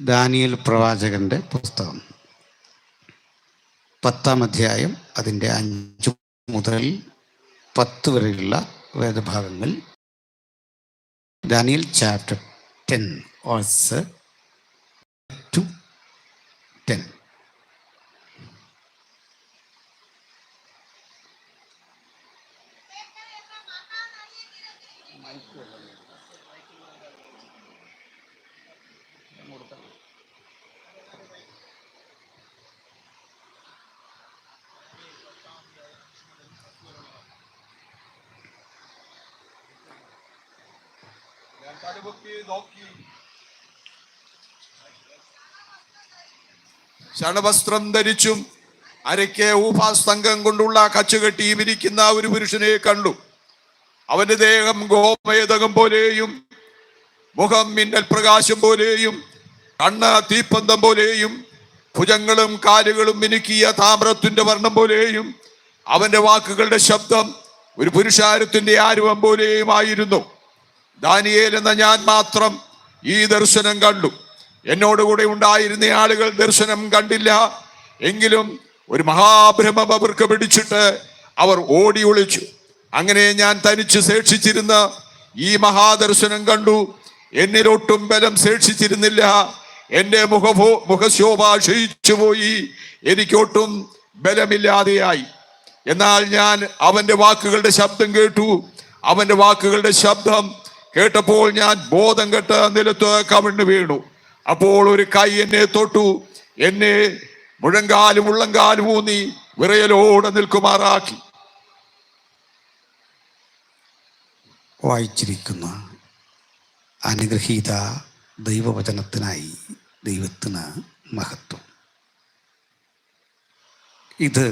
Daniel പ്രവാചകന്റെ പുസ്തകം 10-ാം അധ്യായം അതിൻ്റെ 5 മുതൽ 10 വരെയുള്ള വേദഭാഗങ്ങൾ. Daniel chapter 10 verse 2 10. ശണവസ്ത്രം ധരിച്ചും അരയ്ക്ക് ഊപാസ്തംഗം കൊണ്ടുള്ള കച്ചുകെട്ടിയും ഇരിക്കുന്ന ഒരു പുരുഷനെ കണ്ടു. അവന്റെ ദേഹം ഗോമേതകം പോലെയും മുഖം മിന്നൽ പ്രകാശം പോലെയും കണ്ണ് തീപ്പന്തം പോലെയും ഭുജങ്ങളും കാലുകളും മിനുക്കിയ താമ്രത്തിന്റെ വർണ്ണം പോലെയും അവന്റെ വാക്കുകളുടെ ശബ്ദം ഒരു പുരുഷാരത്തിന്റെ ആരവം പോലെയുമായിരുന്നു. ദാനിയേൽ എന്ന ഞാൻ മാത്രം ഈ ദർശനം കണ്ടു. എന്നോടുകൂടെ ഉണ്ടായിരുന്ന ആളുകൾ ദർശനം കണ്ടില്ല. എങ്കിലും ഒരു മഹാഭ്രമം അവർക്ക് പിടിച്ചിട്ട് അവർ ഓടി ഒളിച്ചു. അങ്ങനെ ഞാൻ തനിച്ച് ശേഷിച്ചിരുന്ന ഈ മഹാദർശനം കണ്ടു. എന്നിലൊട്ടും ബലം ശേഷിച്ചിരുന്നില്ല. എന്റെ മുഖശോഭ ക്ഷയിച്ചു പോയി. എനിക്കൊട്ടും ബലമില്ലാതെയായി. എന്നാൽ ഞാൻ അവന്റെ വാക്കുകളുടെ ശബ്ദം കേട്ടു. അവന്റെ വാക്കുകളുടെ ശബ്ദം കേട്ടപ്പോൾ ഞാൻ ബോധം കെട്ട് നിലത്ത് കവിണ്ണു വീണു. അപ്പോൾ ഒരു കൈ എന്നെ തൊട്ടു. എന്നെ മുഴങ്കാലും ഉള്ളങ്കാലും ഊന്നി വിറയലോടെ നിൽക്കുമാറാക്കി. വായിച്ചിരിക്കുന്ന അനുഗ്രഹീത ദൈവവചനത്തിനായി ദൈവത്തിന് മഹത്വം. ഇത്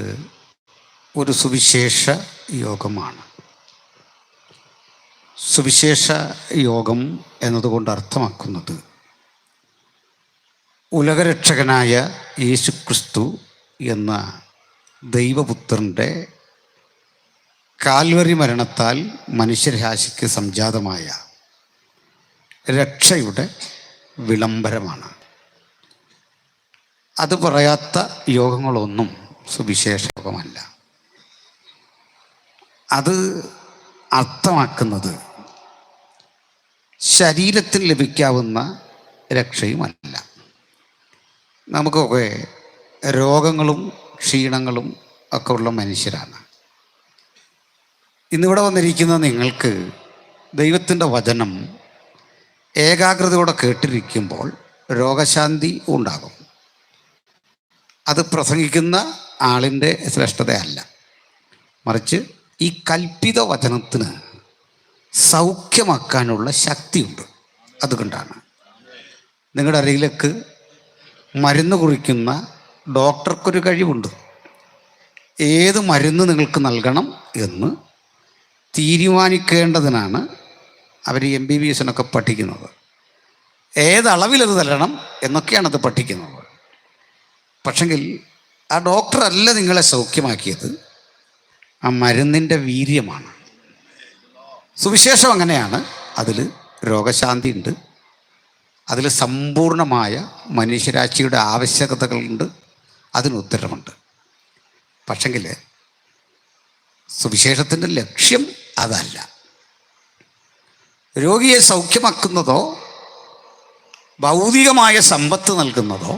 ഒരു സുവിശേഷ യോഗമാണ്. സുവിശേഷ യോഗം എന്നതുകൊണ്ട് അർത്ഥമാക്കുന്നത് ഉലകരക്ഷകനായ യേശുക്രിസ്തു എന്ന ദൈവപുത്രൻ്റെ കാൽവരി മരണത്താൽ മനുഷ്യരാശിക്ക് സംജാതമായ രക്ഷയുടെ വിളംബരമാണ്. അത് പറയാത്ത യോഗങ്ങളൊന്നും സുവിശേഷ യോഗമല്ല. അത് അർത്ഥമാക്കുന്നത് ശരീരത്തിൽ ലഭിക്കാവുന്ന രക്ഷയുമല്ല. നമുക്കൊക്കെ രോഗങ്ങളും ക്ഷീണങ്ങളും ഒക്കെ ഉള്ള മനുഷ്യരാണ്. ഇന്നിവിടെ വന്നിരിക്കുന്ന നിങ്ങൾക്ക് ദൈവത്തിൻ്റെ വചനം ഏകാഗ്രതയോടെ കേട്ടിരിക്കുമ്പോൾ രോഗശാന്തി ഉണ്ടാകും. അത് പ്രസംഗിക്കുന്ന ആളിൻ്റെ ശ്രേഷ്ഠതയല്ല, മറിച്ച് ഈ കൽപ്പിത വചനത്തിന് സൗഖ്യമാക്കാനുള്ള ശക്തിയുണ്ട്. അതുകൊണ്ടാണ് നിങ്ങളുടെ അരയിലേക്ക് മരുന്ന് കുറിക്കുന്ന ഡോക്ടർക്കൊരു കഴിവുണ്ട്. ഏത് മരുന്ന് നിങ്ങൾക്ക് നൽകണം എന്ന് തീരുമാനിക്കേണ്ടതിനാണ് അവർ MBBS പഠിക്കുന്നത്. ഏതളവിലത് തരണം എന്നൊക്കെയാണത് പഠിക്കുന്നത്. പക്ഷെങ്കിൽ ആ ഡോക്ടറല്ല നിങ്ങളെ സൗഖ്യമാക്കിയത്, ആ മരുന്നിൻ്റെ വീര്യമാണ്. സുവിശേഷം അങ്ങനെയാണ്. അതിൽ രോഗശാന്തി ഉണ്ട്, അതിൽ സമ്പൂർണമായ മനുഷ്യരാശിയുടെ ആവശ്യകതകളുണ്ട്, അതിന് ഉത്തരമുണ്ട്. പക്ഷെങ്കിൽ സുവിശേഷത്തിൻ്റെ ലക്ഷ്യം അതല്ല. രോഗിയെ സൗഖ്യമാക്കുന്നതോ ഭൗതികമായ സമ്പത്ത് നൽകുന്നതോ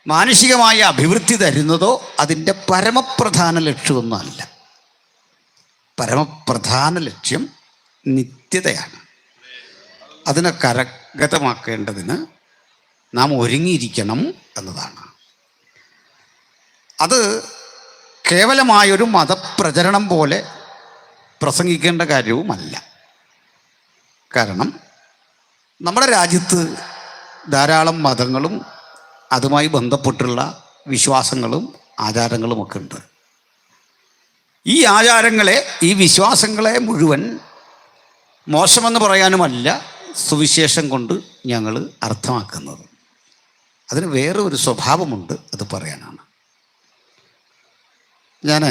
മാനസികമായ അഭിവൃദ്ധി തരുന്നതോ അതിൻ്റെ പരമപ്രധാന ലക്ഷ്യമൊന്നുമല്ല. പരമപ്രധാന ലക്ഷ്യം നിത്യതയാണ്. അതിനെ കരഗതമാക്കേണ്ടതിന് നാം ഒരുങ്ങിയിരിക്കണം എന്നതാണ്. അത് കേവലമായൊരു മതപ്രചരണം പോലെ പ്രസംഗിക്കേണ്ട കാര്യവുമല്ല. കാരണം നമ്മുടെ രാജ്യത്ത് ധാരാളം മതങ്ങളും അതുമായി ബന്ധപ്പെട്ടുള്ള വിശ്വാസങ്ങളും ആചാരങ്ങളുമൊക്കെ ഉണ്ട്. ഈ ആചാരങ്ങളെ, ഈ വിശ്വാസങ്ങളെ മുഴുവൻ മോശമെന്ന് പറയാനുമല്ല സുവിശേഷം കൊണ്ട് ഞങ്ങൾ അർത്ഥമാക്കുന്നത്. അതിന് വേറെ ഒരു സ്വഭാവമുണ്ട്, അത് പറയാനാണ്. ഞാൻ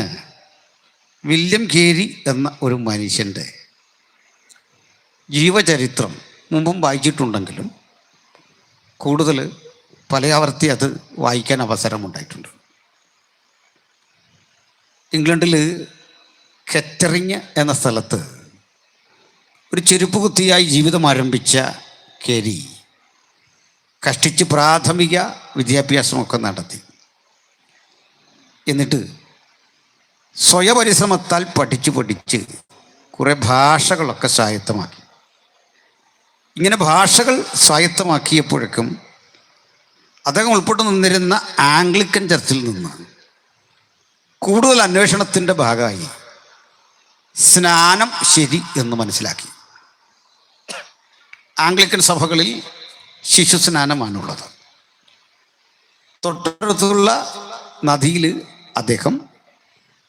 വില്യം കേരി എന്ന ഒരു മനുഷ്യൻ്റെ ജീവചരിത്രം മുമ്പും വായിച്ചിട്ടുണ്ടെങ്കിലും കൂടുതൽ പലയാവർത്തി അത് വായിക്കാൻ അവസരമുണ്ടായിട്ടുണ്ട്. ഇംഗ്ലണ്ടിൽ കെറ്ററിങ് എന്ന സ്ഥലത്ത് ഒരു ചെരുപ്പ് കുത്തിയായി ജീവിതം ആരംഭിച്ച കേരി കഷ്ടിച്ച് പ്രാഥമിക വിദ്യാഭ്യാസമൊക്കെ നടത്തി. എന്നിട്ട് സ്വയപരിശ്രമത്താൽ പഠിച്ച് കുറേ ഭാഷകളൊക്കെ സ്വായത്തമാക്കി. ഇങ്ങനെ ഭാഷകൾ സ്വായത്തമാക്കിയപ്പോഴേക്കും അദ്ദേഹം ഉൾപ്പെട്ടു നിന്നിരുന്ന ആംഗ്ലിക്കൻ ചർച്ചിൽ നിന്ന് കൂടുതൽ അന്വേഷണത്തിൻ്റെ ഭാഗമായി സ്നാനം ശരി എന്ന് മനസ്സിലാക്കി. ആംഗ്ലിക്കൻ സഭകളിൽ ശിശു സ്നാനമാണുള്ളത്. തൊട്ടടുത്തുള്ള നദിയിൽ അദ്ദേഹം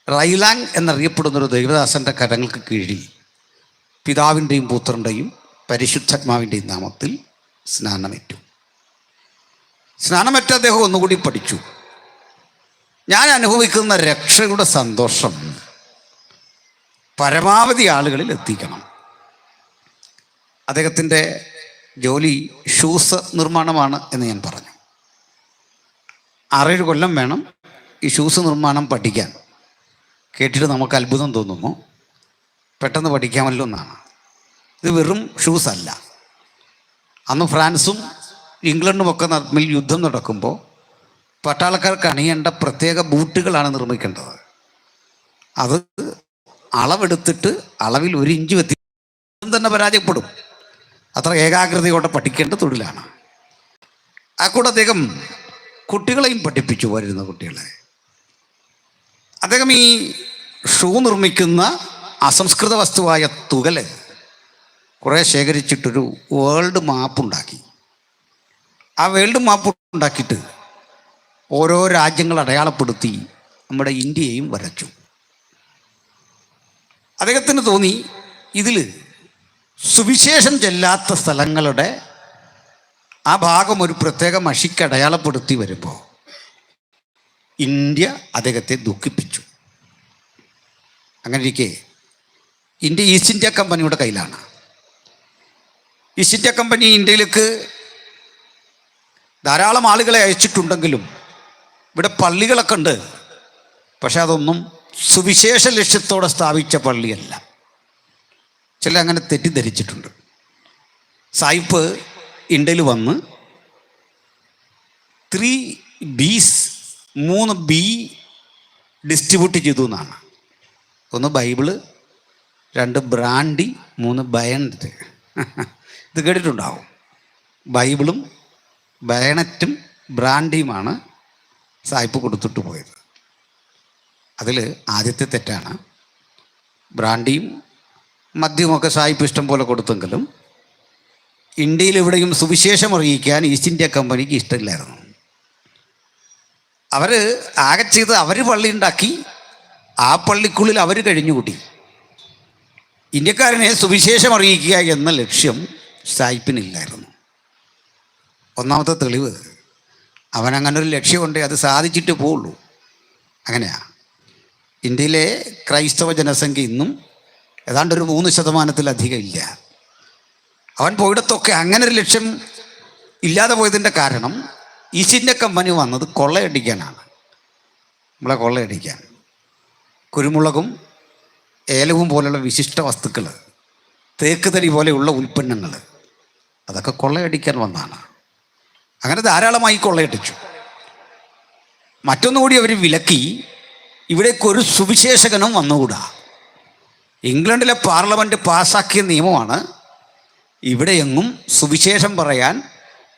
റൈലാങ് എന്നറിയപ്പെടുന്നൊരു ദൈവദാസൻ്റെ കരങ്ങൾക്ക് കീഴിൽ പിതാവിൻ്റെയും പുത്രൻ്റെയും പരിശുദ്ധാത്മാവിൻ്റെയും നാമത്തിൽ സ്നാനമേറ്റു. സ്നാനമേറ്റ അദ്ദേഹം ഒന്നുകൂടി പഠിച്ചു. ഞാൻ അനുഭവിക്കുന്ന രക്ഷയുടെ സന്തോഷം പരമാവധി ആളുകളിൽ എത്തിക്കണം. അദ്ദേഹത്തിൻ്റെ ജോലി ഷൂസ് നിർമ്മാണമാണ് എന്ന് ഞാൻ പറഞ്ഞു. 6-7 കൊല്ലം വേണം ഈ ഷൂസ് നിർമ്മാണം പഠിക്കാൻ. കേട്ടിട്ട് നമുക്ക് അത്ഭുതം തോന്നുന്നു, പെട്ടെന്ന് പഠിക്കാമല്ലോ എന്നാണ്. ഇത് വെറും ഷൂസ് അല്ല. അന്ന് ഫ്രാൻസും ഇംഗ്ലണ്ടുമൊക്കെ തമ്മിൽ യുദ്ധം നടക്കുമ്പോൾ പട്ടാളക്കാർക്ക് അണിയേണ്ട പ്രത്യേക ബൂട്ടുകളാണ് നിർമ്മിക്കേണ്ടത്. അത് അളവെടുത്തിട്ട് അളവിൽ 1 ഇഞ്ച് വ്യത്യാസം തന്നെ പരാജയപ്പെടും. അത്ര ഏകാഗ്രതയോടെ പഠിക്കേണ്ട തൊഴിലാണ്. ആ കൂടെ അദ്ദേഹം കുട്ടികളെയും പഠിപ്പിച്ചു, വരുന്ന കുട്ടികളെ. അദ്ദേഹം ഈ ഷൂ നിർമ്മിക്കുന്ന അസംസ്കൃത വസ്തുവായ തുകൽ കുറേ ശേഖരിച്ചിട്ടൊരു വേൾഡ് മാപ്പ് ഉണ്ടാക്കി. ആ വേൾഡ് മാപ്പ് ഉണ്ടാക്കിയിട്ട് ഓരോ രാജ്യങ്ങൾ അടയാളപ്പെടുത്തി നമ്മുടെ ഇന്ത്യയെയും വരച്ചു. അദ്ദേഹത്തിന് തോന്നി ഇതിൽ സുവിശേഷം ചെല്ലാത്ത സ്ഥലങ്ങളുടെ ആ ഭാഗം ഒരു പ്രത്യേക മഷിക്ക് അടയാളപ്പെടുത്തി വരുമ്പോൾ ഇന്ത്യ അദ്ദേഹത്തെ ദുഃഖിപ്പിച്ചു. അങ്ങനെ ഇരിക്കെ ഇന്ത്യ ഈസ്റ്റ് ഇന്ത്യ കമ്പനിയുടെ കയ്യിലാണ്. ഈസ്റ്റ് ഇന്ത്യ കമ്പനി ഇന്ത്യയിലേക്ക് ധാരാളം ആളുകളെ അയച്ചിട്ടുണ്ടെങ്കിലും ഇവിടെ പള്ളികളൊക്കെ ഉണ്ട്. പക്ഷെ അതൊന്നും സുവിശേഷ ലക്ഷ്യത്തോടെ സ്ഥാപിച്ച പള്ളിയല്ല. ചില അങ്ങനെ തെറ്റിദ്ധരിച്ചിട്ടുണ്ട്. സായിപ്പ് ഇന്ത്യയിൽ വന്ന് 3 B's 3 B ഡിസ്ട്രിബ്യൂട്ട് ചെയ്തു എന്നാണ്. 1 ബൈബിള്, 2 ബ്രാൻഡി, 3 ബയണറ്റ്. ഇത് കേട്ടിട്ടുണ്ടാവും. ബൈബിളും ബയണറ്റും ബ്രാൻഡിയുമാണ് സായിപ്പ് കൊടുത്തിട്ട് പോയത്. അതിൽ ആദ്യത്തെ തെറ്റാണ്. ബ്രാൻഡിയും മദ്യമൊക്കെ സായിപ്പ് ഇഷ്ടം പോലെ കൊടുത്തെങ്കിലും ഇന്ത്യയിൽ എവിടെയും സുവിശേഷം അറിയിക്കാൻ ഈസ്റ്റ് ഇന്ത്യ കമ്പനിക്ക് ഇഷ്ടമില്ലായിരുന്നു. അവർ ആകെ ചെയ്ത് അവർ പള്ളി ഉണ്ടാക്കി, ആ പള്ളിക്കുള്ളിൽ അവർ കഴിഞ്ഞുകൂട്ടി. ഇന്ത്യക്കാരനെ സുവിശേഷം അറിയിക്കുക എന്ന ലക്ഷ്യം സായിപ്പിനില്ലായിരുന്നു. ഒന്നാമത്തെ തെളിവ്, അവനങ്ങനെ ഒരു ലക്ഷ്യമുണ്ടേ അത് സാധിച്ചിട്ട് പോവുള്ളൂ. അങ്ങനെയാ. ഇന്ത്യയിലെ ക്രൈസ്തവ ജനസംഖ്യ ഇന്നും ഏതാണ്ട് ഒരു 3% ഇല്ല. അവൻ പോയിടത്തൊക്കെ അങ്ങനെ ഒരു ലക്ഷ്യം ഇല്ലാതെ പോയതിൻ്റെ കാരണം ഈസ്റ്റ് ഇന്ത്യ കമ്പനി വന്നത് കൊള്ളയടിക്കാനാണ്. നമ്മളെ കൊള്ളയടിക്കാൻ. കുരുമുളകും ഏലവും പോലെയുള്ള വിശിഷ്ട വസ്തുക്കൾ, തേക്ക് തടി പോലെയുള്ള ഉൽപ്പന്നങ്ങൾ, അതൊക്കെ കൊള്ളയടിക്കാൻ വന്നതാണ്. അങ്ങനെ ധാരാളമായി കൊള്ളയടിച്ചു. മറ്റൊന്നുകൂടി അവർ വിലക്കി, ഇവിടേക്കൊരു സുവിശേഷകനും വന്നുകൂടാ. ഇംഗ്ലണ്ടിലെ പാർലമെൻറ്റ് പാസ്സാക്കിയ നിയമമാണ് ഇവിടെയെങ്ങും സുവിശേഷം പറയാൻ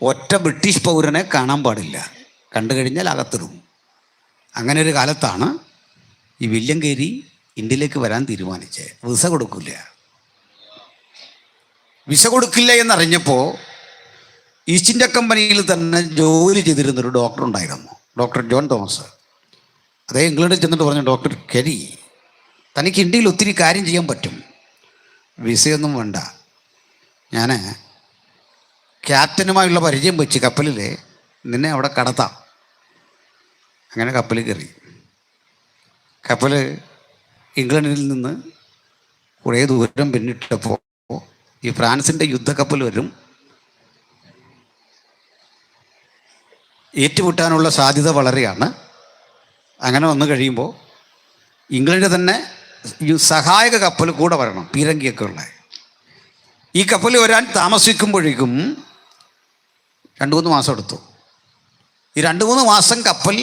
ഒറ്റ ബ്രിട്ടീഷ് പൗരനെ കാണാൻ പാടില്ല, കണ്ടു കഴിഞ്ഞാൽ അകത്തിടും. അങ്ങനെ ഒരു കാലത്താണ് ഈ വില്യം കേരി ഇന്ത്യയിലേക്ക് വരാൻ തീരുമാനിച്ചത്. വിസ കൊടുക്കില്ല എന്നറിഞ്ഞപ്പോൾ ഈസ്റ്റ് ഇന്ത്യ കമ്പനിയിൽ തന്നെ ജോലി ചെയ്തിരുന്നൊരു ഡോക്ടർ ഉണ്ടായിരുന്നു, ഡോക്ടർ ജോൺ തോമസ്. അദ്ദേഹം ഇംഗ്ലണ്ടിൽ ചെന്നിട്ട് പറഞ്ഞു, ഡോക്ടർ കേരി, തനിക്ക് ഇന്ത്യയിൽ ഒത്തിരി കാര്യം ചെയ്യാൻ പറ്റും, വിസയൊന്നും വേണ്ട. ഞാൻ ക്യാപ്റ്റനുമായുള്ള പരിചയം വെച്ച് കപ്പലിൽ നിന്നെ അവിടെ കടത്താം. അങ്ങനെ കപ്പലിൽ കയറി. കപ്പൽ ഇംഗ്ലണ്ടിൽ നിന്ന് കുറേ ദൂരം പിന്നിട്ടപ്പോൾ ഈ ഫ്രാൻസിൻ്റെ യുദ്ധക്കപ്പൽ വരും. ഏറ്റുമുട്ടാനുള്ള സാധ്യത വളരെയാണ്. അങ്ങനെ വന്നു കഴിയുമ്പോൾ ഇംഗ്ലണ്ടിൽ തന്നെ ഈ സഹായക കപ്പൽ കൂടെ വരണം, പീരങ്കിയൊക്കെ ഉള്ള. ഈ കപ്പൽ വരാൻ താമസിക്കുമ്പോഴേക്കും 2-3 മാസം എടുത്തു. ഈ 2-3 മാസം കപ്പൽ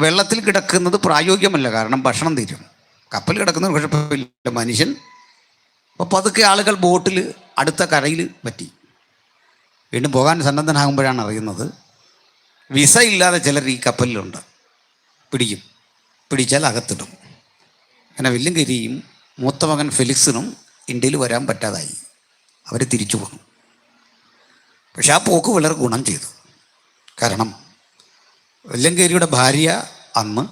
വെള്ളത്തിൽ കിടക്കുന്നത് പ്രായോഗികമല്ല, കാരണം ഭക്ഷണം തീരും. കപ്പൽ കിടക്കുന്നത് കുഴപ്പമില്ല, മനുഷ്യൻ. അപ്പോൾ പതുക്കെ ആളുകൾ ബോട്ടിൽ അടുത്ത കരയിൽ പറ്റി. വീണ്ടും പോകാൻ സന്നദ്ധനാകുമ്പോഴാണ് അറിയുന്നത് വിസ ഇല്ലാതെ ചിലർ ഈ കപ്പലിലുണ്ട്. പിടിച്ചാൽ അകത്തിടും. അങ്ങനെ വില്യംകേരിയും മൂത്ത മകൻ ഫെലിക്സിനും ഇന്ത്യയിൽ വരാൻ പറ്റാതായി. അവർ തിരിച്ചു പോന്നു. പക്ഷെ ആ പോക്ക് വളരെ ഗുണം ചെയ്തു. കാരണം വില്യംകേരിയുടെ ഭാര്യ അന്ന്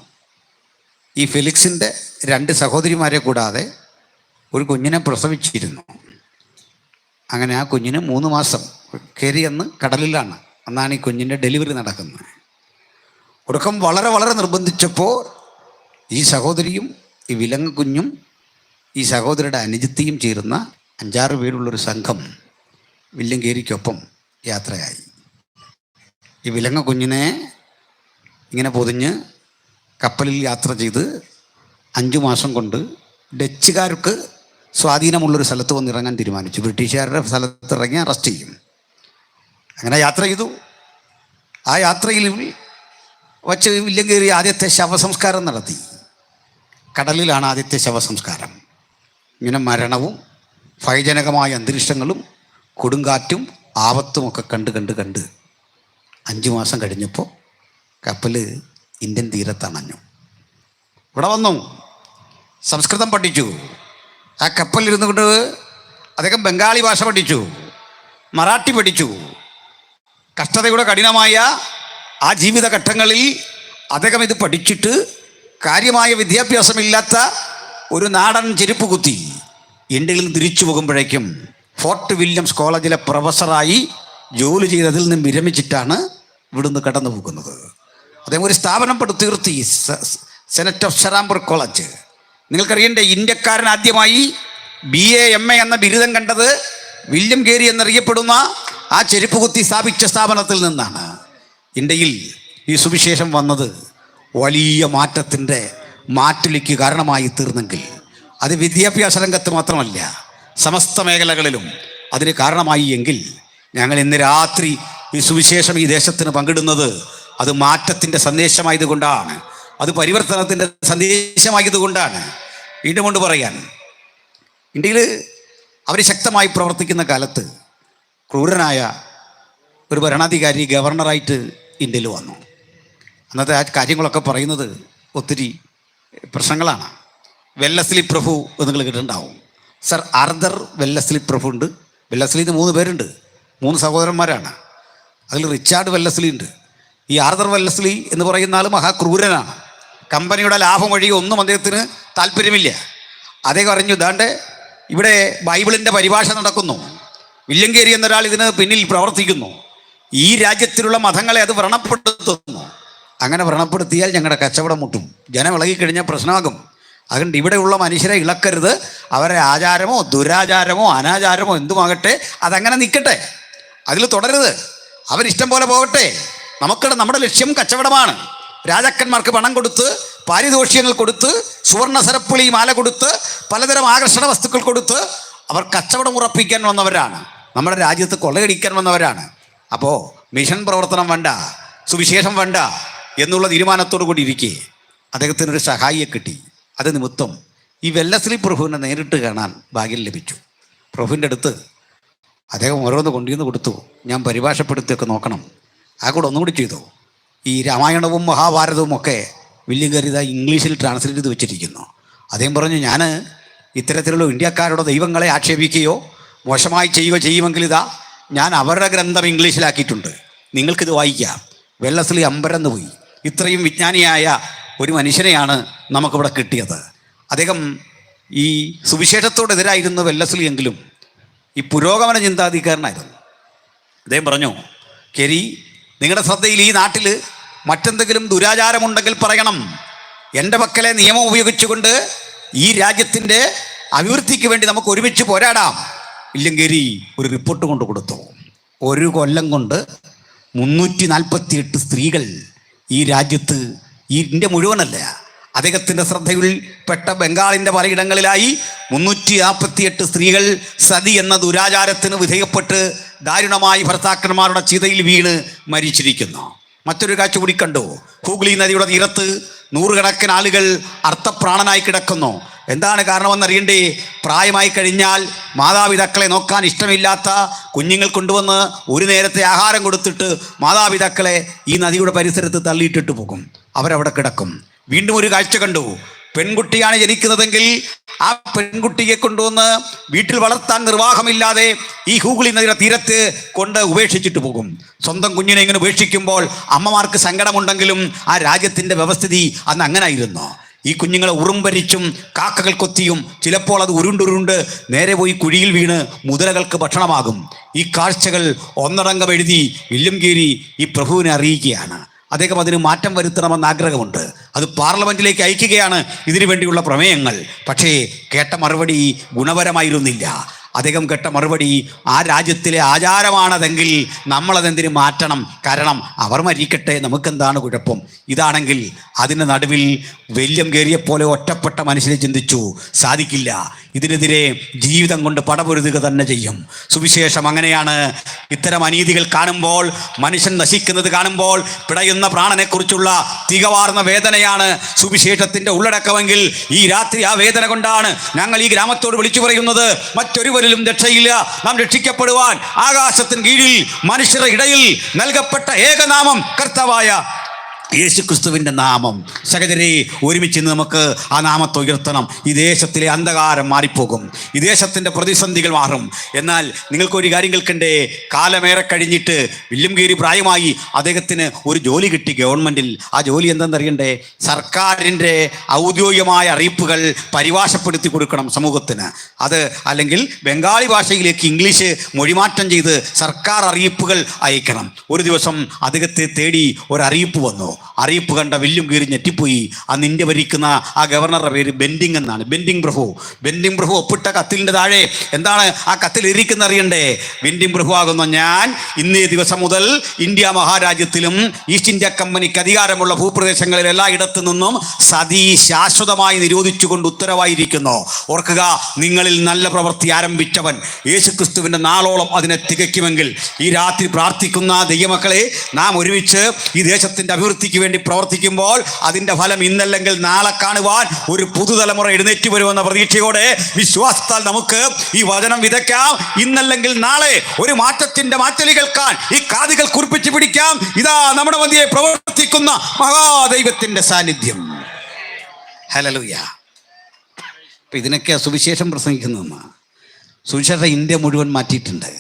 ഈ ഫെലിക്സിൻ്റെ 2 സഹോദരിമാരെ കൂടാതെ ഒരു കുഞ്ഞിനെ പ്രസവിച്ചിരുന്നു. അങ്ങനെ ആ കുഞ്ഞിന് 3 മാസം. കേരി അന്ന് കടലിലാണ്. അന്നാണ് ഈ കുഞ്ഞിൻ്റെ ഡെലിവറി നടക്കുന്നത്. ഒടുക്കം വളരെ വളരെ നിർബന്ധിച്ചപ്പോൾ ഈ സഹോദരിയും ഈ വിലങ്ങ കുഞ്ഞും ഈ സഹോദരിയുടെ അനുജത്തിയും ചേരുന്ന 5-6 പേരുള്ളൊരു സംഘം വില്യംകേരിക്കൊപ്പം യാത്രയായി. ഈ വിലങ്ങ കുഞ്ഞിനെ ഇങ്ങനെ പൊതിഞ്ഞ് കപ്പലിൽ യാത്ര ചെയ്ത് 5 മാസം കൊണ്ട് ഡച്ചുകാർക്ക് സ്വാധീനമുള്ളൊരു സ്ഥലത്ത് വന്നിറങ്ങാൻ തീരുമാനിച്ചു. ബ്രിട്ടീഷുകാരുടെ സ്ഥലത്ത് ഇറങ്ങി അറസ്റ്റ് ചെയ്യും. അങ്ങനെ യാത്ര ചെയ്തു. ആ യാത്രയിൽ വച്ച് വില്യംകേരി ആദ്യത്തെ ശവസംസ്കാരം നടത്തി. കടലിലാണ് ആദ്യത്തെ ശവസംസ്കാരം. ഇങ്ങനെ മരണവും ഭയജനകമായ അന്തരീക്ഷങ്ങളും കൊടുങ്കാറ്റും ആപത്തുമൊക്കെ കണ്ട് 5 മാസം കഴിഞ്ഞപ്പോൾ കപ്പൽ ഇന്ത്യൻ തീരത്തണഞ്ഞു. ഇവിടെ വന്നു, സംസ്കൃതം പഠിച്ചു. ആ കപ്പലിരുന്നു കൊണ്ട് അദ്ദേഹം ബംഗാളി ഭാഷ പഠിച്ചു, മറാഠി പഠിച്ചു. കഷ്ടതയുടെ കഠിനമായ ആ ജീവിതഘട്ടങ്ങളിൽ അദ്ദേഹം ഇത് പഠിച്ചിട്ട് കാര്യമായ വിദ്യാഭ്യാസമില്ലാത്ത ഒരു നാടൻ ചെരുപ്പ് കുത്തി ഇന്ത്യയിൽ നിന്ന് തിരിച്ചു പോകുമ്പോഴേക്കും ഫോർട്ട് വില്യംസ് കോളേജിലെ പ്രൊഫസറായി ജോലി ചെയ്തതിൽ നിന്ന് വിരമിച്ചിട്ടാണ് ഇവിടുന്ന് കടന്നു പോകുന്നത്. അദ്ദേഹം ഒരു സ്ഥാപനം പടുത്തുയർത്തി, സെനറ്റ് ഓഫ് ഷരാംപൂർ കോളേജ്. നിങ്ങൾക്കറിയണ്ടേ, ഇന്ത്യക്കാരൻ ആദ്യമായി BA MA എന്ന ബിരുദം കണ്ടത് വില്യംകേരി എന്നറിയപ്പെടുന്ന ആ ചെരുപ്പ് കുത്തി സ്ഥാപിച്ച സ്ഥാപനത്തിൽ നിന്നാണ്. ഇന്ത്യയിൽ ഈ സുവിശേഷം വന്നത് വലിയ മാറ്റിലേക്ക് കാരണമായി തീർന്നെങ്കിൽ അത് വിദ്യാഭ്യാസ രംഗത്ത് മാത്രമല്ല, സമസ്ത മേഖലകളിലും അതിന് കാരണമായി എങ്കിൽ ഞങ്ങൾ ഇന്ന് രാത്രി ഈ സുവിശേഷം ഈ ദേശത്തിന് പങ്കിടുന്നത് അത് മാറ്റത്തിൻ്റെ സന്ദേശമായതുകൊണ്ടാണ്, അത് പരിവർത്തനത്തിൻ്റെ സന്ദേശമായതുകൊണ്ടാണ്. വീണ്ടും കൊണ്ട് പറയാൻ, ഇന്ത്യയിൽ അവർ ശക്തമായി പ്രവർത്തിക്കുന്ന കാലത്ത് ക്രൂരനായ ഒരു ഭരണാധികാരി ഗവർണറായിട്ട് ഇന്ത്യയിൽ വന്നു. അന്നത്തെ ആ കാര്യങ്ങളൊക്കെ പറയുന്നത് ഒത്തിരി പ്രശ്നങ്ങളാണ്. വെല്ലസ്ലി പ്രഭു എന്ന് നിങ്ങൾ കേട്ടിട്ടുണ്ടാവും. സർ ആർതർ വെല്ലസ്ലി പ്രഭു ഉണ്ട്. വെല്ലസ്ലിന്ന് 3 പേരുണ്ട്, 3 സഹോദരന്മാരാണ്. അതിൽ റിച്ചാർഡ് വെല്ലസ്ലി ഉണ്ട്. ഈ ആർതർ വെല്ലസ്ലി എന്ന് പറയുന്ന ആൾ മഹാക്രൂരനാണ്. കമ്പനിയുടെ ലാഭം വഴി ഒന്നും അദ്ദേഹത്തിന് താല്പര്യമില്ല. അദ്ദേഹം അറിഞ്ഞു, ദാണ്ട് ഇവിടെ ബൈബിളിൻ്റെ പരിഭാഷ നടക്കുന്നു, വില്യംകേരി എന്നൊരാൾ ഇതിന് പിന്നിൽ പ്രവർത്തിക്കുന്നു, ഈ രാജ്യത്തിലുള്ള മതങ്ങളെ അത് വ്രണപ്പെടുത്തുന്നു. അങ്ങനെ വ്രണപ്പെടുത്തിയാൽ ഞങ്ങളുടെ കച്ചവടം മുട്ടും, ജനം ഇളകിക്കഴിഞ്ഞാൽ പ്രശ്നമാകും. അതുകൊണ്ട് ഇവിടെയുള്ള മനുഷ്യരെ ഇളക്കരുത്. അവരെ ആചാരമോ ദുരാചാരമോ അനാചാരമോ എന്തുമാകട്ടെ അതങ്ങനെ നിൽക്കട്ടെ, അതിൽ തുടരുത്, അവരിഷ്ടം പോലെ പോകട്ടെ. നമ്മുടെ ലക്ഷ്യം കച്ചവടമാണ്. രാജാക്കന്മാർക്ക് പണം കൊടുത്ത്, പാരിതോഷികങ്ങൾ കൊടുത്ത്, സുവർണ സരപ്പുളി മാല കൊടുത്ത്, പലതരം ആകർഷണ വസ്തുക്കൾ കൊടുത്ത് അവർ കച്ചവടം ഉറപ്പിക്കാൻ വന്നവരാണ്, നമ്മുടെ രാജ്യത്ത് കൊള്ളയടിക്കാൻ വന്നവരാണ്. അപ്പോൾ മിഷൻ പ്രവർത്തനം വേണ്ട, സുവിശേഷം വേണ്ട എന്നുള്ള തീരുമാനത്തോടു കൂടി ഇരിക്കെ അദ്ദേഹത്തിനൊരു സഹായിയെ കിട്ടി. അത് നിമിത്തം ഈ വെല്ലസ്ലി പ്രഭുവിനെ നേരിട്ട് കാണാൻ ഭാഗ്യം ലഭിച്ചു. പ്രഭുവിൻ്റെ അടുത്ത് അദ്ദേഹം ഓരോന്ന് കൊണ്ടുവന്ന് കൊടുത്തു, ഞാൻ പരിഭാഷപ്പെടുത്തിയൊക്കെ നോക്കണം. ആ കൂടെ ഒന്നുകൂടി ചെയ്തു. ഈ രാമായണവും മഹാഭാരതവും ഒക്കെ വില്യംകേരി ഇംഗ്ലീഷിൽ ട്രാൻസ്ലേറ്റ് ചെയ്ത് വെച്ചിരിക്കുന്നു. അദ്ദേഹം പറഞ്ഞു, ഞാൻ ഇത്തരത്തിലുള്ള ഇന്ത്യക്കാരുടെ ദൈവങ്ങളെ ആക്ഷേപിക്കുകയോ മോശമായി ചെയ്യുകയോ ചെയ്യുമെങ്കിൽ ഞാൻ അവരുടെ ഗ്രന്ഥം ഇംഗ്ലീഷിലാക്കിയിട്ടുണ്ട്, നിങ്ങൾക്കിത് വായിക്കാം. വെല്ലസ്ലി അമ്പരന്ന് പോയി. ഇത്രയും വിജ്ഞാനിയായ ഒരു മനുഷ്യനെയാണ് നമുക്കിവിടെ കിട്ടിയത്. അദ്ദേഹം ഈ സുവിശേഷത്തോടെതിരായിരുന്നു വെല്ലസ്ലി എങ്കിലും ഈ പുരോഗമന ചിന്താധികാരനായിരുന്നു. അദ്ദേഹം പറഞ്ഞു, കേരി, നിങ്ങളുടെ ശ്രദ്ധയിൽ ഈ നാട്ടിൽ മറ്റെന്തെങ്കിലും ദുരാചാരമുണ്ടെങ്കിൽ പറയണം. എൻ്റെ പക്കലെ നിയമം ഉപയോഗിച്ചുകൊണ്ട് ഈ രാജ്യത്തിൻ്റെ അഭിവൃദ്ധിക്ക് വേണ്ടി നമുക്ക് ഒരുമിച്ച് പോരാടാം. വില്യംകേരി ഒരു റിപ്പോർട്ട് കൊണ്ട് കൊടുത്തു. 1 കൊല്ലം കൊണ്ട് 348 സ്ത്രീകൾ ഈ രാജ്യത്ത്, ഈ ഇന്ത്യ മുഴുവനല്ല, അദ്ദേഹത്തിൻ്റെ ശ്രദ്ധയിൽപ്പെട്ട ബംഗാളിൻ്റെ പലയിടങ്ങളിലായി 348 സ്ത്രീകൾ സതി എന്ന ദുരാചാരത്തിന് വിധേയപ്പെട്ട് ദാരുണമായി ഭർത്താക്കന്മാരുടെ ചിതയിൽ വീണ് മരിച്ചിരിക്കുന്നു. മറ്റൊരു കാഴ്ച കൂടി കണ്ടു. ഹൂഗ്ലി നദിയുടെ തീരത്ത് നൂറുകണക്കിന് ആളുകൾ അർത്ഥപ്രാണനായി കിടക്കുന്നു. എന്താണ് കാരണമെന്നറിയണ്ടേ? പ്രായമായി കഴിഞ്ഞാൽ മാതാപിതാക്കളെ നോക്കാൻ ഇഷ്ടമില്ലാത്ത കുഞ്ഞുങ്ങൾ കൊണ്ടുവന്ന് ഒരു നേരത്തെ ആഹാരം കൊടുത്തിട്ട് മാതാപിതാക്കളെ ഈ നദിയുടെ പരിസരത്ത് തള്ളിയിട്ടിട്ട് പോകും. അവരവിടെ കിടക്കും. വീണ്ടും ഒരു കാഴ്ച കണ്ടു. പെൺകുട്ടിയാണ് ജനിക്കുന്നതെങ്കിൽ ആ പെൺകുട്ടിയെ കൊണ്ടുവന്ന് വീട്ടിൽ വളർത്താൻ നിർവാഹമില്ലാതെ ഈ ഹൂഗ്ലി നദിയുടെ തീരത്ത് കൊണ്ട് ഉപേക്ഷിച്ചിട്ട് പോകും. സ്വന്തം കുഞ്ഞിനെ ഇങ്ങനെ ഉപേക്ഷിക്കുമ്പോൾ അമ്മമാർക്ക് സങ്കടമുണ്ടെങ്കിലും ആ രാജ്യത്തിൻ്റെ വ്യവസ്ഥിതി അന്ന് അങ്ങനായിരുന്നു. ഈ കുഞ്ഞുങ്ങളെ ഉറുമ്പരിച്ചും കാക്കകൾ കൊത്തിയും ചിലപ്പോൾ അത് ഉരുണ്ടുരുണ്ട് നേരെ പോയി കുഴിയിൽ വീണ് മുതലകൾക്ക് ഭക്ഷണമാകും. ഈ കാഴ്ചകൾ ഒന്നടങ്കം എഴുതി വില്യം ഗേരി ഈ പ്രഭുവിനെ അറിയിക്കുകയാണ്. അദ്ദേഹം അതിന് മാറ്റം വരുത്തണമെന്ന് ആഗ്രഹമുണ്ട്. അത് പാർലമെന്റിലേക്ക് അയക്കുകയാണ് ഇതിനു വേണ്ടിയുള്ള പ്രമേയങ്ങൾ. പക്ഷേ കേട്ട മറുപടി ഗുണപരമായിരുന്നില്ല. അദ്ദേഹം കേട്ട മറുപടി, ആ രാജ്യത്തിലെ ആചാരമാണതെങ്കിൽ നമ്മളതെന്തിനു മാറ്റണം? കാരണം അവർ മരിക്കട്ടെ, നമുക്കെന്താണ് കുഴപ്പം? ഇതാണെങ്കിൽ അതിൻ്റെ നടുവിൽ വില്യം ഗേരിയെപ്പോലെ ഒറ്റപ്പെട്ട മനുഷ്യരെ ചിന്തിച്ചു, സാധിക്കില്ല, ഇതിനെതിരെ ജീവിതം കൊണ്ട് പടപൊരുതുക തന്നെ ചെയ്യും. സുവിശേഷം അങ്ങനെയാണ്. ഇത്തരം അനീതികൾ കാണുമ്പോൾ, മനുഷ്യൻ നശിക്കുന്നത് കാണുമ്പോൾ പിടയുന്ന പ്രാണനെക്കുറിച്ചുള്ള തികവാർന്ന വേദനയാണ് സുവിശേഷത്തിൻ്റെ ഉള്ളടക്കമെങ്കിൽ ഈ രാത്രി ആ വേദന കൊണ്ടാണ് ഞങ്ങൾ ഈ ഗ്രാമത്തോട് വിളിച്ചു പറയുന്നത്, മറ്റൊരുവരിലും രക്ഷയില്ല. നാം രക്ഷിക്കപ്പെടുവാൻ ആകാശത്തിന് കീഴിൽ മനുഷ്യരുടെ ഇടയിൽ നൽകപ്പെട്ട ഏകനാമം കർത്താവായ യേശുക്രിസ്തുവിൻ്റെ നാമം. സഹോദരരെ, ഒരുമിച്ച് നമുക്ക് ആ നാമത്തെ ഉയർത്തണം. ഈ ദേശത്തിലെ അന്ധകാരം മാറിപ്പോകും, ഈ ദേശത്തിൻ്റെ പ്രതിസന്ധികൾ മാറും. എന്നാൽ നിങ്ങൾക്കൊരു കാര്യം കേൾക്കണ്ടേ? കാലമേറെ കഴിഞ്ഞിട്ട് വില്യം ഗേരി പ്രായമായി. അദ്ദേഹത്തിന് ഒരു ജോലി കിട്ടി ഗവൺമെൻറ്റിൽ. ആ ജോലി എന്തെന്നറിയണ്ടേ? സർക്കാരിൻ്റെ ഔദ്യോഗികമായ അറിയിപ്പുകൾ പരിഭാഷപ്പെടുത്തി കൊടുക്കണം സമൂഹത്തിന്. അത് അല്ലെങ്കിൽ ബംഗാളി ഭാഷയിലേക്ക് ഇംഗ്ലീഷ് മൊഴിമാറ്റം ചെയ്ത് സർക്കാർ അറിയിപ്പുകൾ അയക്കണം. ഒരു ദിവസം അദ്ദേഹത്തെ തേടി ഒരറിയിപ്പ് വന്നു. അറിയിപ്പ് കണ്ട വില്യം ഗേരി ഞെട്ടിപ്പോയി. അന്ന് ഇന്ത്യ ഭരിക്കുന്ന ആ ഗവർണറുടെ പേര് ബെൻഡിങ് എന്നാണ്. ബെൻഡിങ് പ്രഭു ഒപ്പിട്ട കത്തിലിൻ്റെ താഴെ എന്താണ് ആ കത്തിൽ ഇരിക്കുന്ന അറിയണ്ടേ? ബെൻഡിങ് പ്രഭു ആകുന്ന ഞാൻ ഇന്നേ ദിവസം മുതൽ ഇന്ത്യ മഹാരാജ്യത്തിലും ഈസ്റ്റ് ഇന്ത്യ കമ്പനിക്ക് അധികാരമുള്ള ഭൂപ്രദേശങ്ങളിൽ എല്ലായിടത്തു നിന്നും സതി ശാശ്വതമായി നിരോധിച്ചുകൊണ്ട് ഉത്തരവായിരിക്കുന്നു. ഓർക്കുക, നിങ്ങളിൽ നല്ല പ്രവൃത്തി ആരംഭിച്ചവൻ യേശുക്രിസ്തുവിൻ്റെ നാളോളം അതിനെ തികയ്ക്കുമെങ്കിൽ ഈ രാത്രി പ്രാർത്ഥിക്കുന്ന ദൈവമക്കളെ, നാം ഒരുമിച്ച് ഈ ദേശത്തിൻ്റെ അഭിവൃദ്ധിക്ക് വേണ്ടി പ്രവർത്തിക്കുമ്പോൾ അതിൻ്റെ ഫലം ഇന്നല്ലെങ്കിൽ നാളെ കാണുവാൻ ഒരു പുതുതലമുറ എഴുന്നേറ്റ് വരുമെന്ന പ്രതീക്ഷയോടെ വിശ്വാസത്താൽ നമുക്ക് ഈ വചനം വിതയ്ക്കാം. ഇന്നല്ലെങ്കിൽ നാളെ ഒരു മാറ്റത്തിൻ്റെ മാറ്റലി കേൾക്കാൻ ഈ കാതുകൾ കുറിപ്പിച്ച് പിടിക്കാം. ഇതാ നമ്മുടെ മധ്യേ പ്രവർത്തിക്കുന്ന മഹാദൈവത്തിൻ്റെ സാന്നിധ്യം. ഹല്ലേലൂയ. അപ്പം ഇതിനൊക്കെ സുവിശേഷം പ്രസംഗിക്കുന്നതെന്ന്. സുവിശേഷം ഇന്ത്യ മുഴുവൻ മാറ്റിയിട്ടുണ്ട്.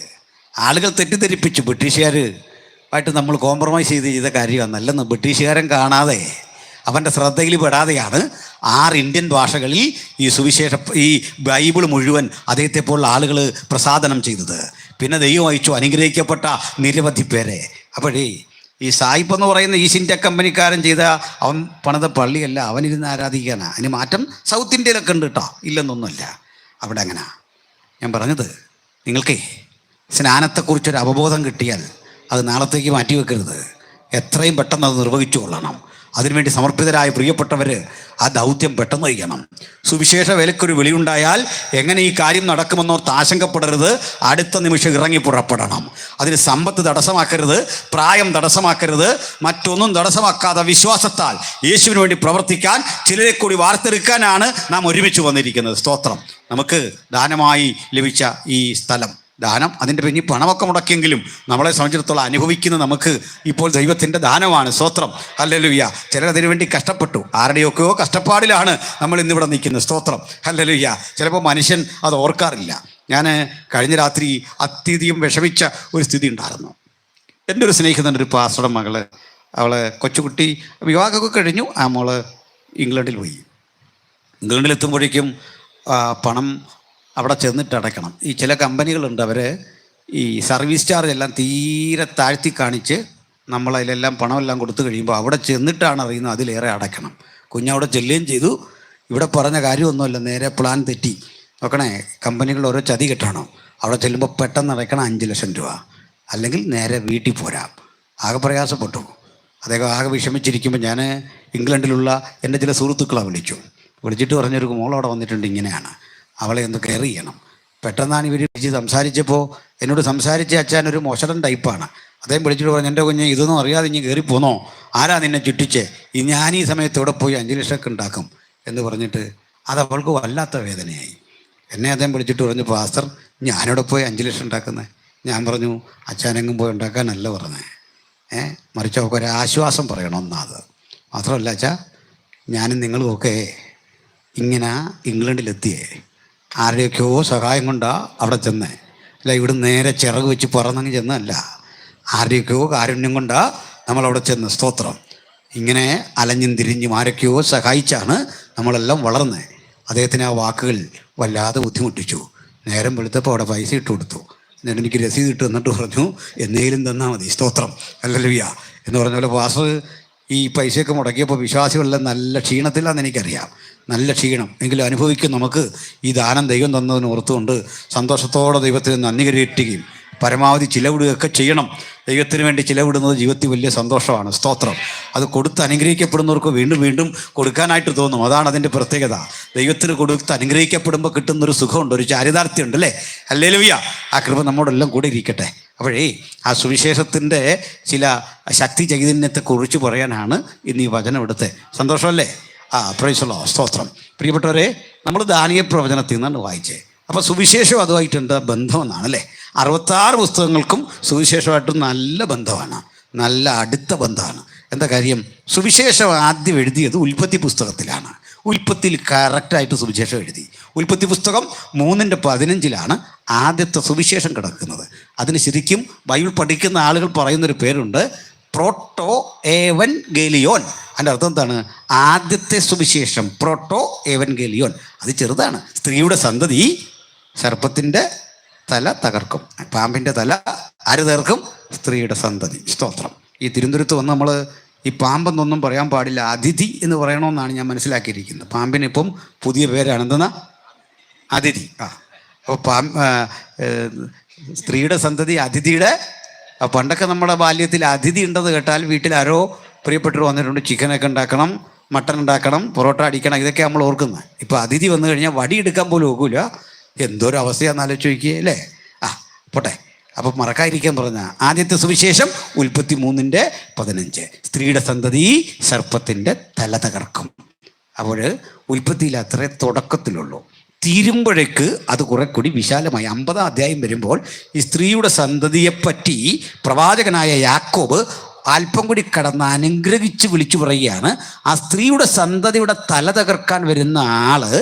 ആളുകൾ തെറ്റിദ്ധരിപ്പിച്ചു ബ്രിട്ടീഷുകാരുമായിട്ട് നമ്മൾ കോംപ്രമൈസ് ചെയ്ത കാര്യമാണെന്നല്ലെന്ന്. ബ്രിട്ടീഷുകാരൻ കാണാതെ, അവൻ്റെ ശ്രദ്ധയിൽ പെടാതെയാണ് 6 ഇന്ത്യൻ ഭാഷകളിൽ ഈ ഈ ബൈബിൾ മുഴുവൻ അദ്ദേഹത്തെ പോലുള്ള ആളുകൾ പ്രസാദനം ചെയ്തത്. പിന്നെ ദൈവം അയച്ചു അനുഗ്രഹിക്കപ്പെട്ട നിരവധി പേരെ. അപ്പോഴേ ഈ സായിപ്പ് എന്ന് പറയുന്ന ഈസ്റ്റ് ഇന്ത്യ കമ്പനിക്കാരൻ ചെയ്ത അവൻ പണിത പള്ളിയല്ല, അവനിരുന്ന് ആരാധിക്കാനാണ്. അതിന് മാറ്റം സൗത്ത് ഇന്ത്യയിലൊക്കെ ഉണ്ട് കേട്ടോ, ഇല്ലെന്നൊന്നുമല്ല. അവിടെ അങ്ങനെ ഞാൻ പറഞ്ഞത്, നിങ്ങൾക്ക് സ്നാനത്തെക്കുറിച്ചൊരു അവബോധം കിട്ടിയാൽ അത് നാളത്തേക്ക് മാറ്റിവെക്കരുത്. എത്രയും പെട്ടെന്ന് അത് നിർവഹിച്ചു കൊള്ളണം. അതിനുവേണ്ടി സമർപ്പിതരായ പ്രിയപ്പെട്ടവർ ആ ദൗത്യം പെട്ടെന്ന് ചെയ്യണം. സുവിശേഷ വേലയ്ക്കൊരു വിളിയുണ്ടായാൽ എങ്ങനെ ഈ കാര്യം നടക്കുമെന്നോർത്ത് ആശങ്കപ്പെടരുത്. അടുത്ത നിമിഷം ഇറങ്ങി പുറപ്പെടണം. അതിന് സമ്പത്ത് തടസ്സമാക്കരുത്, പ്രായം തടസ്സമാക്കരുത്, മറ്റൊന്നും തടസ്സമാക്കാതെ വിശ്വാസത്താൽ യേശുവിന് വേണ്ടി പ്രവർത്തിക്കാൻ ചിലരെ കൂടി വാർത്തെടുക്കാനാണ് നാം ഒരുമിച്ച് വന്നിരിക്കുന്നത്. സ്തോത്രം. നമുക്ക് ദാനമായി ലഭിച്ച ഈ സ്ഥലം, ദാനം അതിൻ്റെ പിന്നിൽ പണമൊക്കെ മുടക്കിയെങ്കിലും നമ്മളെ സംബന്ധിച്ചിടത്തോളം അനുഭവിക്കുന്ന നമുക്ക് ഇപ്പോൾ ദൈവത്തിൻ്റെ ദാനമാണ്. സ്തോത്രം. ഹല്ലേലൂയ. ചിലരതിനു വേണ്ടി കഷ്ടപ്പെട്ടു, ആരുടെയൊക്കെയോ കഷ്ടപ്പാടിലാണ് നമ്മൾ ഇന്നിവിടെ നിൽക്കുന്നത്. സ്തോത്രം. ഹല്ലേലൂയ. ചിലപ്പോൾ മനുഷ്യൻ അത് ഓർക്കാറില്ല. ഞാൻ കഴിഞ്ഞ രാത്രി അത്യധികം വിഷമിച്ച ഒരു സ്ഥിതി ഉണ്ടായിരുന്നു. എൻ്റെ ഒരു സ്നേഹിതൻ്റെ ഒരു പാസ്റ്ററുടെ മകള്, അവളെ കൊച്ചുകുട്ടി വിവാഹമൊക്കെ കഴിഞ്ഞു. ആ മോള് ഇംഗ്ലണ്ടിൽ പോയി. ഇംഗ്ലണ്ടിലെത്തുമ്പോഴേക്കും പണം അവിടെ ചെന്നിട്ട് അടയ്ക്കണം. ഈ ചില കമ്പനികളുണ്ട്, അവർ ഈ സർവീസ് ചാർജ് എല്ലാം തീരെ താഴ്ത്തി കാണിച്ച് നമ്മളതിലെല്ലാം പണമെല്ലാം കൊടുത്തു കഴിയുമ്പോൾ അവിടെ ചെന്നിട്ടാണ് അറിയുന്നത് അതിലേറെ അടയ്ക്കണം. കുഞ്ഞവിടെ ചെല്ലുകയും ചെയ്തു. ഇവിടെ പറഞ്ഞ കാര്യമൊന്നുമല്ല, നേരെ പ്ലാൻ തെറ്റി. നോക്കണേ, കമ്പനികൾ ഓരോ ചതി കെട്ടണം. അവിടെ ചെല്ലുമ്പോൾ പെട്ടെന്ന് അടയ്ക്കണം 5 ലക്ഷം രൂപ, അല്ലെങ്കിൽ നേരെ വീട്ടിൽ പോരാം. ആകെ പ്രയാസപ്പെട്ടു. അദ്ദേഹം ആകെ വിഷമിച്ചിരിക്കുമ്പോൾ ഞാൻ ഇംഗ്ലണ്ടിലുള്ള എൻ്റെ ചില സുഹൃത്തുക്കളെ വിളിച്ചിട്ട് പറഞ്ഞൊരു മോളവിടെ വന്നിട്ടുണ്ട്, ഇങ്ങനെയാണ്, അവളെ ഒന്ന് കെയർ ചെയ്യണം. പെട്ടെന്നാണ് ഇവർ വിളിച്ച് സംസാരിച്ചപ്പോൾ എന്നോട് സംസാരിച്ച അച്ഛൻ ഒരു മോശം ടൈപ്പാണ്. അദ്ദേഹം വിളിച്ചിട്ട് പറഞ്ഞു, എൻ്റെ കുഞ്ഞ് ഇതൊന്നും അറിയാതെ ഇനി കയറി പോന്നോ, ആരാ നിന്നെ ചുറ്റിച്ചേ, ഞാൻ ഈ സമയത്ത് ഇവിടെ പോയി 5 ലക്ഷമൊക്കെ ഉണ്ടാക്കും എന്ന് പറഞ്ഞിട്ട് അത് അവൾക്ക് വല്ലാത്ത വേദനയായി. എന്നെ അദ്ദേഹം വിളിച്ചിട്ട് പറഞ്ഞു, പാസ്റ്റർ ഞാനിവിടെ പോയി 5 ലക്ഷം ഉണ്ടാക്കുന്നത്. ഞാൻ പറഞ്ഞു, അച്ഛനെങ്ങും പോയി ഉണ്ടാക്കാനല്ല പറഞ്ഞത്, മറിച്ച് അവൾക്ക് ഒരു ആശ്വാസം പറയണമെന്നത് മാത്രമല്ല അച്ഛാ, ഞാനും നിങ്ങളുമൊക്കെ ഇങ്ങനെ ഇംഗ്ലണ്ടിലെത്തിയേ ആരുടെയൊക്കെയോ സഹായം കൊണ്ടാണ് അവിടെ ചെന്നേ, അല്ല ഇവിടെ നേരെ ചിറക് വെച്ച് പറന്നങ്ങ് ചെന്നല്ല, ആരുടെയൊക്കെയോ കാരുണ്യം കൊണ്ടാണ് നമ്മളവിടെ ചെന്ന്. സ്തോത്രം. ഇങ്ങനെ അലഞ്ഞും തിരിഞ്ഞും ആരൊക്കെയോ സഹായിച്ചാണ് നമ്മളെല്ലാം വളർന്നത്. അദ്ദേഹത്തിന് ആ വാക്കുകൾ വല്ലാതെ ബുദ്ധിമുട്ടിച്ചു. നേരം വെളുത്തപ്പോൾ അവിടെ പൈസ ഇട്ട് കൊടുത്തു. എന്നിട്ട് എനിക്ക് രസീത് ഇട്ട് എന്നിട്ട് പറഞ്ഞു, എന്നേലും തന്നാൽ മതി. സ്തോത്രം. ഹല്ലേലൂയ എന്ന് പറഞ്ഞ പോലെ പാസ്റ്റർ ഈ പൈസയൊക്കെ മുടക്കിയപ്പോൾ വിശ്വാസികളെല്ലാം നല്ല ക്ഷീണത്തിലാണെന്ന് എനിക്കറിയാം. നല്ല ക്ഷീണം എങ്കിലും അനുഭവിക്കും. നമുക്ക് ഈ ദാനം ദൈവം തന്നതിന് ഓർത്തുകൊണ്ട് സന്തോഷത്തോടെ ദൈവത്തിന് നന്ദി കരയറ്റുകയും പരമാവധി ചിലവിടുകയൊക്കെ ചെയ്യണം. ദൈവത്തിന് വേണ്ടി ചിലവിടുന്നത് ജീവിതത്തിൽ വലിയ സന്തോഷമാണ്. സ്തോത്രം. അത് കൊടുത്ത് അനുഗ്രഹിക്കപ്പെടുന്നവർക്ക് വീണ്ടും വീണ്ടും കൊടുക്കാനായിട്ട് തോന്നും. അതാണ് അതിൻ്റെ പ്രത്യേകത. ദൈവത്തിന് കൊടുത്ത് അനുഗ്രഹിക്കപ്പെടുമ്പോൾ കിട്ടുന്നൊരു സുഖമുണ്ട്, ഒരു ചാരിതാർത്ഥ്യമുണ്ട്, അല്ലേ? ഹല്ലേലൂയ. ആ കൃപ നമ്മോടെല്ലാം കൂടെ ഇരിക്കട്ടെ. അപ്പോഴേ ആ സുവിശേഷത്തിൻ്റെ ചില ശക്തി ചൈതന്യത്തെക്കുറിച്ച് പറയാനാണ് ഇന്ന് ഈ വചനം എടുത്തത്. സന്തോഷമല്ലേ? Price the Lord. സ്തോത്രം. പ്രിയപ്പെട്ടവരെ, നമ്മൾ ദാനിയേൽ പ്രവചനത്തിൽ നിന്നാണ് വായിച്ചത്. അപ്പോൾ സുവിശേഷം അതുമായിട്ടുണ്ട് ബന്ധമെന്നാണ്, അല്ലേ? 66 പുസ്തകങ്ങൾക്കും സുവിശേഷമായിട്ടും നല്ല ബന്ധമാണ്, നല്ല അടുത്ത ബന്ധമാണ്. എന്താ കാര്യം? സുവിശേഷം ആദ്യം എഴുതിയത് ഉൽപ്പത്തി പുസ്തകത്തിലാണ്. ഉൽപ്പത്തിയിൽ കറക്റ്റായിട്ട് സുവിശേഷം എഴുതി. ഉൽപ്പത്തി പുസ്തകം 3:15 ആദ്യത്തെ സുവിശേഷം കിടക്കുന്നത്. അതിന് ശരിക്കും ബൈബിൾ പഠിക്കുന്ന ആളുകൾ പറയുന്നൊരു പേരുണ്ട്, പ്രോട്ടോ ഏവൻഗേലിയോൻ. അതിൻ്റെ അർത്ഥം എന്താണ്? ആദ്യത്തെ സുവിശേഷം, പ്രോട്ടോ ഏവൻഗേലിയോൻ. അത് ചെറുതാണ്. സ്ത്രീയുടെ സന്തതി സർപ്പത്തിൻ്റെ തല തകർക്കും, പാമ്പിൻ്റെ തല ആര് തകർക്കും? സ്ത്രീയുടെ സന്തതി. സ്തോത്രം. ഈ തിരുവനന്തപുരത്ത് വന്ന് നമ്മൾ ഈ പാമ്പെന്നൊന്നും പറയാൻ പാടില്ല, അതിഥി എന്ന് പറയണമെന്നാണ് ഞാൻ മനസ്സിലാക്കിയിരിക്കുന്നത്. പാമ്പിനിപ്പം പുതിയ പേരാണ്, എന്തെന്നാ? അതിഥി. അപ്പോൾ സ്ത്രീയുടെ സന്തതി അതിഥിയുടെ. പണ്ടൊക്കെ നമ്മുടെ ബാല്യത്തിൽ അതിഥി ഉണ്ടെന്ന് കേട്ടാൽ വീട്ടിൽ ആരോ പ്രിയപ്പെട്ടവർ വന്നിട്ടുണ്ട്, ചിക്കനൊക്കെ ഉണ്ടാക്കണം, മട്ടൻ ഉണ്ടാക്കണം, പൊറോട്ട അടിക്കണം, ഇതൊക്കെ നമ്മൾ ഓർക്കുന്നത്. ഇപ്പോൾ അതിഥി വന്നു കഴിഞ്ഞാൽ വടിയെടുക്കാൻ പോലും ഒക്കില്ല. എന്തോരം അവസ്ഥയാണെന്ന് ആലോചിക്കുക, അല്ലേ? പോട്ടെ. അപ്പം മറക്കാതിരിക്കാൻ പറഞ്ഞ ആദ്യത്തെ സുവിശേഷം ഉൽപ്പത്തി 3:15 സ്ത്രീയുടെ സന്തതി സർപ്പത്തിൻ്റെ തല തകർക്കും. അപ്പോൾ ഉൽപ്പത്തിയിൽ അത്രേ തുടക്കത്തിലുള്ളൂ. തീരുമ്പോഴേക്ക് അത് കുറെ കൂടി വിശാലമായി 50-ാം അധ്യായം വരുമ്പോൾ ഈ സ്ത്രീയുടെ സന്തതിയെപ്പറ്റി പ്രവാചകനായ യാക്കോബ് അല്പം കൂടി കടന്ന് അനുഗ്രഹിച്ച് വിളിച്ചു പറയുകയാണ്. ആ സ്ത്രീയുടെ സന്തതിയുടെ തല തകർക്കാൻ വരുന്ന ആള്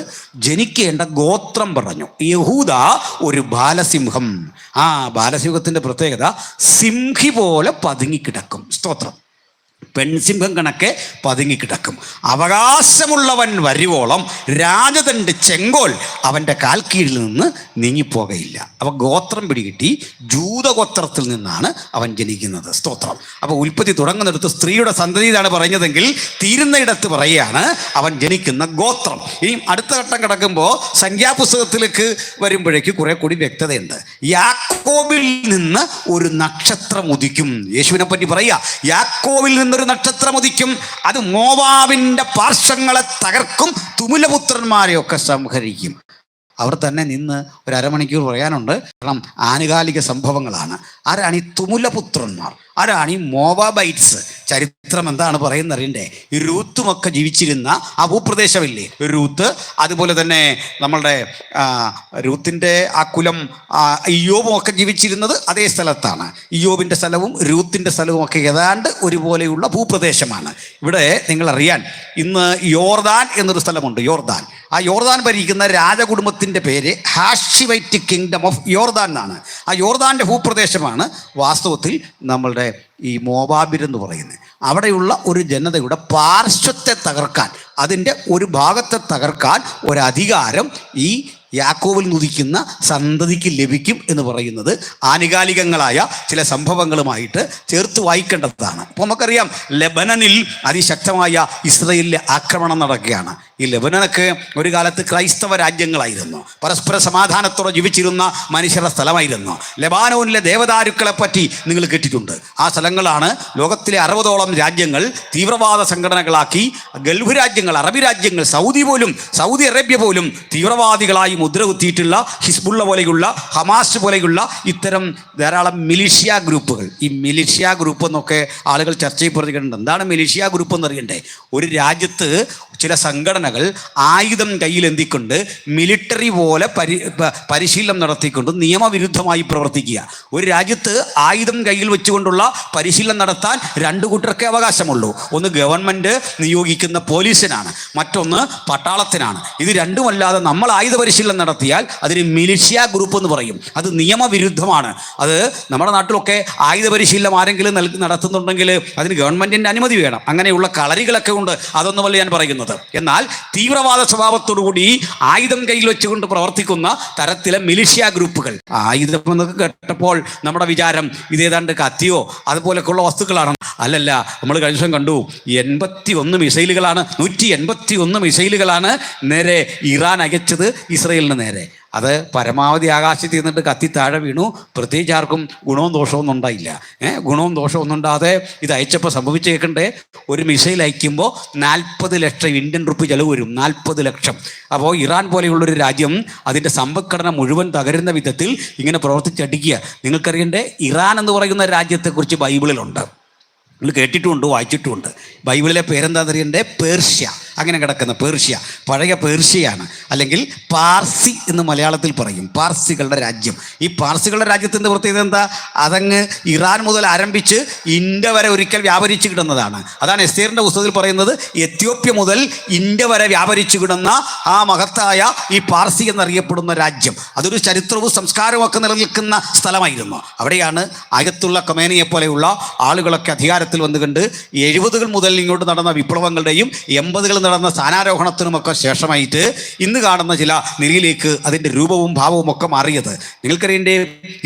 ജനിക്കേണ്ട ഗോത്രം പറഞ്ഞു. യഹൂദ ഒരു ബാലസിംഹം. ആ ബാലസിംഹത്തിൻ്റെ പ്രത്യേകത സിംഹി പോലെ പതുങ്ങിക്കിടക്കും. സ്തോത്രം. പെൺസിംഹം കണക്കെ പതുങ്ങിക്കിടക്കും. അവകാശമുള്ളവൻ വരുവോളം രാജതൻ്റെ ചെങ്കോൽ അവൻ്റെ കാൽ കീഴിൽ നിന്ന് നീങ്ങിപ്പോകയില്ല. അവൻ ഗോത്രം പിടികിട്ടി. ജൂതഗോത്രത്തിൽ നിന്നാണ് അവൻ ജനിക്കുന്നത്. സ്തോത്രം. അപ്പോൾ ഉൽപ്പത്തി തുടങ്ങുന്നിടത്ത് സ്ത്രീയുടെ സന്തതി എന്നാണ് പറഞ്ഞതെങ്കിൽ തീരുന്നയിടത്ത് പറയുകയാണ് അവൻ ജനിക്കുന്ന ഗോത്രം. ഇനി അടുത്ത ഘട്ടം കിടക്കുമ്പോൾ സംഖ്യാപുസ്തകത്തിലേക്ക് വരുമ്പോഴേക്ക് കുറെ കൂടി വ്യക്തതയുണ്ട്. യാക്കോബിൽ നിന്ന് ഒരു നക്ഷത്രം ഉദിക്കും. യേശുവിനെ പറ്റി പറയുക, യാക്കോബിൽ നിന്നൊരു നക്ഷത്രം ഉദിക്കും, അത് മോവാബിന്റെ പാർശ്വങ്ങളെ തകർക്കും, തുമുലപുത്രന്മാരെയൊക്കെ സംഹരിക്കും. അവർ തന്നെ നിന്ന് ഒരു അരമണിക്കൂർ പറയാനുണ്ട്. കാരണം ആനുകാലിക സംഭവങ്ങളാണ്. ആരാണ് ഈ തുമുലപുത്രന്മാർ? ആരാണ് ഈ മോവാബൈറ്റ്സ്? ചരിത്രം എന്താണ് പറയുന്നത് അറിയണ്ടേ? ഈ രൂത്തുമൊക്കെ ജീവിച്ചിരുന്ന ആ ഭൂപ്രദേശമില്ലേ രൂത്ത്, അതുപോലെ തന്നെ നമ്മളുടെ രൂത്തിൻ്റെ ആ കുലം ഇയ്യോബും ഒക്കെ ജീവിച്ചിരുന്നത് അതേ സ്ഥലത്താണ്. ഇയ്യോബിൻ്റെ സ്ഥലവും രൂത്തിൻ്റെ സ്ഥലവും ഒക്കെ ഏതാണ്ട് ഒരുപോലെയുള്ള ഭൂപ്രദേശമാണ്. ഇവിടെ നിങ്ങളറിയാൻ ഇന്ന് യോർദാൻ എന്നൊരു സ്ഥലമുണ്ട്. യോർദാൻ. ആ യോർദാൻ ഭരിക്കുന്ന രാജകുടുംബത്തിൻ്റെ പേര് ഹാഷിവൈറ്റ് കിങ്ഡം ഓഫ് യോർദാൻ എന്നാണ്. ആ യോർദാൻ്റെ ഭൂപ്രദേശമാണ് വാസ്തവത്തിൽ നമ്മളുടെ ഈ മോവാബിരെന്ന് പറയുന്നത്. അവിടെയുള്ള ഒരു ജനതയുടെ പാർശ്വത്തെ തകർക്കാൻ, അതിൻ്റെ ഒരു ഭാഗത്തെ തകർക്കാൻ ഒരധികാരം ഈ യാക്കോബിൽ ഉദിക്കുന്ന സന്തതിക്ക് ലഭിക്കും എന്ന് പറയുന്നത് ആനുകാലികങ്ങളായ ചില സംഭവങ്ങളുമായിട്ട് ചേർത്ത് വായിക്കേണ്ടതാണ്. അപ്പോൾ നമുക്കറിയാം, ലെബനനിൽ അതിശക്തമായ ഇസ്രയേലിലെ ആക്രമണം നടക്കുകയാണ്. ഈ ലെബനനൊക്കെ ഒരു കാലത്ത് ക്രൈസ്തവ രാജ്യങ്ങളായിരുന്നു, പരസ്പര സമാധാനത്തോടെ ജീവിച്ചിരുന്ന മനുഷ്യരുടെ സ്ഥലമായിരുന്നു. ലെബാനോനിലെ ദേവദാരുക്കളെ പറ്റി നിങ്ങൾ കേട്ടിട്ടുണ്ട്. ആ സ്ഥലങ്ങളാണ് ലോകത്തിലെ 60ഓളം രാജ്യങ്ങൾ തീവ്രവാദ സംഘടനകളാക്കി. ഗൾഫ് രാജ്യങ്ങൾ, അറബി രാജ്യങ്ങൾ, സൗദി അറേബ്യ പോലും തീവ്രവാദികളായി മുദ്രകുത്തിയിട്ടുള്ള ഹിസ്ബുള്ള പോലെയുള്ള, ഹമാസ് പോലെയുള്ള ഇത്തരം ധാരാളം മിലിഷ്യ ഗ്രൂപ്പുകൾ. ഈ മിലിഷ്യ ഗ്രൂപ്പ് എന്നൊക്കെ ആളുകൾ ചർച്ചയിൽ പറഞ്ഞിട്ടുണ്ട്. എന്താണ് മിലിഷ്യ ഗ്രൂപ്പ് എന്നറിയണ്ടേ? ഒരു രാജ്യത്ത് ചില സംഘടനകൾ ആയുധം കയ്യിലെന്തിക്കൊണ്ട് മിലിറ്ററി പോലെ പരിശീലനം നടത്തിക്കൊണ്ട് നിയമവിരുദ്ധമായി പ്രവർത്തിക്കുക. ഒരു രാജ്യത്ത് ആയുധം കയ്യിൽ വെച്ചുകൊണ്ടുള്ള പരിശീലനം നടത്താൻ 2 കൂട്ടർക്കേ അവകാശമുള്ളൂ. ഒന്ന് ഗവൺമെൻറ് നിയോഗിക്കുന്ന പോലീസിനാണ്, മറ്റൊന്ന് പട്ടാളത്തിനാണ്. ഇത് രണ്ടുമല്ലാതെ നമ്മൾ ആയുധ പരിശീലനം നടത്തിയാൽ അതിന് മിലിഷ്യ ഗ്രൂപ്പ് എന്ന് പറയും. അത് നിയമവിരുദ്ധമാണ്. അത് നമ്മുടെ നാട്ടിലൊക്കെ ആയുധ പരിശീലനം ആരെങ്കിലും നടത്തുന്നുണ്ടെങ്കിൽ അതിന് ഗവൺമെൻറ്റിൻ്റെ അനുമതി വേണം. അങ്ങനെയുള്ള കളരികളൊക്കെ ഉണ്ട്. അതൊന്നുമല്ല ഞാൻ പറയുന്നത്. എന്നാൽ തീവ്രവാദ സ്വഭാവത്തോടുകൂടി ആയുധം കയ്യിൽ വെച്ചുകൊണ്ട് പ്രവർത്തിക്കുന്ന തരത്തിലെ മിലിഷ്യ ഗ്രൂപ്പുകൾ. ആയുധം എന്നൊക്കെ കേട്ടപ്പോൾ നമ്മുടെ വിചാരം ഇതേതാണ്ട് കത്തിയോ അതുപോലൊക്കെയുള്ള വസ്തുക്കളാണ്. അല്ലല്ല, നമ്മൾ കഴിഞ്ഞ ദിവസം കണ്ടു 81 മിസൈലുകളാണ് 181 മിസൈലുകളാണ് നേരെ ഇറാൻ അയച്ചത് ഇസ്രയേലിന് നേരെ. അത് പരമാവധി ആകാശത്ത് നിന്നിട്ട് കത്തി താഴെ വീണു. പ്രത്യേകിച്ച് ആർക്കും ഗുണവും ദോഷവും ഒന്നും ഉണ്ടായില്ല. ഗുണവും ദോഷവും ഒന്നും ഉണ്ടാതെ ഇത് അയച്ചപ്പോൾ സംഭവിച്ചേക്കണ്ടേ, ഒരു മിസൈൽ അയക്കുമ്പോൾ 40 ലക്ഷം ഇന്ത്യൻ റുപ്പി ചെലവ് വരും. 40 ലക്ഷം. അപ്പോൾ ഇറാൻ പോലെയുള്ളൊരു രാജ്യം അതിൻ്റെ സമ്പദ്ഘടന മുഴുവൻ തകരുന്ന വിധത്തിൽ ഇങ്ങനെ പ്രവർത്തിച്ചടിക്കുക. നിങ്ങൾക്കറിയണ്ടേ, ഇറാൻ എന്ന് പറയുന്ന രാജ്യത്തെക്കുറിച്ച് ബൈബിളിലുണ്ട്. നിങ്ങൾ കേട്ടിട്ടുമുണ്ട്, വായിച്ചിട്ടുമുണ്ട്. ബൈബിളിലെ പേരെന്താണെന്നറിയണ്ടേ? പേർഷ്യ. അങ്ങനെ കിടക്കുന്ന പേർഷ്യ പഴയ പേർഷ്യയാണ്, അല്ലെങ്കിൽ പാർസി എന്ന് മലയാളത്തിൽ പറയും. പാർസികളുടെ രാജ്യം. ഈ പാർസികളുടെ രാജ്യത്തിൻ്റെ പ്രത്യേകത എന്താ? അതങ്ങ് ഇറാൻ മുതൽ ആരംഭിച്ച് ഇന്ത്യ വരെ ഒരിക്കൽ വ്യാപരിച്ചു കിടന്നതാണ്. അതാണ് എസ്തേറിൻ്റെ പുസ്തകത്തിൽ പറയുന്നത്, എത്യോപ്യ മുതൽ ഇന്ത്യ വരെ വ്യാപരിച്ചു കിടന്ന ആ മഹത്തായ ഈ പാർസി എന്നറിയപ്പെടുന്ന രാജ്യം. അതൊരു ചരിത്രവും സംസ്കാരവും ഒക്കെ നിലനിൽക്കുന്ന സ്ഥലമായിരുന്നു. അവിടെയാണ് അയത്തുള്ള ഖൊമേനിയെ പോലെയുള്ള ആളുകളൊക്കെ അധികാരത്തിൽ വന്നുകൊണ്ട് 70കൾ മുതൽ ഇങ്ങോട്ട് നടന്ന വിപ്ലവങ്ങളുടെയും 80കൾ നടന്ന സ്ഥാനാരോഹണത്തിനുമൊക്കെ ശേഷമായിട്ട് ഇന്ന് കാണുന്ന ചില നിലയിലേക്ക് അതിൻ്റെ രൂപവും ഭാവവും ഒക്കെ മാറിയത്. നിങ്ങൾക്കറിയണ്ടേ,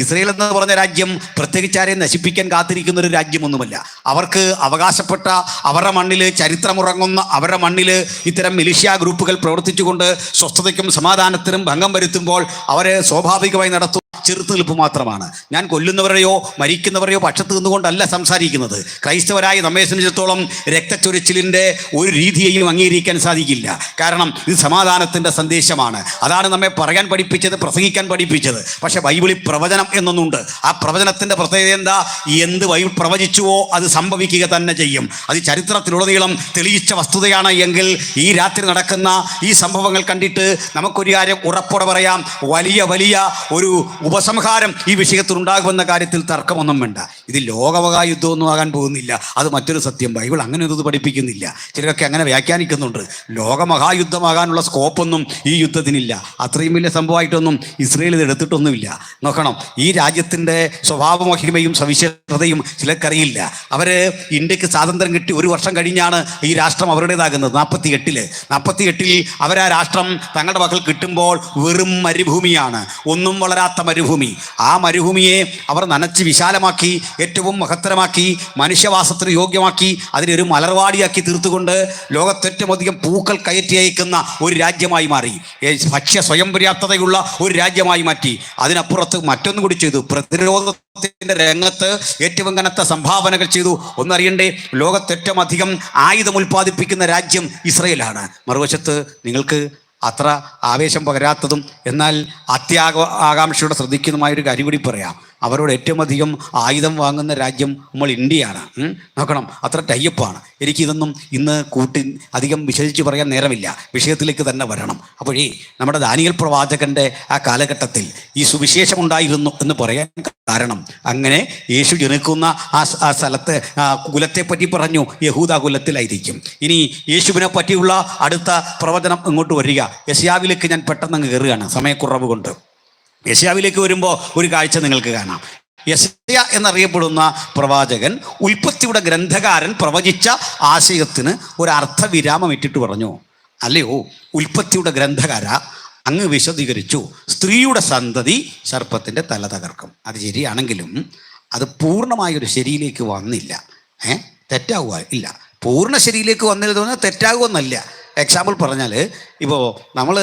ഇസ്രയേൽ എന്ന് പറഞ്ഞ രാജ്യം പ്രത്യേകിച്ച് ആരെയും നശിപ്പിക്കാൻ കാത്തിരിക്കുന്ന ഒരു രാജ്യമൊന്നുമല്ല. അവർക്ക് അവകാശപ്പെട്ട അവരുടെ മണ്ണിൽ, ചരിത്രമുറങ്ങുന്ന അവരുടെ മണ്ണിൽ ഇത്തരം മിലിഷ്യ ഗ്രൂപ്പുകൾ പ്രവർത്തിച്ചുകൊണ്ട് സ്വസ്ഥതയ്ക്കും സമാധാനത്തിനും ഭംഗം വരുത്തുമ്പോൾ അവരെ സ്വാഭാവികമായി നടത്തും ചെറുത്തുനിൽപ്പ് മാത്രമാണ്. ഞാൻ കൊല്ലുന്നവരെയോ മരിക്കുന്നവരെയോ പക്ഷത്ത് നിന്നുകൊണ്ടല്ല സംസാരിക്കുന്നത്. ക്രൈസ്തവരായി നമ്മെ സംബന്ധിച്ചിടത്തോളം രക്തച്ചൊരിച്ചിലിൻ്റെ ഒരു രീതിയെയും അംഗീകരിക്കാൻ സാധിക്കില്ല. കാരണം ഇത് സമാധാനത്തിൻ്റെ സന്ദേശമാണ്. അതാണ് നമ്മെ പറയാൻ പഠിപ്പിച്ചത്, പ്രസംഗിക്കാൻ പഠിപ്പിച്ചത്. പക്ഷെ ബൈബിളിൽ പ്രവചനം എന്നൊന്നുണ്ട്. ആ പ്രവചനത്തിൻ്റെ പ്രത്യേകത എന്താ? എന്ത് ബൈബിൾ പ്രവചിച്ചുവോ അത് സംഭവിക്കുക തന്നെ ചെയ്യും. അത് ചരിത്രത്തിലുടനീളം തെളിയിച്ച വസ്തുതയാണ് എങ്കിൽ ഈ രാത്രി നടക്കുന്ന ഈ സംഭവങ്ങൾ കണ്ടിട്ട് നമുക്കൊരു കാര്യം ഉറപ്പോടെ പറയാം, വലിയ വലിയ ഒരു ഉപസംഹാരം ഈ വിഷയത്തിൽ ഉണ്ടാകുമെന്ന കാര്യത്തിൽ തർക്കമൊന്നും വേണ്ട. ഇത് ലോകവകാ യുദ്ധമൊന്നും ആകാൻ പോകുന്നില്ല. അത് മറ്റൊരു സത്യം. ബൈബിൾ അങ്ങനെ ഒന്നും പഠിപ്പിക്കുന്നില്ല. ചിലരൊക്കെ അങ്ങനെ വ്യാഖ്യാനിക്കുന്നുണ്ട്. ലോകമഹായുദ്ധമാകാനുള്ള സ്കോപ്പൊന്നും ഈ യുദ്ധത്തിനില്ല. അത്രയും വലിയ സംഭവമായിട്ടൊന്നും ഇസ്രയേൽ ഇത് എടുത്തിട്ടൊന്നുമില്ല. നോക്കണം, ഈ രാജ്യത്തിൻ്റെ സ്വഭാവമഹിമയും സവിശേഷതയും ചിലർക്കറിയില്ല. അവർ ഇന്ത്യക്ക് സ്വാതന്ത്ര്യം കിട്ടി 1 വർഷം കഴിഞ്ഞാണ് ഈ രാഷ്ട്രം അവരുടേതാകുന്നത്. 48-ൽ അവരാ രാഷ്ട്രം തങ്ങളുടെ മക്കൾ കിട്ടുമ്പോൾ വെറും മരുഭൂമിയാണ്, ഒന്നും വളരാത്ത മരുഭൂമി. ആ മരുഭൂമിയെ അവർ നനച്ച് വിശാലമാക്കി, ഏറ്റവും മഹത്തരമാക്കി, മനുഷ്യവാസത്തിന് യോഗ്യമാക്കി, അതിനൊരു മലർവാടിയാക്കി തീർത്തുകൊണ്ട് ലോകത്തേറ്റവും അധികം പൂക്കൾ കയറ്റി അയക്കുന്ന ഒരു രാജ്യമായി മാറി. ഭക്ഷ്യ സ്വയം പര്യാപ്തതയുള്ള ഒരു രാജ്യമായി മാറ്റി. അതിനപ്പുറത്ത് മറ്റൊന്നും കൂടി ചെയ്തു. പ്രതിരോധത്തിൻ്റെ രംഗത്ത് ഏറ്റവും കനത്ത സംഭാവനകൾ ചെയ്തു. ഒന്നറിയണ്ടേ, ലോകത്തേറ്റവും അധികം ആയുധം ഉൽപ്പാദിപ്പിക്കുന്ന രാജ്യം ഇസ്രയേലാണ്. മറുവശത്ത് നിങ്ങൾക്ക് അത്ര ആവേശം പകരാത്തതും എന്നാൽ ആകാംക്ഷയോടെ ശ്രദ്ധിക്കുന്നതുമായൊരു കാര്യം കൂടി പറയാം. അവരോട് ഏറ്റവും അധികം ആയുധം വാങ്ങുന്ന രാജ്യം നമ്മൾ ഇന്ത്യയാണ്. നോക്കണം, അത്ര ടൈപ്പാണ്. എനിക്കിതൊന്നും ഇന്ന് അധികം വിശദിച്ച് പറയാൻ നേരമില്ല. വിഷയത്തിലേക്ക് തന്നെ വരണം. അപ്പോഴേ നമ്മുടെ ദാനിയേൽ പ്രവാചകൻ്റെ ആ കാലഘട്ടത്തിൽ ഈ സുവിശേഷം ഉണ്ടായിരുന്നു എന്ന് പറയാൻ കാരണം, അങ്ങനെ യേശു ജനിക്കുന്ന ആ സ്ഥലത്ത് കുലത്തെ പറ്റി പറഞ്ഞു, യഹൂദ കുലത്തിലായിരിക്കും. ഇനി യേശുവിനെ പറ്റിയുള്ള അടുത്ത പ്രവചനം ഇങ്ങോട്ട് വരിക. യെശയ്യാവിലേക്ക് ഞാൻ പെട്ടെന്ന് അങ്ങ് കയറുകയാണ് സമയക്കുറവ് കൊണ്ട്. യെശയ്യാവിലേക്ക് വരുമ്പോൾ ഒരു കാഴ്ച നിങ്ങൾക്ക് കാണാം. യെശയ്യാ എന്നറിയപ്പെടുന്ന പ്രവാചകൻ, ഉൽപ്പത്തിയുടെ ഗ്രന്ഥകാരൻ പ്രവചിച്ച ആശയത്തിന് ഒരു അർത്ഥവിരാമം ഇട്ടിട്ട് പറഞ്ഞു, അല്ലയോ ഉൽപ്പത്തിയുടെ ഗ്രന്ഥകാര, അങ്ങ് വിശദീകരിച്ചു സ്ത്രീയുടെ സന്തതി സർപ്പത്തിൻ്റെ തല തകർക്കും. അത് ശരിയാണെങ്കിലും അത് പൂർണ്ണമായൊരു ശരിയിലേക്ക് വന്നില്ല. തെറ്റാവുക ഇല്ല. പൂർണ്ണ ശരിയിലേക്ക് വന്നില്ല തോന്നുന്നത് തെറ്റാകുമെന്നല്ല. എക്സാമ്പിൾ പറഞ്ഞാൽ, ഇപ്പോൾ നമ്മൾ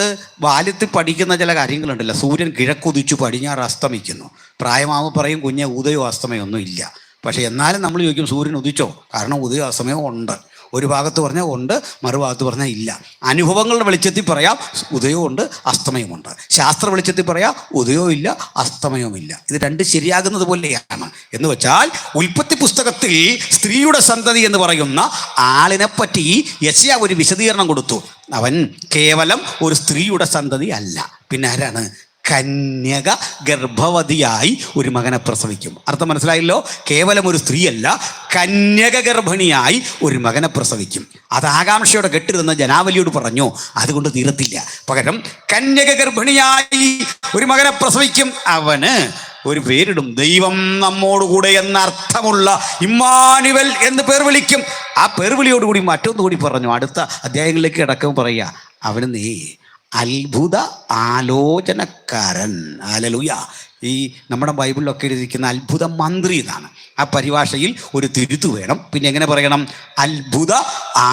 ബാല്യത്തിൽ പഠിക്കുന്ന ചില കാര്യങ്ങളുണ്ടല്ലോ. സൂര്യൻ കിഴക്കുദിച്ചു പടിഞ്ഞാറ് അസ്തമിക്കുന്നു. പ്രായമാകുമ്പോൾ പറയും കുഞ്ഞെ ഉദയവും അസ്തമയമൊന്നും ഇല്ല. പക്ഷേ എന്നാലും നമ്മൾ ചോദിക്കും സൂര്യൻ ഉദിച്ചോ? കാരണം ഉദയവും അസ്തമയവും ഉണ്ട്. ഒരു ഭാഗത്ത് പറഞ്ഞാൽ ഉണ്ട്, മറുഭാഗത്ത് പറഞ്ഞാൽ ഇല്ല. അനുഭവങ്ങളുടെ വെളിച്ചത്തിൽ പറയാം ഉദയവുമുണ്ട് അസ്തമയമുണ്ട്. ശാസ്ത്ര വെളിച്ചത്തിൽ പറയാം ഉദയവും ഇല്ല അസ്തമയവും ഇല്ല. ഇത് രണ്ട് ശരിയാകുന്നത് പോലെയാണ്. എന്ന് വെച്ചാൽ ഉൽപ്പത്തി പുസ്തകത്തിൽ സ്ത്രീയുടെ സന്തതി എന്ന് പറയുന്ന ആളിനെ പറ്റി യെശയ്യാ ഒരു വിശദീകരണം കൊടുത്തു. അവൻ കേവലം ഒരു സ്ത്രീയുടെ സന്തതി അല്ല, പിന്നെ ആരാണ്? കന്യക ഗർഭവതിയായി ഒരു മകനെ പ്രസവിക്കും. അർത്ഥം മനസ്സിലായല്ലോ? കേവലം ഒരു സ്ത്രീയല്ല, കന്യക ഗർഭിണിയായി ഒരു മകനെ പ്രസവിക്കും. അത് ആകാംക്ഷയോടെ കെട്ടിരുന്ന ജനാവലിയോട് പറഞ്ഞു, അതുകൊണ്ട് തീരത്തില്ല. പകരം കന്യക ഗർഭിണിയായി ഒരു മകനെ പ്രസവിക്കും, അവന് ഒരു പേരിടും, ദൈവം നമ്മോടുകൂടെ എന്നർത്ഥമുള്ള ഇമ്മാനുവൽ എന്ന് പേർ വിളിക്കും. ആ പേർ വിളിയോടുകൂടി മറ്റൊന്നുകൂടി പറഞ്ഞു. അടുത്ത അധ്യായങ്ങളിലേക്ക് കിടക്കുമ്പോൾ പറയുക, അവന് നീ അത്ഭുത ആലോചനക്കാരൻ. ഹല്ലേലൂയ. ഈ നമ്മുടെ ബൈബിളിലൊക്കെ എഴുതിയിരിക്കുന്ന അത്ഭുത മന്ത്രി എന്നാണ്. ആ പരിഭാഷയിൽ ഒരു തിരുത്തു വേണം. പിന്നെ എങ്ങനെ പറയണം? അത്ഭുത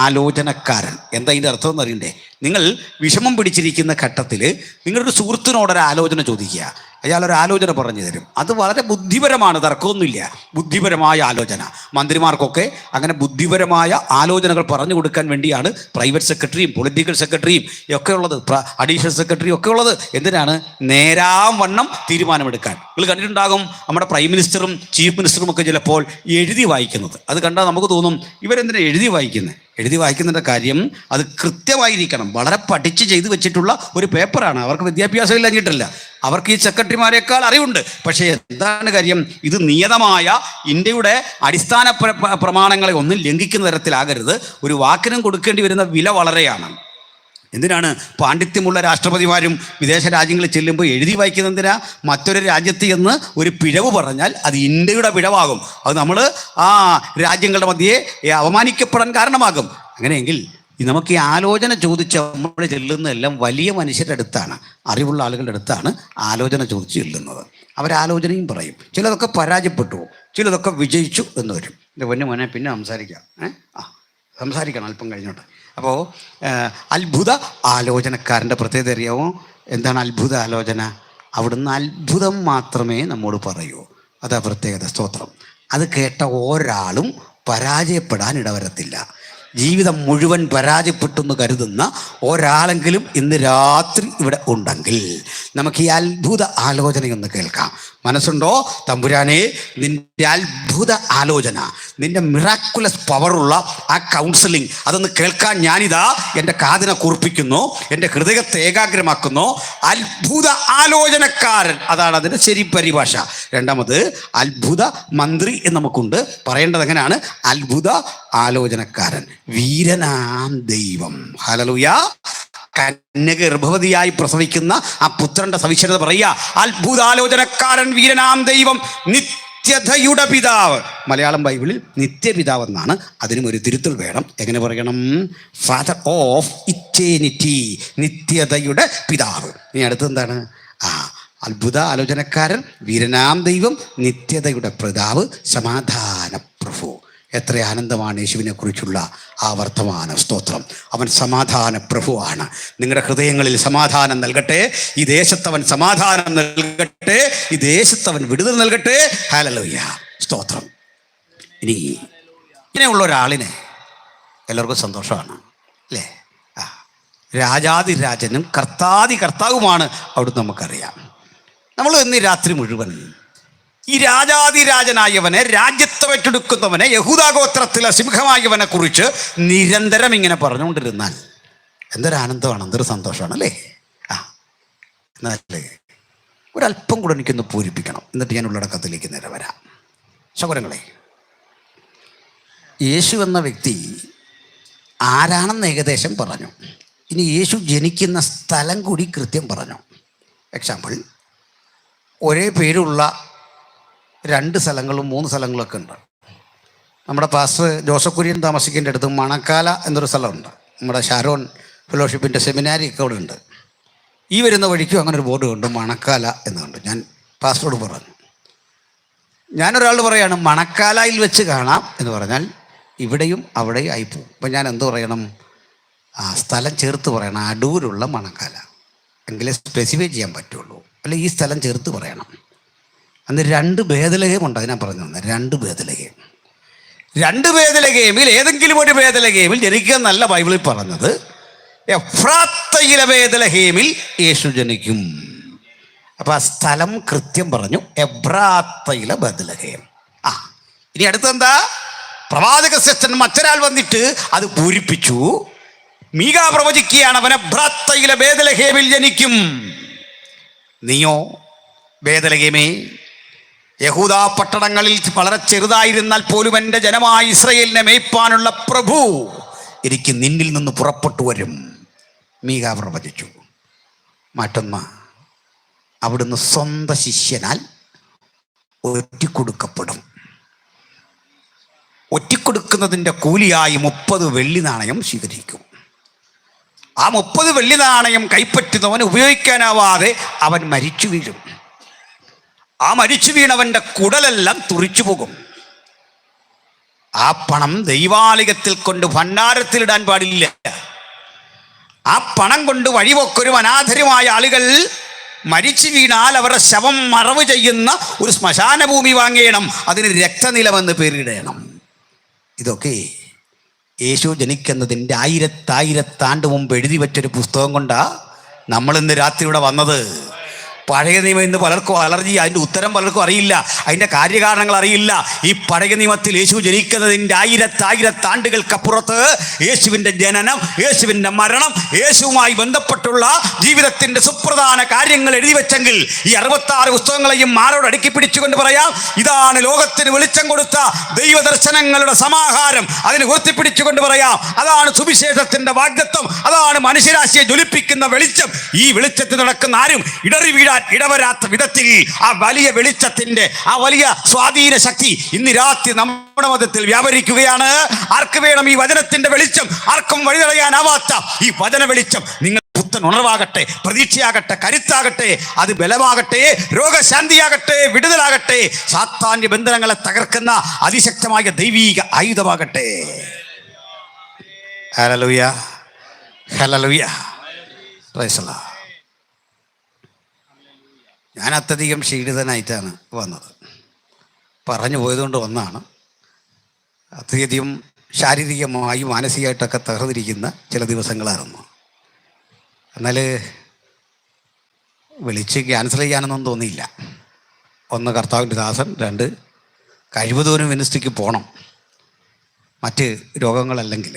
ആലോചനക്കാരൻ. എന്താ ഇതിൻ്റെ അർത്ഥം എന്ന് അറിയണ്ടേ? നിങ്ങൾ വിഷമം പിടിച്ചിരിക്കുന്ന ഘട്ടത്തിൽ നിങ്ങളുടെ സുഹൃത്തിനോടൊരു ആലോചന ചോദിക്കുക. അയാളൊരു ആലോചന പറഞ്ഞു തരും. അത് വളരെ ബുദ്ധിപരമാണ്, തർക്കമൊന്നുമില്ല. ബുദ്ധിപരമായ ആലോചന. മന്ത്രിമാർക്കൊക്കെ അങ്ങനെ ബുദ്ധിപരമായ ആലോചനകൾ പറഞ്ഞു കൊടുക്കാൻ വേണ്ടിയാണ് പ്രൈവറ്റ് സെക്രട്ടറിയും പൊളിറ്റിക്കൽ സെക്രട്ടറിയും ഒക്കെ ഉള്ളത്, അഡീഷണൽ സെക്രട്ടറിയും ഒക്കെ ഉള്ളത്. എന്തിനാണ്? നേരാം വണ്ണം തീരുമാനമെടുക്കാൻ. നിങ്ങൾ കണ്ടിട്ടുണ്ടാകും നമ്മുടെ പ്രൈം മിനിസ്റ്ററും ചീഫ് മിനിസ്റ്ററും ഒക്കെ ചിലപ്പോൾ എഴുതി വായിക്കുന്നത്. അത് കണ്ടാൽ നമുക്ക് തോന്നും ഇവരെന്തിനാണ് എഴുതി വായിക്കുന്നത്? എഴുതി വായിക്കുന്നതിൻ്റെ കാര്യം അത് കൃത്യമായിരിക്കണം. വളരെ പഠിച്ച് ചെയ്തു വെച്ചിട്ടുള്ള ഒരു പേപ്പറാണ്. അവർക്ക് വിദ്യാഭ്യാസം ഇല്ലാഞ്ഞിട്ടല്ല, അവർക്ക് ഈ സെക്രട്ടറിമാരെക്കാൾ അറിവുണ്ട്. പക്ഷേ എന്താണ് കാര്യം? ഇത് നിയതമായ ഇന്ത്യയുടെ അടിസ്ഥാന പ്രമാണങ്ങളെ ഒന്നും ലംഘിക്കുന്ന തരത്തിലാകരുത്. ഒരു വാക്കിനും കൊടുക്കേണ്ടി വരുന്ന വില വളരെയാണ്. എന്തിനാണ് പാണ്ഡിത്യമുള്ള രാഷ്ട്രപതിമാരും വിദേശ രാജ്യങ്ങളിൽ ചെല്ലുമ്പോൾ എഴുതി വായിക്കുന്നതിനാ? മറ്റൊരു രാജ്യത്ത് എന്ന് ഒരു പിഴവ് പറഞ്ഞാൽ അത് ഇന്ത്യയുടെ പിഴവാകും. അത് നമ്മൾ ആ രാജ്യങ്ങളുടെ മധ്യേ അവമാനിക്കപ്പെടാൻ കാരണമാകും. അങ്ങനെയെങ്കിൽ നമുക്ക് ഈ ആലോചന ചോദിച്ച് നമ്മൾ ചെല്ലുന്നതെല്ലാം വലിയ മനുഷ്യരുടെ അടുത്താണ്, അറിവുള്ള ആളുകളുടെ അടുത്താണ് ആലോചന ചോദിച്ച് ചെല്ലുന്നത്. അവരാലോചനയും പറയും. ചിലതൊക്കെ പരാജയപ്പെട്ടു, ചിലതൊക്കെ വിജയിച്ചു എന്ന് വരും. എൻ്റെ പൊന്നു മോനെ പിന്നെ സംസാരിക്കാം. സംസാരിക്കണം അല്പം കഴിഞ്ഞോട്ടെ. അപ്പോൾ അത്ഭുത ആലോചനക്കാരൻ്റെ പ്രത്യേകത അറിയാമോ? എന്താണ് അത്ഭുത ആലോചന? അവിടുന്ന് അത്ഭുതം മാത്രമേ നമ്മോട് പറയൂ. അതാ പ്രത്യേകത. സ്തോത്രം. അത് കേട്ട ഒരാളും പരാജയപ്പെടാൻ ഇടവരത്തില്ല. ജീവിതം മുഴുവൻ പരാജയപ്പെട്ടെന്ന് കരുതുന്ന ഒരാളെങ്കിലും ഇന്ന് രാത്രി ഇവിടെ ഉണ്ടെങ്കിൽ നമുക്ക് ഈ അത്ഭുത ആലോചനയൊന്ന് കേൾക്കാം. മനസ്സുണ്ടോ? തമ്പുരാനെ, നിന്റെ അത്ഭുത ആലോചന, നിന്റെ മിറാക്കുലസ് പവറുള്ള ആ കൗൺസിലിംഗ് അതൊന്ന് കേൾക്കാൻ ഞാനിതാ എൻ്റെ കാതിനെ കൂർപ്പിക്കുന്നു, എൻ്റെ ഹൃദയത്തെ ഏകാഗ്രമാക്കുന്നു. അത്ഭുത ആലോചനക്കാരൻ, അതാണ് അതിൻ്റെ ശരി പരിഭാഷ. രണ്ടാമത് അത്ഭുത മന്ത്രി എന്ന് നമുക്കുണ്ട്. പറയേണ്ടത് എങ്ങനെയാണ്? അത്ഭുത ആലോചനക്കാരൻ, വീരനാം ദൈവം. ഹല്ലേലൂയ. കന്യക ഗർഭവതിയായി പ്രസവിക്കുന്ന ആ പുത്രന്റെ സവിശേഷത പറയുക, അത്ഭുതാലോചനക്കാരൻ, വീരനാം ദൈവം, നിത്യതയുടെ പിതാവ്. മലയാളം ബൈബിളിൽ നിത്യപിതാവ് എന്നാണ്. അതിനും ഒരു തിരുത്തൽ വേണം. എങ്ങനെ പറയണം? ഫാദർ ഓഫ് ഇറ്റേണിറ്റി, നിത്യതയുടെ പിതാവ്. ഇനി അടുത്ത് എന്താണ്? അത്ഭുത ആലോചനക്കാരൻ, വീരനാം ദൈവം, നിത്യതയുടെ പിതാവ്, സമാധാന പ്രഭു. എത്ര ആനന്ദമാണ് യേശുവിനെ കുറിച്ചുള്ള ആ വർത്തമാന. സ്തോത്രം. അവൻ സമാധാന പ്രഭുവാണ്. നിങ്ങളുടെ ഹൃദയങ്ങളിൽ സമാധാനം നൽകട്ടെ. ഈ ദേശത്തവൻ സമാധാനം നൽകട്ടെ. ഈ ദേശത്തവൻ വിടുതൽ നൽകട്ടെ. ഹല്ലേലൂയ. സ്തോത്രം. ഇനി ഇങ്ങനെയുള്ള ഒരാളിനെ എല്ലാവർക്കും സന്തോഷമാണ് അല്ലേ? രാജാതിരാജനും കർത്താതി കർത്താവുമാണ് അവിടുന്ന് നമുക്കറിയാം. നമ്മൾ ഇന്ന് രാത്രി മുഴുവൻ ഈ രാജാതിരാജനായവനെ, രാജ്യത്തെ ഏറ്റെടുക്കുന്നവനെ, യഹൂദാഗോത്രത്തിലെ സിംഹമായവനെ കുറിച്ച് നിരന്തരം ഇങ്ങനെ പറഞ്ഞുകൊണ്ടിരുന്നാൽ എന്തൊരു ആനന്ദമാണ്, എന്തൊരു സന്തോഷമാണ് അല്ലേ? എന്നല്ലേ ഒരല്പം കൂടെ എനിക്കൊന്ന് പൂരിപ്പിക്കണം, എന്നിട്ട് ഞാൻ ഉള്ളടക്കത്തിലേക്ക് നേരെ വരാം. സഹോദരങ്ങളെ, യേശു എന്ന വ്യക്തി ആരാണെന്ന് ഏകദേശം പറഞ്ഞു. ഇനി യേശു ജനിക്കുന്ന സ്ഥലം കൂടി കൃത്യം പറഞ്ഞു. എക്സാമ്പിൾ, ഒരേ പേരുള്ള 2 സ്ഥലങ്ങളും 3 സ്ഥലങ്ങളൊക്കെ ഉണ്ട്. നമ്മുടെ പാസ്റ്റർ ജോസഫ് കുര്യൻ താമസിക്കേണ്ട അടുത്ത് മണക്കാല എന്നൊരു സ്ഥലമുണ്ട്. നമ്മുടെ ഷാരോൺ ഫെലോഷിപ്പിൻ്റെ സെമിനാരി ഒക്കെ അവിടെ ഉണ്ട്. ഈ വരുന്ന വഴിക്കും അങ്ങനെ ഒരു ബോർഡ് ഉണ്ട്, മണക്കാല എന്നുണ്ട്. ഞാൻ പാസ്റ്ററോട് പറഞ്ഞു, ഞാനൊരാളോട് പറയാണ് മണക്കാലയിൽ വെച്ച് കാണാം എന്ന് പറഞ്ഞാൽ ഇവിടെയും അവിടെയും ആയിപ്പോവും. അപ്പം ഞാൻ എന്ത് പറയണം? ആ സ്ഥലം ചേർത്ത് പറയണം, അടൂരുള്ള മണക്കാല, എങ്കിലേ സ്പെസിഫൈ ചെയ്യാൻ പറ്റുള്ളൂ. അല്ല ഈ സ്ഥലം ചേർത്ത് പറയണം. അന്ന് 2 ബേദലഹേം ഉണ്ട്, അതിനാ പറഞ്ഞു തന്നെ 2 ബേദലഹേം. 2 ബേദലഹേമിൽ ഏതെങ്കിലും ഒരു ബേദലഹേമിൽ ജനിക്കുക എന്നല്ല ബൈബിളിൽ പറഞ്ഞത്. എഫ്രാത്തയിലെ ബേദലഹേമിൽ യേശു ജനിക്കും. അപ്പം ആ സ്ഥലം കൃത്യം പറഞ്ഞു, എബ്രാത്തയിലെ ബേദലഹേം. ഇനി അടുത്തെന്താ? പ്രവാചക ശ്രേഷ്ഠൻ മറ്റൊരാൾ വന്നിട്ട് അത് പൂരിപ്പിച്ചു. മീകാ പ്രവചിക്കുകയാണ്, അവൻ എബ്രാത്തയിലെ ബേദലഹേമിൽ ജനിക്കും. നീയോ ബേദലഹേമേ, യഹൂദാ പട്ടണങ്ങളിൽ വളരെ ചെറുതായിരുന്നാൽ പോലും എൻ്റെ ജനമായ ഇസ്രയേലിനെ മേയ്പ്പാനുള്ള പ്രഭു എനിക്ക് നിന്നിൽ നിന്ന് പുറപ്പെട്ടു വരും. മീകാ പ്രവചിച്ചു. മറ്റൊന്ന്, അവിടുന്ന് സ്വന്തം ശിഷ്യനാൽ ഒറ്റിക്കൊടുക്കപ്പെടും. ഒറ്റിക്കൊടുക്കുന്നതിൻ്റെ കൂലിയായി 30 വെള്ളി നാണയം സ്വീകരിക്കും. ആ 30 വെള്ളി നാണയം കൈപ്പറ്റുന്നവൻ ഉപയോഗിക്കാനാവാതെ അവൻ മരിച്ചു വീഴും. ആ മരിച്ചു വീണവൻ്റെ കുടലെല്ലാം തുറിച്ചു പോകും. ആ പണം ദൈവാലയത്തിൽ കൊണ്ട് ഭണ്ഡാരത്തിലിടാൻ പാടില്ല. ആ പണം കൊണ്ട് വഴിപോക്കൊരു അനാഥരുമായ ആളുകൾ മരിച്ചു വീണാൽ അവരുടെ ശവം മറവ് ചെയ്യുന്ന ഒരു ശ്മശാന ഭൂമി വാങ്ങണം. അതിന് രക്തനിലമെന്ന് പേരിടണം. ഇതൊക്കെ യേശു ജനിക്കുന്നതിൻ്റെ 1000 മുമ്പ് എഴുതി വെച്ചൊരു പുസ്തകം കൊണ്ടാണ് നമ്മളിന്ന് രാത്രി ഇവിടെ വന്നത്. പഴയ നിയമം ഇന്ന് പലർക്കും അലർജി, അതിൻ്റെ ഉത്തരം പലർക്കും അറിയില്ല, അതിൻ്റെ കാര്യകാരണങ്ങൾ അറിയില്ല. ഈ പഴയ നിയമത്തിൽ യേശു ജനിക്കുന്നതിൻ്റെ 1000 ആണ്ടുകൾക്കപ്പുറത്ത് യേശുവിൻ്റെ ജനനം, യേശുവിൻ്റെ മരണം, യേശുവുമായി ബന്ധപ്പെട്ടുള്ള ജീവിതത്തിൻ്റെ സുപ്രധാന കാര്യങ്ങൾ എഴുതി വെച്ചെങ്കിൽ ഈ 66 പുസ്തകങ്ങളെയും മാരോട് അടുക്കി പിടിച്ചുകൊണ്ട് പറയാം, ഇതാണ് ലോകത്തിന് വെളിച്ചം കൊടുത്ത ദൈവദർശനങ്ങളുടെ സമാഹാരം. അതിന് ഉയർത്തിപ്പിടിച്ചുകൊണ്ട് പറയാം, അതാണ് സുവിശേഷത്തിൻ്റെ വാഗ്ദത്തം, അതാണ് മനുഷ്യരാശിയെ ജ്വലിപ്പിക്കുന്ന വെളിച്ചം. ഈ വെളിച്ചത്തിൽ നടക്കുന്ന ആരും ഇടറി വീഴാൻ ഇടവരാത്ത വിധത്തിൽ ആ വലിയ വെളിച്ചത്തിന്റെ ആ വലിയ സ്വാധീന ശക്തി ഇന്ന് രാത്രി നമ്മുടെ മതത്തിൽ വ്യാപരിക്കുകയാണ്. ആർക്ക് വേണം ഈ വചനത്തിന്റെ വെളിച്ചം? ആർക്കും വഴിതടയാനാവാത്ത ഈ വചന വെളിച്ചം നിങ്ങൾ പുത്തൻ ഉണർവാകട്ടെ, പ്രതീക്ഷയാകട്ടെ, കരുത്താകട്ടെ, അത് ബലമാകട്ടെ, രോഗശാന്തിയാകട്ടെ, വിടുതലാകട്ടെ, സാത്താന്യ ബന്ധനങ്ങളെ തകർക്കുന്ന അതിശക്തമായ ദൈവീക ആയുധമാകട്ടെ. Hallelujah, hallelujah, praise the lord. ഞാൻ അത്യധികം ക്ഷീണിതനായിട്ടാണ് വന്നത്. പറഞ്ഞു പോയതുകൊണ്ട് വന്നാണ്. അത്യധികം ശാരീരികമായും മാനസികമായിട്ടൊക്കെ തകർന്നിരിക്കുന്ന ചില ദിവസങ്ങളായിരുന്നു. എന്നാൽ വിളിച്ച് ക്യാൻസൽ ചെയ്യാനൊന്നും തോന്നിയില്ല. 1 കർത്താവിൻ്റെ ദാസൻ, 2 കഴിവതോറും മിനിസ്ട്രിക്ക് പോകണം. മറ്റ് രോഗങ്ങളല്ലെങ്കിൽ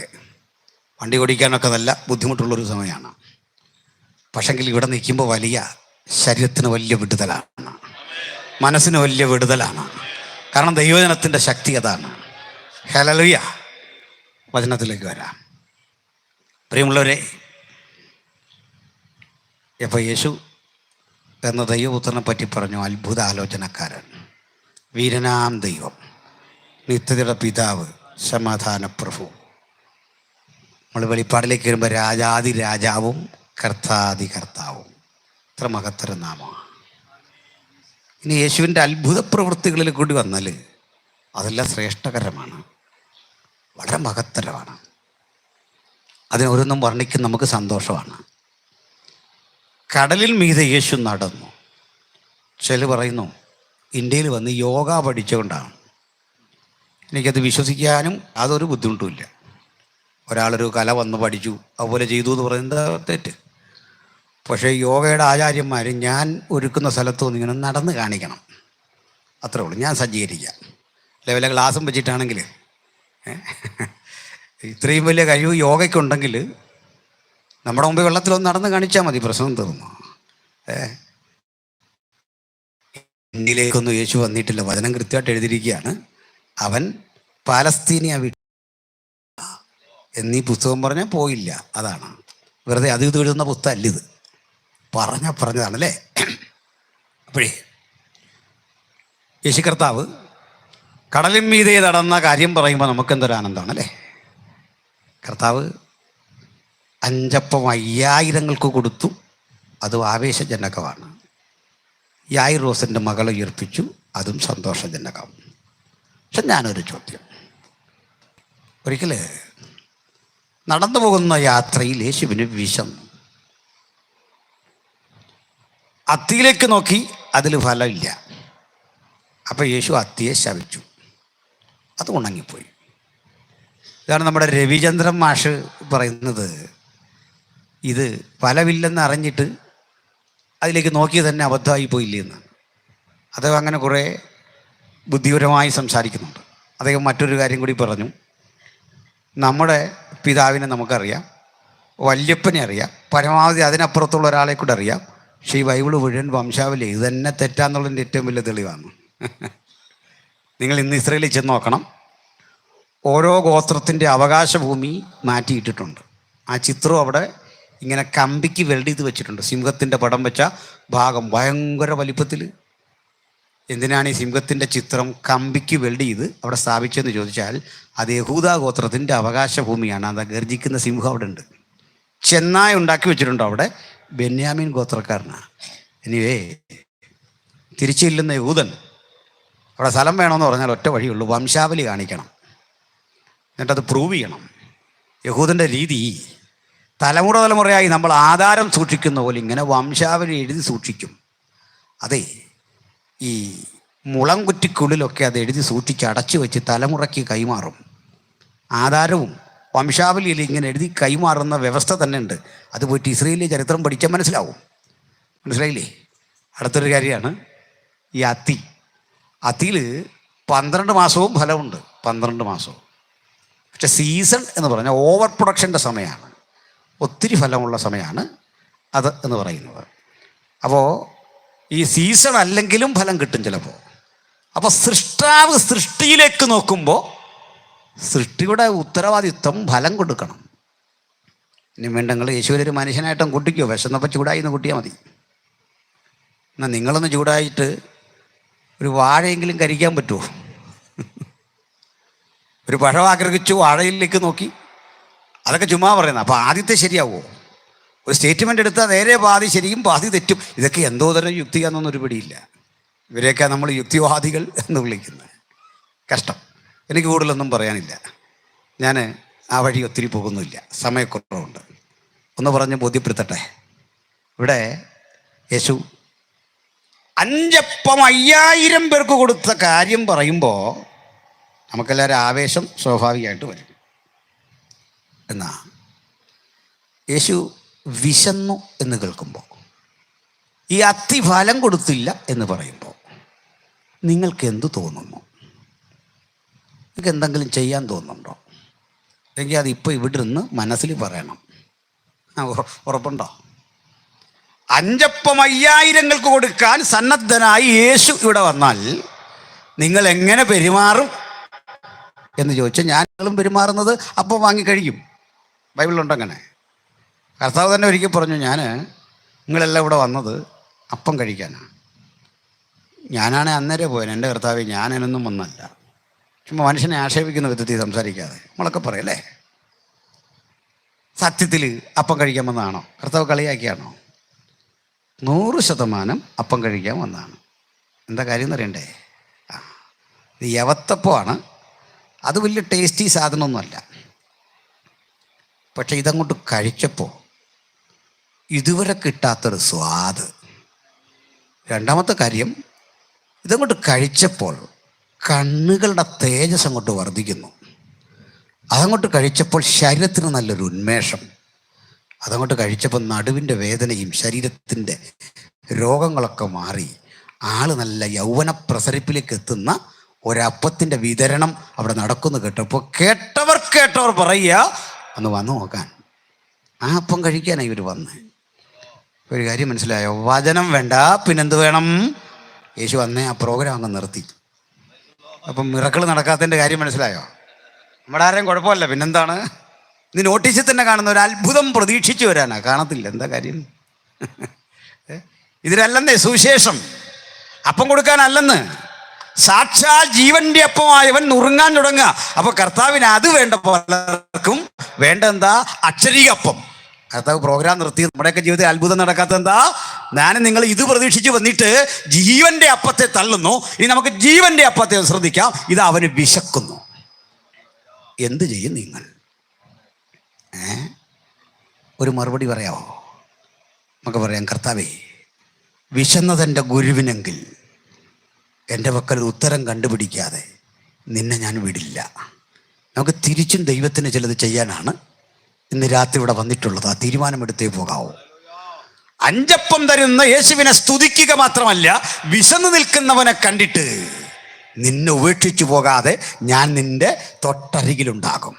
വണ്ടി ഓടിക്കാനൊക്കെ നല്ല ബുദ്ധിമുട്ടുള്ളൊരു സമയമാണ്. പക്ഷെങ്കിൽ ഇവിടെ നിൽക്കുമ്പോൾ വലിയ ശരീരത്തിന് വലിയ വിടുതലാണ്, മനസ്സിന് വലിയ വിടുതലാണ്. കാരണം ദൈവജനത്തിൻ്റെ ശക്തി അതാണ്. ഹല്ലേലൂയ. വചനത്തിലേക്ക് വരാം. പ്രിയമുള്ളവരെ, ഇപ്പോൾ യേശു എന്ന ദൈവപുത്രനെ പറ്റി പറഞ്ഞു, അത്ഭുത ആലോചനക്കാരൻ, വീരനാം ദൈവം, നിത്യതയുടെ പിതാവ്, സമാധാന പ്രഭു. നമ്മൾ വെളിപ്പാടിലേക്ക് വരുമ്പോൾ രാജാതി രാജാവും കർത്താതി കർത്താവും. എത്ര മഹത്തര നാമമാണ്. ഇനി യേശുവിൻ്റെ അത്ഭുത പ്രവൃത്തികളിൽ കൂടി വന്നാൽ അതെല്ലാം ശ്രേഷ്ഠകരമാണ്, വളരെ മഹത്തരമാണ്. അതിനോരോന്നും വർണ്ണിക്കാൻ നമുക്ക് സന്തോഷമാണ്. കടലിൽ മീതെ യേശു നടന്നു. ചില പറയുന്നു ഇന്ത്യയിൽ വന്ന് യോഗ പഠിച്ചുകൊണ്ടാണ്. എനിക്കത് വിശ്വസിക്കാനും അതൊരു ബുദ്ധിമുട്ടുമില്ല. ഒരാളൊരു കല വന്ന് പഠിച്ചു അതുപോലെ ചെയ്തു എന്ന് പറയുന്നത് തെറ്റ്. പക്ഷേ യോഗയുടെ ആചാര്യന്മാർ ഞാൻ ഒരുക്കുന്ന സ്ഥലത്തൊന്നും ഇങ്ങനെ നടന്ന് കാണിക്കണം, അത്രേ ഉള്ളൂ. ഞാൻ സജ്ജീകരിക്കാം. വല്ല ഗ്ലാസും വെച്ചിട്ടാണെങ്കിൽ, ഇത്രയും വലിയ കഴിവ് യോഗയ്ക്കുണ്ടെങ്കിൽ നമ്മുടെ മുമ്പ് വെള്ളത്തിലൊന്ന് നടന്ന് കാണിച്ചാൽ മതി, പ്രശ്നം തീർന്നു. ഇന്ത്യയിലേക്കൊന്നും യേശു വന്നിട്ടില്ല. വചനം കൃത്യമായിട്ട് എഴുതിയിരിക്കുകയാണ്, അവൻ പാലസ്തീനിയ വിട്ടു എന്നീ പുസ്തകം പറഞ്ഞാൽ പോയില്ല. അതാണ് വെറുതെ അത് ഇത് എഴുതുന്ന പുസ്തകമല്ല, ഇത് പറഞ്ഞതാണല്ലേ. അപ്പോഴേ യേശു കർത്താവ് കടലിൻ മീതെ നടന്ന കാര്യം പറയുമ്പോൾ നമുക്കെന്തൊരാനന്ദമാണല്ലേ. കർത്താവ് 5 അപ്പം 5000 കൊടുത്തു, അതും ആവേശജനകമാണ്. യായിറോസിൻ്റെ മകളെ ഉയർപ്പിച്ചു, അതും നടന്നു പോകുന്ന യാത്രയിൽ യേശുവിന് വിശന്നു. അത്തിയിലേക്ക് നോക്കി, അതിൽ ഫലമില്ല. അപ്പോൾ യേശു അത്തിയെ ശപിച്ചു, അത് ഉണങ്ങിപ്പോയി. ഇതാണ് നമ്മുടെ രവിചന്ദ്രൻ മാഷ് പറയുന്നത്, ഇത് ഫലമില്ലെന്ന് അറിഞ്ഞിട്ട് അതിലേക്ക് നോക്കി തന്നെ അബദ്ധമായി പോയില്ലേ എന്ന്. അദ്ദേഹം അങ്ങനെ കുറേ ബുദ്ധിപരമായി സംസാരിക്കുന്നുണ്ട്. അദ്ദേഹം മറ്റൊരു കാര്യം കൂടി പറഞ്ഞു. നമ്മുടെ പിതാവിനെ നമുക്കറിയാം, വല്യപ്പനെ അറിയാം, പരമാവധി അതിനപ്പുറത്തുള്ള ഒരാളെ കൂടെ അറിയാം. പക്ഷേ ഈ ബൈബിള് മുഴുവൻ വംശാവലി ഇത് തന്നെ തെറ്റാന്നുള്ളതിൻ്റെ ഏറ്റവും വലിയ തെളിവാണ്. നിങ്ങൾ ഇന്ന് ഇസ്രയേലിൽ ചെന്ന് നോക്കണം, ഓരോ ഗോത്രത്തിൻ്റെ അവകാശഭൂമി മാറ്റിയിട്ടിട്ടുണ്ട്. ആ ചിത്രം അവിടെ ഇങ്ങനെ കമ്പിക്ക് വെൽഡ് ചെയ്ത് വെച്ചിട്ടുണ്ട്. സിംഹത്തിൻ്റെ പടം വെച്ച ഭാഗം ഭയങ്കര വലിപ്പത്തിൽ. എന്തിനാണ് ഈ സിംഹത്തിൻ്റെ ചിത്രം കമ്പിക്ക് വെൽഡ് ചെയ്ത് അവിടെ സ്ഥാപിച്ചതെന്ന് ചോദിച്ചാൽ, അത് യഹൂദ ഗോത്രത്തിൻ്റെ അവകാശഭൂമിയാണ്. അത് ഗർജിക്കുന്ന സിംഹം അവിടെ ഉണ്ട്. ചെന്നായ ഉണ്ടാക്കി വെച്ചിട്ടുണ്ട് അവിടെ, ബെന്യാമീൻ ഗോത്രക്കാരനാണ്. എനിവേ, തിരിച്ചില്ലുന്ന യഹൂദൻ അവിടെ സ്ഥലം വേണമെന്ന് പറഞ്ഞാൽ ഒറ്റ വഴിയുള്ളൂ, വംശാവലി കാണിക്കണം, എന്നിട്ടത് പ്രൂവ് ചെയ്യണം. യഹൂദൻ്റെ രീതി തലമുറ തലമുറയായി നമ്മൾ ആധാരം സൂക്ഷിക്കുന്ന പോലെ ഇങ്ങനെ വംശാവലി എഴുതി സൂക്ഷിക്കും. അതെ, ഈ മുളംകുറ്റിക്കുള്ളിലൊക്കെ അത് എഴുതി സൂക്ഷിച്ച് അടച്ചു വെച്ച് തലമുറയ്ക്ക് കൈമാറും. ആധാരവും വംശാവലിയിൽ ഇങ്ങനെ എഴുതി കൈമാറുന്ന വ്യവസ്ഥ തന്നെ ഉണ്ട്. അത് പോയിട്ട് ഇസ്രയേലിലെ ചരിത്രം പഠിച്ചാൽ മനസ്സിലാവും. മനസ്സിലായില്ലേ? അടുത്തൊരു കാര്യമാണ് ഈ അത്തി. അത്തിയിൽ 12 മാസവും ഫലമുണ്ട്, 12 മാസവും. പക്ഷെ സീസൺ എന്ന് പറഞ്ഞാൽ ഓവർ പ്രൊഡക്ഷൻ്റെ സമയമാണ്, ഒത്തിരി ഫലമുള്ള സമയമാണ് അത് എന്ന് പറയുന്നത്. അപ്പോൾ ഈ സീസൺ അല്ലെങ്കിലും ഫലം കിട്ടും ചിലപ്പോൾ. അപ്പോൾ സൃഷ്ടാവ് സൃഷ്ടിയിലേക്ക് നോക്കുമ്പോൾ സൃഷ്ടിയുടെ ഉത്തരവാദിത്വം ഫലം കൊടുക്കണം. ഇനി വേണ്ടെങ്കിൽ യേശുവിനൊരു മനുഷ്യനായിട്ടും കൂട്ടിക്കോ, വിശന്നപ്പോൾ ചൂടായി എന്ന് കൂട്ടിയാൽ മതി. എന്നാൽ നിങ്ങളൊന്ന് ചൂടായിട്ട് ഒരു വാഴയെങ്കിലും കരിക്കാൻ പറ്റുമോ? ഒരു പഴം ആഗ്രഹിച്ചു വാഴയിലേക്ക് നോക്കി, അതൊക്കെ ചുമ്മാ പറയുന്നത്. അപ്പോൾ ആദ്യത്തെ ശരിയാവുമോ? ഒരു സ്റ്റേറ്റ്മെൻ്റ് എടുത്താൽ നേരെ പാതി ശരിയും പാതി തെറ്റും. ഇതൊക്കെ എന്തോ തരം യുക്തിയാണെന്നൊരു പിടിയില്ല. ഇവരെയൊക്കെ നമ്മൾ യുക്തിവാദികൾ എന്ന് വിളിക്കുന്നത്. കഷ്ടം. എനിക്ക് കൂടുതലൊന്നും പറയാനില്ല, ഞാൻ ആ വഴി ഒത്തിരി പോകുന്നില്ല, സമയക്കുറവുണ്ട്. ഒന്ന് പറഞ്ഞ് ബോധ്യപ്പെടുത്തട്ടെ. ഇവിടെ യേശു 5 അപ്പം 5000 പേർക്ക് കൊടുത്ത കാര്യം പറയുമ്പോൾ നമുക്കെല്ലാവരും ആവേശം സ്വാഭാവികമായിട്ട് വരും. എന്നാ യേശു വിശന്നു എന്ന് കേൾക്കുമ്പോൾ, ഈ അത്തി ഫലം കൊടുത്തില്ല എന്ന് പറയുമ്പോൾ നിങ്ങൾക്ക് എന്തു തോന്നുന്നു? നിങ്ങൾക്ക് എന്തെങ്കിലും ചെയ്യാൻ തോന്നുന്നുണ്ടോ? എങ്കിൽ അതിപ്പോൾ ഇവിടെ നിന്ന് മനസ്സിൽ പറയണം. ഉറപ്പുണ്ടോ? 5 അപ്പം 5000 കൊടുക്കാൻ സന്നദ്ധനായി യേശു ഇവിടെ വന്നാൽ നിങ്ങൾ എങ്ങനെ പെരുമാറും എന്ന് ചോദിച്ചാൽ, ഞാനും പെരുമാറുന്നത് അപ്പം വാങ്ങിക്കഴിക്കും. ബൈബിളിലുണ്ട് അങ്ങനെ. കർത്താവ് തന്നെ ഒരിക്കൽ പറഞ്ഞു, നിങ്ങളെല്ലാം ഇവിടെ വന്നത് അപ്പം കഴിക്കാനാണ്. ഞാനാണെ അന്നേരം പോയത്, എൻ്റെ കർത്താവ് ഞാനതിനൊന്നും വന്നല്ല. ചുമ്മാ മനുഷ്യനെ ആക്ഷേപിക്കുന്ന വിധത്തിൽ സംസാരിക്കാതെ. നമ്മളൊക്കെ പറയല്ലേ, സത്യത്തിൽ അപ്പം കഴിക്കാൻ വന്നതാണോ? കർത്താവ് കളിയാക്കിയാണോ? 100% അപ്പം കഴിക്കാൻ വന്നതാണ്. എന്താ കാര്യം എന്നറിയണ്ടേ? ഇത് യവത്തപ്പമാണ്. അത് വലിയ ടേസ്റ്റി സാധനമൊന്നുമല്ല. പക്ഷെ ഇതങ്ങോട്ട് കഴിച്ചപ്പോൾ ഇതുവരെ കിട്ടാത്തൊരു സ്വാദ്. രണ്ടാമത്തെ കാര്യം, ഇതങ്ങോട്ട് കഴിച്ചപ്പോൾ കണ്ണുകളുടെ തേജസ് അങ്ങോട്ട് വർദ്ധിക്കുന്നു. അതങ്ങോട്ട് കഴിച്ചപ്പോൾ ശരീരത്തിന് നല്ലൊരു ഉന്മേഷം. അതങ്ങോട്ട് കഴിച്ചപ്പോൾ നടുവിൻ്റെ വേദനയും ശരീരത്തിൻ്റെ രോഗങ്ങളൊക്കെ മാറി ആൾ നല്ല യൗവന പ്രസരിപ്പിലേക്ക് എത്തുന്ന ഒരപ്പത്തിൻ്റെ വിതരണം അവിടെ നടക്കുന്നു. കേട്ടപ്പോൾ കേട്ടവർ പറയുക, ഒന്ന് വന്നു നോക്കാൻ. ആ അപ്പം കഴിക്കാനാണ് ഇവർ വന്ന്. ഒരു കാര്യം മനസ്സിലായോ? വചനം വേണ്ട, പിന്നെന്ത് വേണം? യേശു വന്നേ ആ പ്രോഗ്രാം അങ്ങ് നിർത്തി. അപ്പം മിറക്കിൾ നടക്കാത്തതിൻ്റെ കാര്യം മനസ്സിലായോ? നമ്മുടെ ആരെയും കുഴപ്പമില്ല, പിന്നെന്താണ്? ഇത് നോട്ടീസിൽ തന്നെ കാണുന്ന ഒരു അത്ഭുതം പ്രതീക്ഷിച്ചു വരാനാ, കാണത്തില്ല. എന്താ കാര്യം? ഇതിലല്ലെന്നേ സുവിശേഷം. അപ്പം കൊടുക്കാനല്ലെന്ന്, സാക്ഷാൽ ജീവന്റെ അപ്പമായവൻ നുറുങ്ങാൻ തുടങ്ങുക. അപ്പൊ കർത്താവിന് അത് വേണ്ട. പലർക്കും വേണ്ട എന്താ? അക്ഷരീക അപ്പം. കർത്താവ് പ്രോഗ്രാം നിർത്തി. നമ്മുടെയൊക്കെ ജീവിതത്തിൽ അത്ഭുതം നടക്കാത്ത എന്താ? ഞാനും നിങ്ങൾ ഇത് പ്രതീക്ഷിച്ച് വന്നിട്ട് ജീവന്റെ അപ്പത്തെ തള്ളുന്നു. ഇനി നമുക്ക് ജീവന്റെ അപ്പത്തെ ശ്രദ്ധിക്കാം. ഇത് അവന് വിശക്കുന്നു. എന്ത് ചെയ്യും നിങ്ങൾ? ഒരു മറുപടി പറയാമോ? നമുക്ക് പറയാം, കർത്താവേ, വിശന്നതെൻ്റെ ഗുരുവിനെങ്കിൽ എൻ്റെ പക്കൽ ഉത്തരം കണ്ടുപിടിക്കാതെ നിന്നെ ഞാൻ വിടില്ല. നമുക്ക് തിരിച്ചും ദൈവത്തിന് ചിലത് ചെയ്യാനാണ് ഇന്ന് രാത്രി ഇവിടെ വന്നിട്ടുള്ളത്. ആ തീരുമാനമെടുത്തേ പോകാവൂ. അഞ്ചപ്പം തരുന്ന യേശുവിനെ സ്തുതിക്കുക മാത്രമല്ല, വിശന്നു നിൽക്കുന്നവനെ കണ്ടിട്ട് നിന്നെ ഉപേക്ഷിച്ചു പോകാതെ ഞാൻ നിന്റെ തൊട്ടരികിലുണ്ടാകും.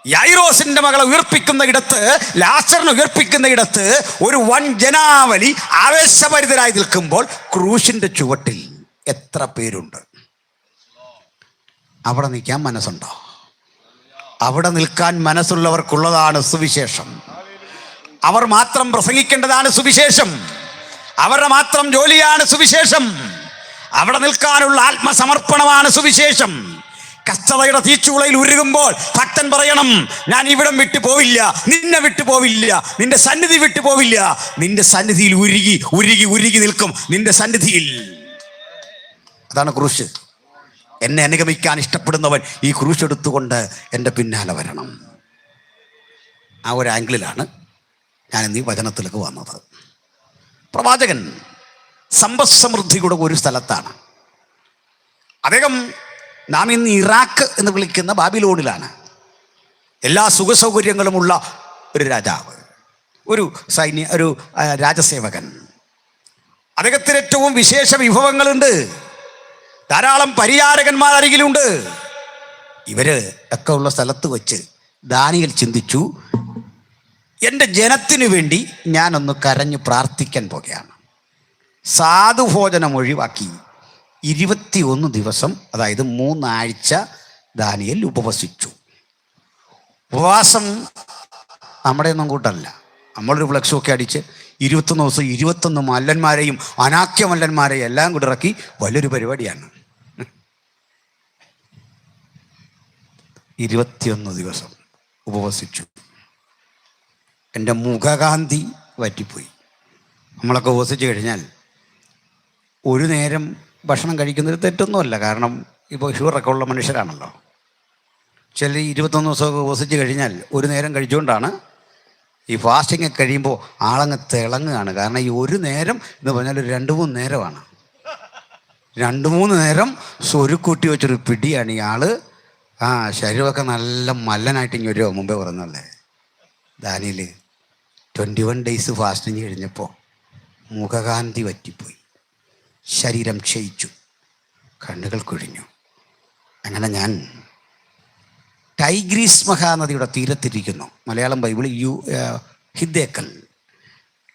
യായിറോസിന്റെ മകളെ ഉയർപ്പിക്കുന്ന ഇടത്ത്, ലാസറിനെ ഉയർപ്പിക്കുന്ന ഇടത്ത് ഒരു വൻ ജനാവലി ആവേശഭരിതരായി നിൽക്കുമ്പോൾ ക്രൂശിന്റെ ചുവട്ടിൽ എത്ര പേരുണ്ട്? അവിടെ നിൽക്കാൻ മനസ്സുണ്ടോ? അവിടെ നിൽക്കാൻ മനസ്സുള്ളവർക്കുള്ളതാണ് സുവിശേഷം. അവർ മാത്രം പ്രസംഗിക്കേണ്ടതാണ് സുവിശേഷം. അവരുടെ മാത്രം ജോലിയാണ് സുവിശേഷം. അവിടെ നിൽക്കാനുള്ള ആത്മസമർപ്പണമാണ് സുവിശേഷം. കഷ്ടതയുടെ തീച്ചുളയിൽ ഉരുകുമ്പോൾ ഭക്തൻ പറയണം, ഞാൻ ഇവിടം വിട്ടു പോവില്ല, നിന്നെ വിട്ടു പോവില്ല, നിന്റെ സന്നിധി വിട്ടു പോവില്ല. നിന്റെ സന്നിധിയിൽ ഉരുകി ഉരുകി ഉരുകി നിൽക്കും, നിന്റെ സന്നിധിയിൽ. അതാണ് ക്രൂശ്. എന്നെ അനുഗമിക്കാൻ ഇഷ്ടപ്പെടുന്നവൻ ഈ ക്രൂശ് എടുത്തുകൊണ്ട് എൻ്റെ പിന്നാലെ വരണം. ആ ഒരു ആംഗിളിലാണ് ഞാൻ ഇന്ന് ഈ വചനത്തിലേക്ക് വന്നത്. പ്രവാചകൻ സമ്പദ് സമൃദ്ധിയുടെ ഒരു സ്ഥലത്താണ്. അദ്ദേഹം നാം ഇന്ന് ഇറാഖ് എന്ന് വിളിക്കുന്ന ബാബിലോണിലാണ്. എല്ലാ സുഖസൗകര്യങ്ങളുമുള്ള ഒരു രാജാവ്, ഒരു രാജസേവകൻ. അദ്ദേഹത്തിന് ഏറ്റവും വിശേഷ വിഭവങ്ങളുണ്ട്. ധാരാളം പരിചാരകന്മാർ അരികിലുണ്ട്. ഇവര് ഒക്കെ ഉള്ള സ്ഥലത്ത് വെച്ച് ദാനിയേൽ ചിന്തിച്ചു, എൻ്റെ ജനത്തിനു വേണ്ടി ഞാനൊന്ന് കരഞ്ഞു പ്രാർത്ഥിക്കാൻ പോകുകയാണ്. സാധുഭോജനം ഒഴിവാക്കി 21 ദിവസം, അതായത് 3 ആഴ്ച ദാനിയേൽ ഉപവസിച്ചു. ഉപവാസം നമ്മുടെ ഒന്നും കൂട്ടല്ല. നമ്മളൊരു ഫ്ലക്സൊക്കെ അടിച്ച് 21 ദിവസം 21 മല്ലന്മാരെയും അനാക്യ മല്ലന്മാരെയും എല്ലാം കൂടി ഇറക്കി വലിയൊരു പരിപാടിയാണ്. 21 ദിവസം ഉപവസിച്ചു. എൻ്റെ മുഖകാന്തി വറ്റിപ്പോയി. നമ്മളൊക്കെ ഉപവസിച്ച് കഴിഞ്ഞാൽ ഒരു നേരം ഭക്ഷണം കഴിക്കുന്നത് തെറ്റൊന്നുമല്ല. കാരണം ഇപ്പോൾ ഷുഗറൊക്കെ ഉള്ള മനുഷ്യരാണല്ലോ. ചില 21 ദിവസമൊക്കെ ഉപവസിച്ച് കഴിഞ്ഞാൽ ഒരു നേരം കഴിച്ചുകൊണ്ടാണ് ഈ ഫാസ്റ്റിംഗ് കഴിയുമ്പോൾ ആളങ്ങ് തിളങ്ങുകയാണ്. കാരണം ഈ ഒരു നേരം എന്ന് പറഞ്ഞാൽ ഒരു 2-3 നേരമാണ്. 2-3 നേരം സ്വരുക്കൂട്ടി വെച്ചൊരു പിടിയാണ് ഈ ആള്. ശരീരമൊക്കെ നല്ല മല്ലനായിട്ട് ഇനി ഒരു മുമ്പേ പറഞ്ഞല്ലേ. ദാനിയേൽ 21 ഡേയ്സ് ഫാസ്റ്റിംഗ് കഴിഞ്ഞപ്പോൾ മുഖകാന്തി വറ്റിപ്പോയി, ശരീരം ക്ഷയിച്ചു, കണ്ണുകൾ കുഴിഞ്ഞു. അങ്ങനെ ഞാൻ ടൈഗ്രീസ് മഹാനദിയുടെ തീരത്തിരിക്കുന്നു. Malayalam Bible Hiddekel.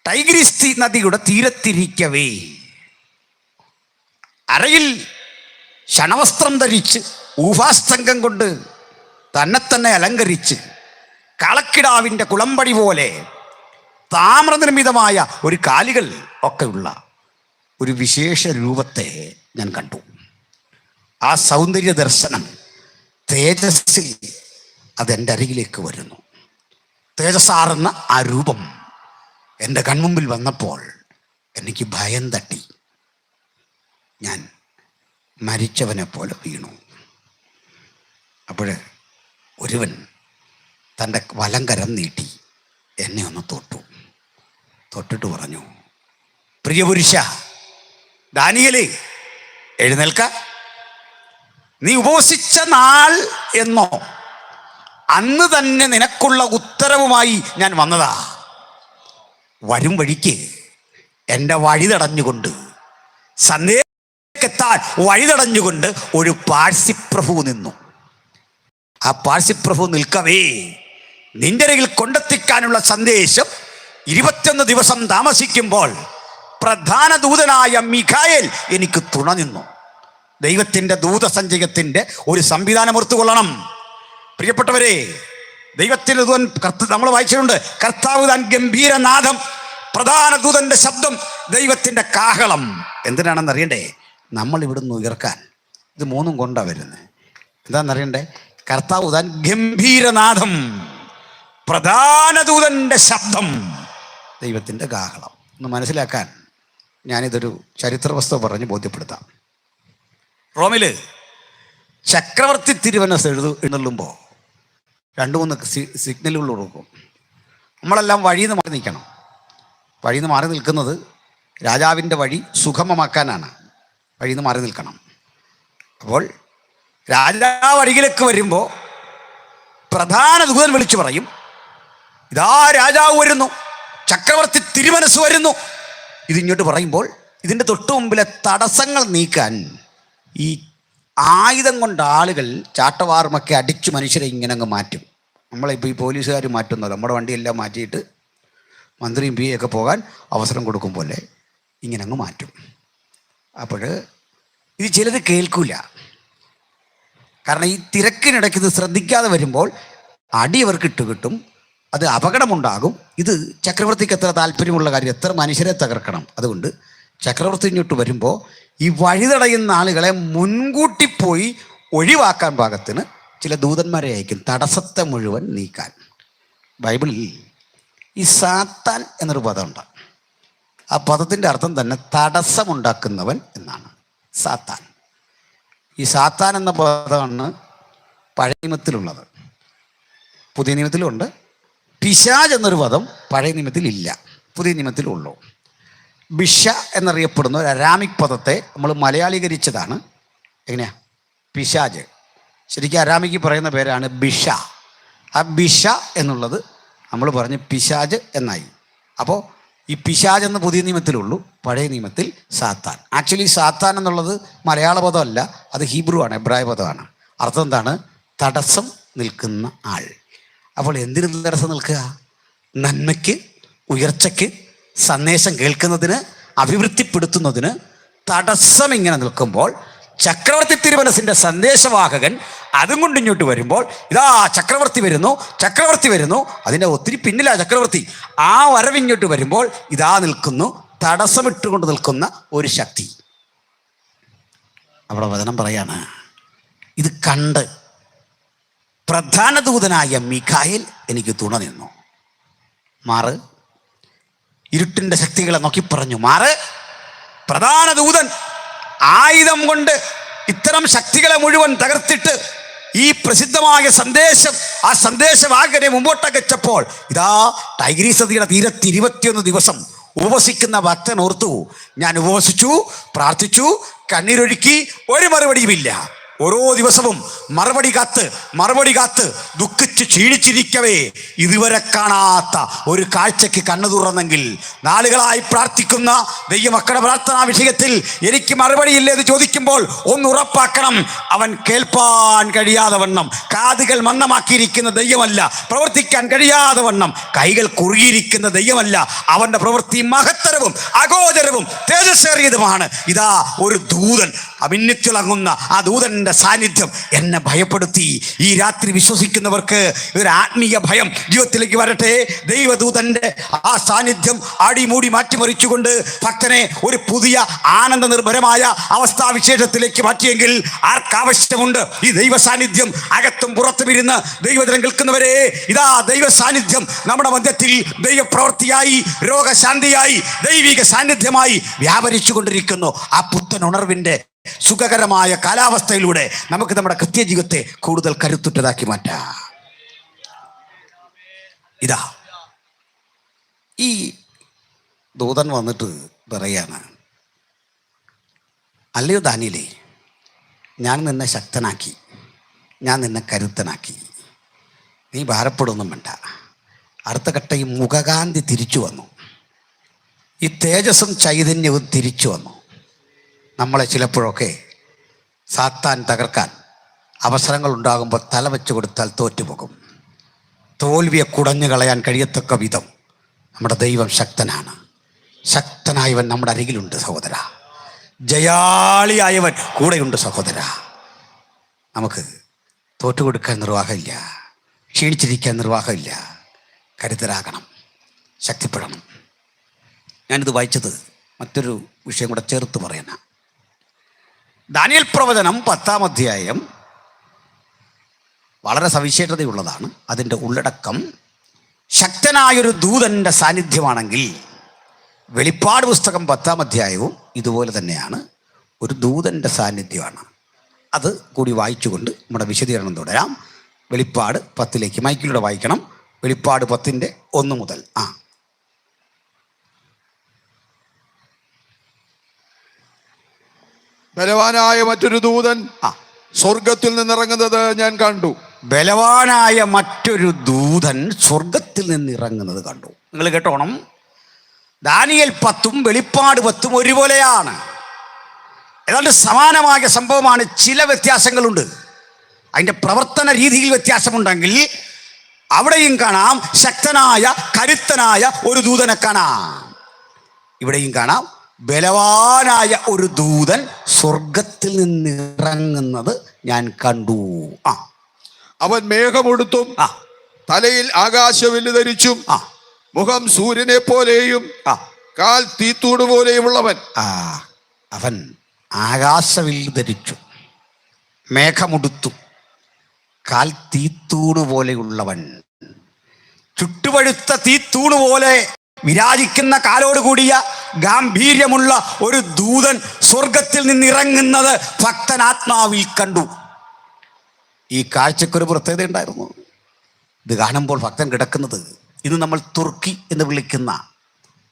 ടൈഗ്രീസ് നദിയുടെ തീരത്തിരിക്കവേ അരയിൽ ശണവസ്ത്രം ധരിച്ച് ഊഫാസ്തംഗം കൊണ്ട് തന്നെ അലങ്കരിച്ച് കളക്കിടാവിൻ്റെ കുളമ്പടി പോലെ താമ്രനിർമ്മിതമായ ഒരു കാലുകൾ ഒക്കെ ഉള്ള ഒരു വിശേഷ രൂപത്തെ ഞാൻ കണ്ടു. ആ സൗന്ദര്യ ദർശനം തേജസ്സിൽ അതെൻ്റെ അരികിലേക്ക് വരുന്നു. തേജസ്സാറുന്ന ആ രൂപം എൻ്റെ കൺമുമ്പിൽ വന്നപ്പോൾ എനിക്ക് ഭയം തട്ടി. ഞാൻ മരിച്ചവനെ പോലെ വീണു. അപ്പോൾ ഒരുവൻ തൻ്റെ വലങ്കരം നീട്ടി എന്നെ ഒന്ന് തൊട്ടിട്ട് പറഞ്ഞു, പ്രിയപുരുഷ ദാനിയേലേ, എഴുന്നേൽക്ക. നീ ഉപവസിച്ച നാൾ എന്നോ അന്ന് തന്നെ നിനക്കുള്ള ഉത്തരവുമായി ഞാൻ വന്നതാ. വരും വഴിക്ക് എൻ്റെ വഴി തടഞ്ഞുകൊണ്ട്, സന്ദേശത്തെത്താൻ വഴി തടഞ്ഞുകൊണ്ട് ഒരു പാഴ്സിപ്രഭു നിന്നു. ആ പാഴ്സിപ്രഭു നിൽക്കവേ നിന്റെ അരികിൽ കൊണ്ടെത്തിക്കാനുള്ള സന്ദേശം 21 ദിവസം താമസിക്കുമ്പോൾ പ്രധാന ദൂതനായ മിഖായേൽ എനിക്ക് തുണ നിന്നു. ദൈവത്തിൻ്റെ ദൂതസഞ്ചയത്തിൻ്റെ ഒരു സംവിധാനം ഓർത്തുകൊള്ളണം പ്രിയപ്പെട്ടവരെ. ദൈവത്തിൻ്റെ ദൂതൻ നമ്മൾ വായിച്ചിട്ടുണ്ട്, കർത്താവ് താൻ ഗംഭീരനാദം, പ്രധാന ദൂതന്റെ ശബ്ദം, ദൈവത്തിൻ്റെ കാഹളം. എന്തിനാണെന്ന് അറിയണ്ടേ? നമ്മൾ ഇവിടുന്ന് ഉയർക്കാൻ. ഇത് 3 കൊണ്ടാണ് വരുന്നത്. എന്താണെന്നറിയണ്ടേ? കർത്താവ് താൻ ഗംഭീരനാദം, പ്രധാന ദൂതന്റെ ശബ്ദം, ദൈവത്തിൻ്റെ കാഹളം. ഒന്ന് മനസ്സിലാക്കാൻ ഞാനിതൊരു ചരിത്ര വസ്തു പറഞ്ഞ് ബോധ്യപ്പെടുത്താം. റോമില് ചക്രവർത്തി തിരുവനസ് എഴുന്നള്ളുമ്പോൾ 2-3 സിഗ്നലുകൾ കൊടുക്കും. നമ്മളെല്ലാം വഴിയിൽ നിന്ന് മാറി നിൽക്കണം. വഴിയിൽ നിന്ന് മാറി നിൽക്കുന്നത് രാജാവിൻ്റെ വഴി സുഗമമാക്കാനാണ്. വഴിയിൽ നിന്ന് മാറി നിൽക്കണം. അപ്പോൾ രാജാവ് അരികിലേക്ക് വരുമ്പോൾ പ്രധാന ദൂതൻ വിളിച്ചു പറയും, ഇതാ രാജാവ് വരുന്നു, ചക്രവർത്തി തിരുമനസ് വരുന്നു. ഇതിങ്ങോട്ട് പറയുമ്പോൾ ഇതിൻ്റെ തൊട്ടു മുമ്പിലെ തടസ്സങ്ങൾ നീക്കാൻ ഈ ആയുധം കൊണ്ട് ആളുകൾ ചാട്ടവാറുമൊക്കെ അടിച്ചു മനുഷ്യരെ ഇങ്ങനെ അങ്ങ് മാറ്റും. നമ്മളിപ്പോൾ ഈ പോലീസുകാർ മാറ്റുന്നല്ലോ, നമ്മുടെ വണ്ടിയെല്ലാം മാറ്റിയിട്ട് മന്ത്രിയും പി ഒക്കെ പോകാൻ അവസരം കൊടുക്കും പോലെ ഇങ്ങനെ അങ്ങ് മാറ്റും. അപ്പോൾ ഇത് ചിലത് കേൾക്കില്ല. കാരണം ഈ തിരക്കിനിടയ്ക്ക് ഇത് ശ്രദ്ധിക്കാതെ വരുമ്പോൾ അടി അവർക്ക് കിട്ടും, അത് അപകടമുണ്ടാകും. ഇത് ചക്രവർത്തിക്ക് എത്ര താല്പര്യമുള്ള കാര്യം, എത്ര മനുഷ്യരെ തകർക്കണം. അതുകൊണ്ട് ചക്രവർത്തി ഇങ്ങോട്ട് വരുമ്പോൾ ഈ വഴി തടയുന്ന ആളുകളെ മുൻകൂട്ടി പോയി ഒഴിവാക്കാൻ പാകത്തിന് ചില ദൂതന്മാരെ അയക്കും, തടസ്സത്തെ മുഴുവൻ നീക്കാൻ. ബൈബിളിൽ ഈ സാത്താൻ എന്നൊരു പദമുണ്ട്. ആ പദത്തിൻ്റെ അർത്ഥം തന്നെ തടസ്സമുണ്ടാക്കുന്നവൻ എന്നാണ്. സാത്താൻ, ഈ സാത്താൻ എന്ന പദമാണ് പഴയ നിയമത്തിലുള്ളത്, പുതിയ നിയമത്തിലുണ്ട്. പിശാച് എന്നൊരു പദം പഴയ നിയമത്തിലില്ല, പുതിയ നിയമത്തിലുള്ളൂ. ബിഷ എന്നറിയപ്പെടുന്ന ഒരു അരാമിക് പദത്തെ നമ്മൾ മലയാളീകരിച്ചതാണ്. എങ്ങനെയാ? പിശാച്. ശരിക്കും അരാമിക്ക് പറയുന്ന പേരാണ് ബിഷ. ആ ബിഷ എന്നുള്ളത് നമ്മൾ പറഞ്ഞ് പിശാച് എന്നായി. അപ്പോൾ ഈ പിശാച് എന്ന് പുതിയ നിയമത്തിലുള്ളൂ, പഴയ നിയമത്തിൽ സാത്താൻ. ആക്ച്വലി സാത്താൻ എന്നുള്ളത് മലയാള പദമല്ല, അത് ഹീബ്രു ആണ്, എബ്രായ പദമാണ്. അർത്ഥം എന്താണ്? തടസ്സം നിൽക്കുന്ന ആൾ. അപ്പോൾ എന്തിനു തടസ്സം നിൽക്കുക? നന്മയ്ക്ക്, ഉയർച്ചയ്ക്ക്, സന്ദേശം കേൾക്കുന്നതിന്, അഭിവൃദ്ധിപ്പെടുത്തുന്നതിന് തടസ്സം ഇങ്ങനെ നിൽക്കുമ്പോൾ ചക്രവർത്തി തിരുമനസിൻ്റെ സന്ദേശവാഹകൻ അതും കൊണ്ട് ഇങ്ങോട്ട് വരുമ്പോൾ ഇതാ ചക്രവർത്തി വരുന്നു, ചക്രവർത്തി വരുന്നു. അതിൻ്റെ ഒത്തിരി പിന്നിലാ ചക്രവർത്തി. ആ വരവിങ്ങോട്ട് വരുമ്പോൾ ഇതാ നിൽക്കുന്നു, തടസ്സമിട്ടുകൊണ്ട് നിൽക്കുന്ന ഒരു ശക്തി. അവിടെ വചനം പറയാണ്, ഇത് കണ്ട് പ്രധാന ദൂതനായ മിഖായേൽ എനിക്ക് തുണ നിന്നു. മാറ്, ഇരുട്ടിൻ്റെ ശക്തികളെ നോക്കി പറഞ്ഞു, മാറ്. പ്രധാന ദൂതൻ ആയുധം കൊണ്ട് ഇത്തരം ശക്തികളെ മുഴുവൻ തകർത്തിട്ട് ഈ പ്രസിദ്ധമായ സന്ദേശം, ആ സന്ദേശവാഹകനെ മുമ്പോട്ടകച്ചപ്പോൾ ഇതാ ടൈഗ്രീസ് നദിയുടെ തീരത്ത് 21 ദിവസം ഉപവസിക്കുന്ന ഭക്തൻ ഓർത്തു, ഞാൻ ഉപവസിച്ചു, പ്രാർത്ഥിച്ചു, കണ്ണീരൊഴുക്കി, ഒരു മറുപടിയുമില്ല. ഓരോ ദിവസവും മറുപടി കാത്ത് ദുഃഖിച്ച് ക്ഷീണിച്ചിരിക്കവേ ഇതുവരെ കാണാത്ത ഒരു കാഴ്ചയ്ക്ക് കണ്ണു തുറന്നെങ്കിൽ, നാളുകളായി പ്രാർത്ഥിക്കുന്ന ദൈവമക്കളുടെ പ്രാർത്ഥനാ വിഷയത്തിൽ എനിക്ക് മറുപടിയില്ല എന്ന് ചോദിക്കുമ്പോൾ ഒന്ന് ഉറപ്പാക്കണം, അവൻ കേൾപ്പാൻ കഴിയാതെ വണ്ണം കാതുകൾ മന്ദമാക്കിയിരിക്കുന്ന ദൈവമല്ല, പ്രവർത്തിക്കാൻ കഴിയാതെ വണ്ണം കൈകൾ കുറുകിയിരിക്കുന്ന ദൈവമല്ല. അവൻ്റെ പ്രവൃത്തി മഹത്തരവും അഗോചരവും തേജസ്സേറിയതുമാണ്. ഇതാ ഒരു ദൂതൻ, മിന്നിത്തിളങ്ങുന്ന ആ ദൂതൻ്റെ സാന്നിധ്യം എന്നെ ഭയപ്പെടുത്തി. ഈ രാത്രി വിശ്വസിക്കുന്നവർക്ക് ഒരു ആത്മീയ ഭയം ജീവിതത്തിലേക്ക് വരട്ടെ. ദൈവദൂതൻ്റെ ആ സാന്നിധ്യം അടിമൂടി മാറ്റിമറിച്ചുകൊണ്ട് ഭക്തനെ ഒരു പുതിയ ആനന്ദ നിർഭരമായ അവസ്ഥാവിശേഷത്തിലേക്ക് മാറ്റിയെങ്കിൽ ആർക്കാവശ്യമുണ്ട് ഈ ദൈവ സാന്നിധ്യം? അകത്തും പുറത്തും ഇരുന്ന് ദൈവദിനം കേൾക്കുന്നവരെ, ഇതാ ദൈവ സാന്നിധ്യം നമ്മുടെ മധ്യത്തിൽ ദൈവപ്രവൃത്തിയായി, രോഗശാന്തിയായി, ദൈവിക സാന്നിധ്യമായി വ്യാപരിച്ചു കൊണ്ടിരിക്കുന്നു. ആ പുത്തൻ ഉണർവിൻ്റെ സുഖകരമായ കാലാവസ്ഥയിലൂടെ നമുക്ക് നമ്മുടെ കൃത്യജീവിതത്തെ കൂടുതൽ കരുത്തുറ്റതാക്കി മാറ്റാം. ഇതാ ഈ ദൂതൻ വന്നിട്ട് പറയാണ്, അല്ലയോ ദാനിയേലേ, ഞാൻ നിന്നെ ശക്തനാക്കി, ഞാൻ നിന്നെ കരുത്തനാക്കി, നീ ഭാരപ്പെടുകയൊന്നും വേണ്ട. അടുത്ത ഘട്ട ഈ മുഖകാന്തി തിരിച്ചു വന്നു, ഈ തേജസ്സും ചൈതന്യവും തിരിച്ചു വന്നു. നമ്മളെ ചിലപ്പോഴൊക്കെ സാത്താൻ തകർക്കാൻ അവസരങ്ങൾ ഉണ്ടാകുമ്പോൾ തല വെച്ച് കൊടുത്താൽ തോറ്റുപോകും. തോൽവിയെ കുടഞ്ഞു കളയാൻ കഴിയത്തക്ക വിധം നമ്മുടെ ദൈവം ശക്തനാണ്. ശക്തനായവൻ നമ്മുടെ അരികിലുണ്ട് സഹോദര. ജയാളിയായവൻ കൂടെയുണ്ട് സഹോദര. നമുക്ക് തോറ്റുകൊടുക്കാൻ നിർവാഹമില്ല, ക്ഷീണിച്ചിരിക്കാൻ നിർവാഹമില്ല. കരുതരാകണം, ശക്തിപ്പെടണം. ഞാനിത് വായിച്ചത് മറ്റൊരു വിഷയം കൂടെ ചേർത്ത് പറയാനാണ്. ദാനിയേൽ പ്രവചനം 10-ാം അധ്യായം വളരെ സവിശേഷതയുള്ളതാണ്. അതിൻ്റെ ഉള്ളടക്കം ശക്തനായൊരു ദൂതൻ്റെ സാന്നിധ്യമാണെങ്കിൽ, വെളിപ്പാട് പുസ്തകം 10-ാം അധ്യായവും ഇതുപോലെ തന്നെയാണ്, ഒരു ദൂതൻ്റെ സാന്നിധ്യമാണ്. അത് കൂടി വായിച്ചുകൊണ്ട് നമ്മുടെ വിശദീകരണം തുടരാം. വെളിപ്പാട് 10 മൈക്കിലൂടെ വായിക്കണം. വെളിപ്പാട് 10:1 മുതൽ. ബലവാനായ മറ്റൊരു ദൂതൻ സ്വർഗത്തിൽ നിന്നിറങ്ങുന്നത് ഞാൻ കണ്ടു. ബലവാനായ മറ്റൊരു ദൂതൻ സ്വർഗത്തിൽ നിന്നിറങ്ങുന്നത് കണ്ടു. നിങ്ങൾ കേട്ടോണം, ദാനിയേൽ 10 വെളിപ്പാട് 10 ഒരുപോലെയാണ്. ഏതാണ്ട് സമാനമായ സംഭവമാണ്. ചില വ്യത്യാസങ്ങളുണ്ട്. അതിൻ്റെ പ്രവർത്തന രീതിയിൽ വ്യത്യാസമുണ്ടെങ്കിൽ അവിടെയും കാണാം ശക്തനായ കരുത്തനായ ഒരു ദൂതനെ കാണാം. ഇവിടെയും കാണാം ബലവാനായ ഒരു ദൂതൻ സ്വർഗത്തിൽ നിന്നിറങ്ങുന്നത് ഞാൻ കണ്ടു. അവൻ മേഘമെടുത്തും തലയിൽ ആകാശവില്ല് ധരിച്ചും മുഖം സൂര്യനെ പോലെയും കാൽ തീത്തൂട് പോലെയുമുള്ളവൻ. അവൻ ആകാശവില്ല് ധരിച്ചു, മേഘമുടുത്തു, കാൽ തീത്തൂണ് പോലെയുള്ളവൻ. ചുട്ടുപഴുത്ത തീത്തൂണ് പോലെ വിരാജിക്കുന്ന കാലോട് കൂടിയ ഗാംഭീര്യമുള്ള ഒരു ദൂതൻ സ്വർഗത്തിൽ നിന്നിറങ്ങുന്നത് ഭക്തൻ ആത്മാവിൽ കണ്ടു. ഈ കാഴ്ചക്കൊരു പ്രത്യേകത ഉണ്ടായിരുന്നു. ഇത് കാണുമ്പോൾ ഭക്തൻ കിടക്കുന്നത് ഇന്ന് നമ്മൾ തുർക്കി എന്ന് വിളിക്കുന്ന,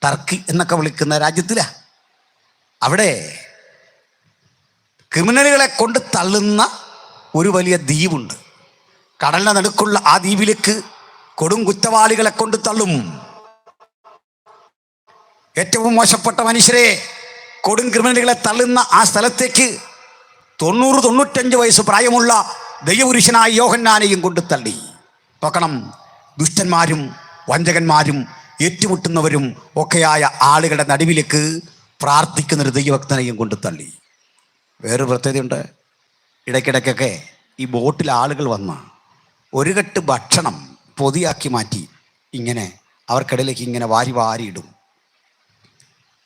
ടർക്കി എന്നൊക്കെ വിളിക്കുന്ന രാജ്യത്തിലാ. അവിടെ ക്രിമിനലുകളെ കൊണ്ട് തള്ളുന്ന ഒരു വലിയ ദ്വീപുണ്ട്. കടലിന് നടുക്കുള്ള ആ ദ്വീപിലേക്ക് കൊടും കുറ്റവാളികളെ കൊണ്ട് തള്ളും. ഏറ്റവും മോശപ്പെട്ട മനുഷ്യരെ, കൊടും ക്രിമിനലുകളെ തള്ളുന്ന ആ സ്ഥലത്തേക്ക് 90-95 വയസ്സ് പ്രായമുള്ള ദൈവപുരുഷനായ യോഹന്നാനെയും കൊണ്ട് തള്ളി. നോക്കണം, ദുഷ്ടന്മാരും വഞ്ചകന്മാരും ഏറ്റുമുട്ടുന്നവരും ഒക്കെയായ ആളുകളുടെ നടുവിലേക്ക് പ്രാർത്ഥിക്കുന്നൊരു ദൈവഭക്തനെയും കൊണ്ട് തള്ളി. വേറൊരു പ്രത്യേകതയുണ്ട്. ഇടയ്ക്കിടയ്ക്കൊക്കെ ഈ ബോട്ടിൽ ആളുകൾ വന്ന് ഒരു കെട്ട് ഭക്ഷണം പൊതിയാക്കി മാറ്റി ഇങ്ങനെ അവർക്കിടയിലേക്ക് ഇങ്ങനെ വാരി ഇടും.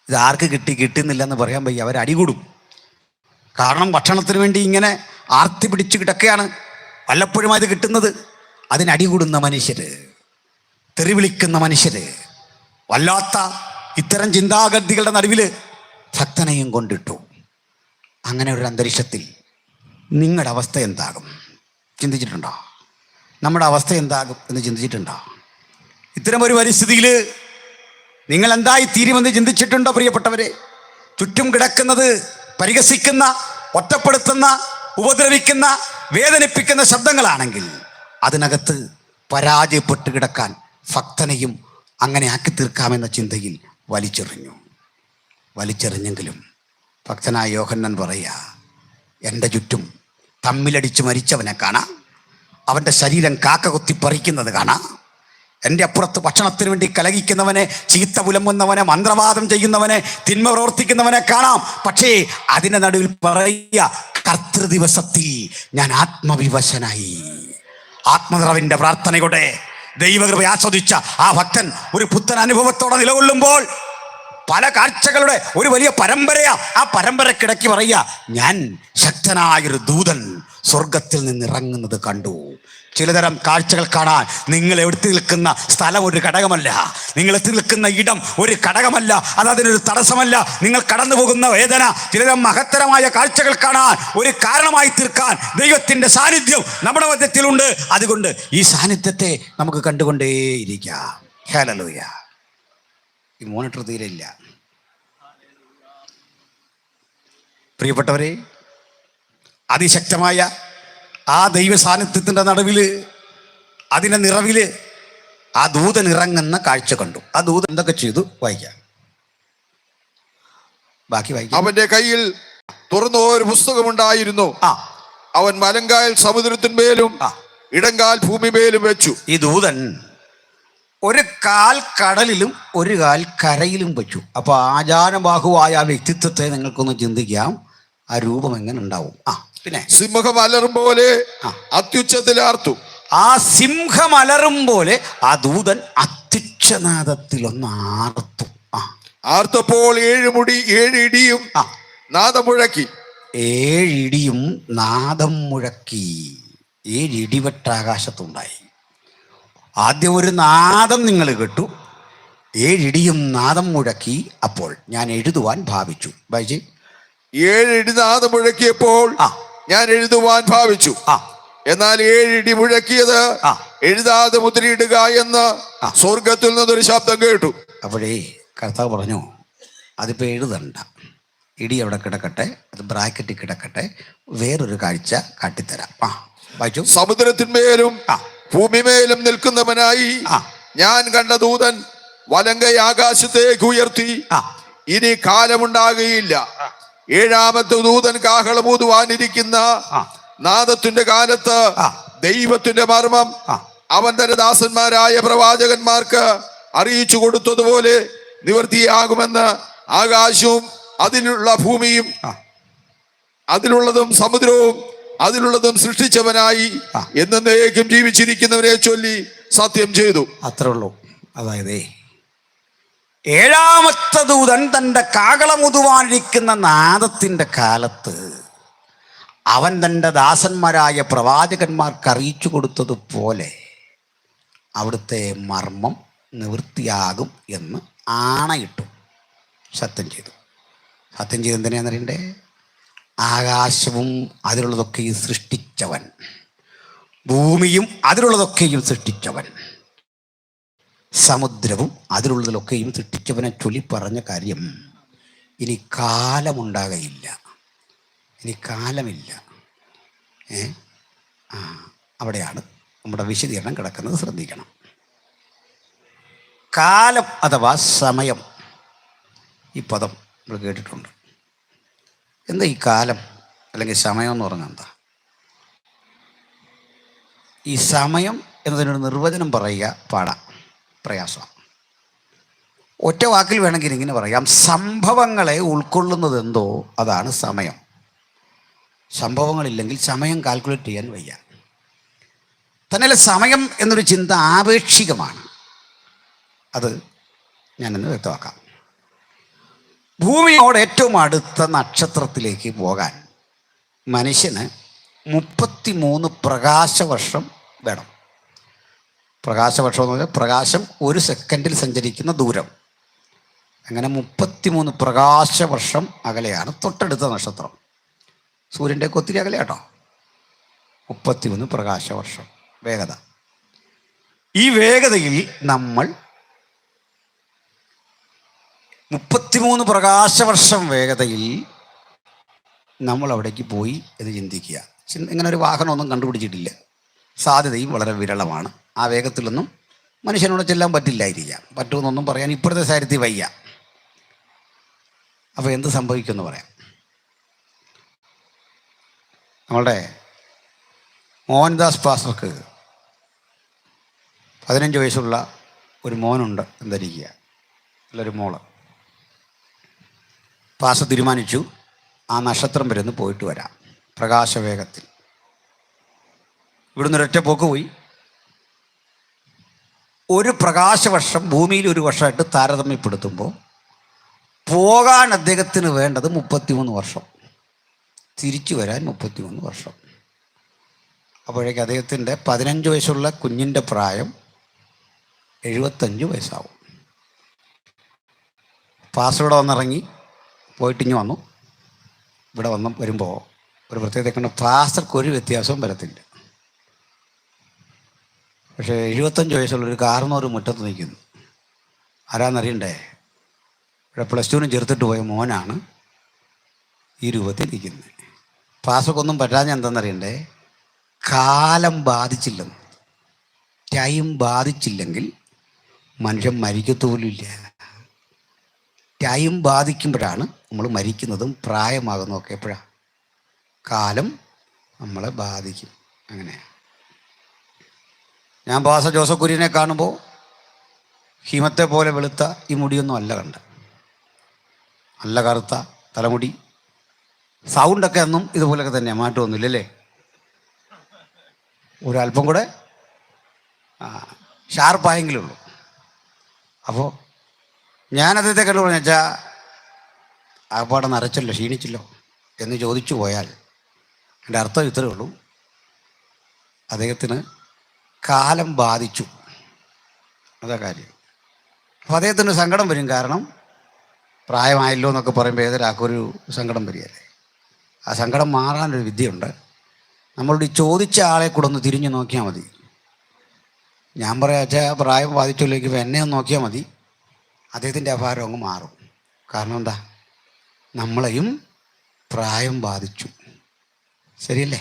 ഇതാർക്ക് കിട്ടുന്നില്ലെന്ന് പറയാൻ വയ്യ. അവർ അടികൂടും. കാരണം ഭക്ഷണത്തിന് വേണ്ടി ഇങ്ങനെ ആർത്തി പിടിച്ച് കിടക്കുകയാണ്. വല്ലപ്പോഴും അത് കിട്ടുന്നത്. അതിനടികൂടുന്ന മനുഷ്യർ, തെറി വിളിക്കുന്ന മനുഷ്യർ, വല്ലാത്ത ഇത്തരം ചിന്താഗതികളുടെ നടുവിൽ ഭക്തനെയും കൊണ്ടിട്ടു. അങ്ങനെ ഒരു അന്തരീക്ഷത്തിൽ നിങ്ങളുടെ അവസ്ഥ എന്താകും ചിന്തിച്ചിട്ടുണ്ടോ? നമ്മുടെ അവസ്ഥ എന്താകും എന്ന് ചിന്തിച്ചിട്ടുണ്ടോ? ഇത്തരം ഒരു പരിസ്ഥിതിയിൽ നിങ്ങൾ എന്തായി തീരുമെന്ന് ചിന്തിച്ചിട്ടുണ്ടോ പ്രിയപ്പെട്ടവരെ? ചുറ്റും കിടക്കുന്നത് പരിഹസിക്കുന്ന, ഒറ്റപ്പെടുത്തുന്ന, ഉപദ്രവിക്കുന്ന, വേദനിപ്പിക്കുന്ന ശബ്ദങ്ങളാണെങ്കിൽ അതിനകത്ത് പരാജയപ്പെട്ട് കിടക്കാൻ ഭക്തനെയും അങ്ങനെ ആക്കി തീർക്കാമെന്ന ചിന്തയിൽ വലിച്ചെറിഞ്ഞെങ്കിലും ഭക്തനായ യോഹന്നാൻ പറയുക, എൻ്റെ ചുറ്റും തമ്മിലടിച്ച് മരിച്ചവനെ കാണാം, അവൻ്റെ ശരീരം കാക്ക കൊത്തി പറിക്കുന്നത് കാണാം, എൻ്റെ അപ്പുറത്ത് ഭക്ഷണത്തിന് വേണ്ടി കലഹിക്കുന്നവനെ, ചീത്ത പുലമ്പുന്നവനെ, മന്ത്രവാദം ചെയ്യുന്നവനെ, തിന്മ പ്രവർത്തിക്കുന്നവനെ കാണാം. പക്ഷേ അതിൻ്റെ നടുവിൽ പറയുക, കർത്തൃദിവസത്തിൽ ഞാൻ ആത്മവിവശനായി. ആത്മനിറവിൻ്റെ പ്രാർത്ഥനയോടെ ദൈവകൃപ ആസ്വദിച്ച ആ ഭക്തൻ ഒരു പുത്തൻ അനുഭവത്തോടെ നിലകൊള്ളുമ്പോൾ പല കാഴ്ചകളുടെ ഒരു വലിയ പരമ്പരയാ. ആ പരമ്പരക്കിടയ്ക്ക് പറയുക, ഞാൻ ശക്തനായൊരു ദൂതൻ സ്വർഗത്തിൽ നിന്നിറങ്ങുന്നത് കണ്ടു. ചിലതരം കാഴ്ചകൾ കാണാൻ നിങ്ങൾ എത്തി നിൽക്കുന്ന സ്ഥലം ഒരു ഘടകമല്ല, നിങ്ങൾ എത്തി നിൽക്കുന്ന ഇടം ഒരു ഘടകമല്ല, അതിനൊരു തടസ്സമല്ല. നിങ്ങൾ കടന്നു പോകുന്ന വേദന ചിലതരം മഹത്തരമായ കാഴ്ചകൾ കാണാൻ ഒരു കാരണമായി തീർക്കാൻ ദൈവത്തിൻ്റെ സാന്നിധ്യം നമ്മുടെ മധ്യത്തിലുണ്ട്. അതുകൊണ്ട് ഈ സാന്നിധ്യത്തെ നമുക്ക് കണ്ടുകൊണ്ടേയിരിക്കാം. ഹല്ലേലൂയ. ഈ മോണിറ്റർ തീരെയില്ല. പ്രിയപ്പെട്ടവരെ, അതിശക്തമായ ആ ദൈവ സാന്നിധ്യത്തിൻ്റെ നടുവിൽ, അതിൻ്റെ നിറവിൽ ആ ദൂതൻ ഇറങ്ങുന്ന കാഴ്ച കണ്ടു. ആ ദൂതൻ എന്തൊക്കെ ചെയ്തു വായിക്കാം, ബാക്കി വായിക്കാം. അവന്റെ കയ്യിൽ തുറന്ന ഒരു പുസ്തകമുണ്ടായിരുന്നു. അവൻ വലങ്കാൽ സമുദ്രത്തിന്മേലും ഇടങ്കാൽ ഭൂമിമേലും വെച്ചു. ഈ ദൂതൻ ഒരു കാൽ കടലിലും ഒരു കാൽ കരയിലും വെച്ചു. അപ്പോൾ ആചാരബാഹുവായ ആ വ്യക്തിത്വത്തെ നിങ്ങൾക്കൊന്ന് ചിന്തിക്കാം. ആ രൂപം എങ്ങനെ ഉണ്ടാവും? പിന്നെ സിംഹം അലറും പോലെ അത്യുച്ചത്തിൽ ആർത്തു. ആ സിംഹം അലറും പോലെ ആ ദൂതൻ അത്യുച്ചനാദത്തിൽ ഒന്ന് ആർത്തു. ആർത്തപ്പോൾ 7 ഇടിയും നാദം മുഴക്കി. 7 ഇടിയും നാദം മുഴക്കി. 7 ഇടിവെട്ട് ആകാശത്തുണ്ടായി. ആദ്യം ഒരു നാദം നിങ്ങൾ കേട്ടു, 7 ഇടിയും നാദം മുഴക്കി. അപ്പോൾ ഞാൻ എഴുതുവാൻ ഭാവിച്ചു. ബൈജി, 7 ഇടി നാദം മുഴക്കിയപ്പോൾ ഞാൻ എഴുതുവാൻ ഭാവിച്ചു. എന്നാൽ 7 ഇടി മുഴക്കിയത് ആ. എഴുതാതെ മുദ്രയിടുക എന്ന് സ്വർഗത്തിൽ നിന്നൊരു ശബ്ദം കേട്ടു. അപ്പോഴേ കർത്താവ് പറഞ്ഞു, അതിപ്പോൾ എഴുതണ്ട, ഇടി അവിടെ കിടക്കട്ടെ, അത് ബ്രാക്കറ്റിൽ കിടക്കട്ടെ, വേറൊരു കാഴ്ച കാട്ടിത്തരാം. വായിച്ചു. സമുദ്രത്തിന്മേലും ഭൂമിമേലും നിൽക്കുന്നവനായി ഞാൻ കണ്ട ദൂതൻ വലങ്കൈ ആകാശത്തേക്ക് ഉയർത്തി, ഇനി കാലമുണ്ടാകുകയില്ല. 7ാമത്തെ ദൂതൻ കാഹളമൂതുവാനിരിക്കുന്ന നാദത്തിന്റെ കാലത്ത് ദൈവത്തിന്റെ മർമ്മം അവൻ തന്റെ ദാസന്മാരായ പ്രവാചകന്മാർക്ക് അറിയിച്ചു കൊടുത്തതുപോലെ നിവൃത്തിയാകുമെന്ന് ആകാശവും അതിലുള്ള ഭൂമിയും അതിലുള്ളതും സമുദ്രവും അതിലുള്ളതും സൃഷ്ടിച്ചവനായി എന്നേക്കും ജീവിച്ചിരിക്കുന്നവരെ ചൊല്ലി സത്യം ചെയ്തു. അത്രേ ഉള്ളൂ. അതായത് 7ാമത്തെ ദൂതൻ തൻ്റെ കാഹളമുതുവാനിരിക്കുന്ന നാദത്തിൻ്റെ കാലത്ത് അവൻ തൻ്റെ ദാസന്മാരായ പ്രവാചകന്മാർക്ക് അറിയിച്ചു കൊടുത്തതുപോലെ അവിടുത്തെ മർമ്മം നിവൃത്തിയാകും എന്ന് ആണയിട്ടു സത്യം ചെയ്തു. സത്യം ചെയ്ത് എന്തിനാണെന്നറിയണ്ടേ? ആകാശവും അതിലുള്ളതൊക്കെയും സൃഷ്ടിച്ചവൻ, ഭൂമിയും അതിലുള്ളതൊക്കെയും സൃഷ്ടിച്ചവൻ, സമുദ്രവും അതിലുള്ളതിലൊക്കെയും സൃഷ്ടിച്ചവനെ ചൊല്ലി പറഞ്ഞ കാര്യം, ഇനി കാലമുണ്ടാകയില്ല, ഇനി കാലമില്ല. അവിടെയാണ് നമ്മുടെ വിശദീകരണം കിടക്കുന്നത്. ശ്രദ്ധിക്കണം. കാലം അഥവാ സമയം, ഈ പദം നമ്മൾ കേട്ടിട്ടുണ്ട്. എന്താ ഈ കാലം അല്ലെങ്കിൽ സമയം എന്ന് പറഞ്ഞാൽ എന്താ? ഈ സമയം എന്നതിനൊരു നിർവചനം പറയുക പ്രയാസമാണ്. ഒറ്റ വാക്കിൽ വേണമെങ്കിൽ ഇങ്ങനെ പറയാം, സംഭവങ്ങളെ ഉൾക്കൊള്ളുന്നത് എന്തോ അതാണ് സമയം. സംഭവങ്ങളില്ലെങ്കിൽ സമയം കാൽക്കുലേറ്റ് ചെയ്യാൻ വയ്യ. തന്നെയല്ല, സമയം എന്നൊരു ചിന്ത ആപേക്ഷികമാണ്. അത് ഞാനിന്ന് വ്യക്തമാക്കാം. ഭൂമിയോട് ഏറ്റവും അടുത്ത നക്ഷത്രത്തിലേക്ക് പോകാൻ മനുഷ്യന് 33 പ്രകാശവർഷം വേണം. പ്രകാശവർഷം എന്ന് പറഞ്ഞാൽ പ്രകാശം 1 സെക്കൻഡിൽ സഞ്ചരിക്കുന്ന ദൂരം. അങ്ങനെ 33 പ്രകാശവർഷം അകലെയാണ് തൊട്ടടുത്ത നക്ഷത്രം. സൂര്യൻ്റെ ഒത്തിരി അകലെ കേട്ടോ. 33 പ്രകാശവർഷം വേഗത. ഈ വേഗതയിൽ നമ്മൾ 33 പ്രകാശവർഷം വേഗതയിൽ നമ്മൾ അവിടേക്ക് പോയി എന്ന് ചിന്തിക്കുക. ഇങ്ങനെ ഒരു വാഹനമൊന്നും കണ്ടുപിടിച്ചിട്ടില്ല, സാധ്യതയും വളരെ വിരളമാണ്. ആ വേഗത്തിലൊന്നും മനുഷ്യനോട് ചെല്ലാൻ പറ്റില്ലായിരിക്കാം. പറ്റുമെന്നൊന്നും പറയാൻ ഇപ്പോഴത്തെ സാഹചര്യത്തിൽ വയ്യ. അപ്പോൾ എന്ത് സംഭവിക്കുമെന്ന് പറയാം. നമ്മളുടെ മോഹൻദാസ് പാസ്റ്റർക്ക് 15 വയസ്സുള്ള ഒരു മോനുണ്ട് എന്നരിക്കുക, അല്ലൊരു മോള്. പാസ്റ്റർ തീരുമാനിച്ചു, ആ നക്ഷത്രം വരെ ഒന്ന് പോയിട്ട് വരാം പ്രകാശവേഗത്തിൽ. ഇവിടുന്ന് ഒരൊറ്റ പോക്ക് പോയി. ഒരു പ്രകാശവർഷം ഭൂമിയിൽ ഒരു വർഷമായിട്ട് താരതമ്യപ്പെടുത്തുമ്പോൾ പോകാൻ അദ്ദേഹത്തിന് വേണ്ടത് 33 വർഷം, തിരിച്ചു വരാൻ 33 വർഷം. അപ്പോഴേക്ക് അദ്ദേഹത്തിൻ്റെ 15 വയസ്സുള്ള കുഞ്ഞിൻ്റെ പ്രായം 75 വയസ്സാവും. പാസ്റ്റർ വന്നിറങ്ങി പോയിട്ടിഞ്ഞ് വന്നു. ഇവിടെ വരുമ്പോൾ ഒരു പ്രത്യേകത കൊണ്ട് പാസ്റ്റർക്ക് ഒരു വ്യത്യാസവും വരത്തില്ല. പക്ഷേ 75 വയസ്സുള്ളൊരു കാരണവർ മുറ്റത്ത് നിൽക്കുന്നു. ആരാന്നറിയണ്ടേ? ഇവിടെ +2 ചേർത്തിട്ട് പോയ മോനാണ് ഈ രൂപത്തിൽ നിൽക്കുന്നത്. പാസ്റ്റർക്കൊന്നും പറ്റാഞ്ഞ എന്താണെന്നറിയണ്ടേ? കാലം ബാധിച്ചില്ലെന്ന്. ടൈം ബാധിച്ചില്ലെങ്കിൽ മനുഷ്യൻ മരിക്കത്തോലുമില്ല. ടൈം ബാധിക്കുമ്പോഴാണ് നമ്മൾ മരിക്കുന്നതും പ്രായമാകുന്നതൊക്കെ. എപ്പോഴാണ്? കാലം നമ്മളെ ബാധിക്കും. അങ്ങനെയാണ്. ഞാൻ പാസ്റ്റർ ജോസഫ് കുര്യനെ കാണുമ്പോൾ ഹിമത്തെ പോലെ വെളുത്ത ഈ മുടിയൊന്നും അല്ല കണ്ട, നല്ല കറുത്ത തലമുടി. സൗണ്ടൊക്കെ അന്നും ഇതുപോലൊക്കെ തന്നെയാണ്, മാറ്റമൊന്നുമില്ലല്ലേ? ഒരല്പം കൂടെ ഷാർപ്പായെങ്കിലുള്ളൂ. അപ്പോൾ ഞാൻ അദ്ദേഹത്തെ കണ്ടു പറഞ്ഞു, വെച്ചാൽ ആപ്പാടെ നരച്ചല്ലോ, ക്ഷീണിച്ചല്ലോ എന്ന് ചോദിച്ചു പോയാൽ എൻ്റെ അർത്ഥം ഇത്രയേ ഉള്ളൂ, അദ്ദേഹത്തിന് കാലം ബാധിച്ചു, അതാ കാര്യം. അപ്പോൾ അദ്ദേഹത്തിന് സങ്കടം വരും. കാരണം പ്രായമായല്ലോ എന്നൊക്കെ പറയുമ്പോൾ ഏതൊരാൾക്കൊരു സങ്കടം വരികയല്ലേ. ആ സങ്കടം മാറാനൊരു വിദ്യയുണ്ട്. നമ്മളോട് ഈ ചോദിച്ച ആളെ കൂടെ ഒന്ന് തിരിഞ്ഞു നോക്കിയാൽ മതി. ഞാൻ പറയാം, അച്ഛാ പ്രായം ബാധിച്ചില്ലെങ്കിൽ എന്നെ ഒന്ന് നോക്കിയാൽ മതി, അദ്ദേഹത്തിൻ്റെ അഭാരം അങ്ങ് മാറും. കാരണം എന്താ? നമ്മളെയും പ്രായം ബാധിച്ചു. ശരിയല്ലേ?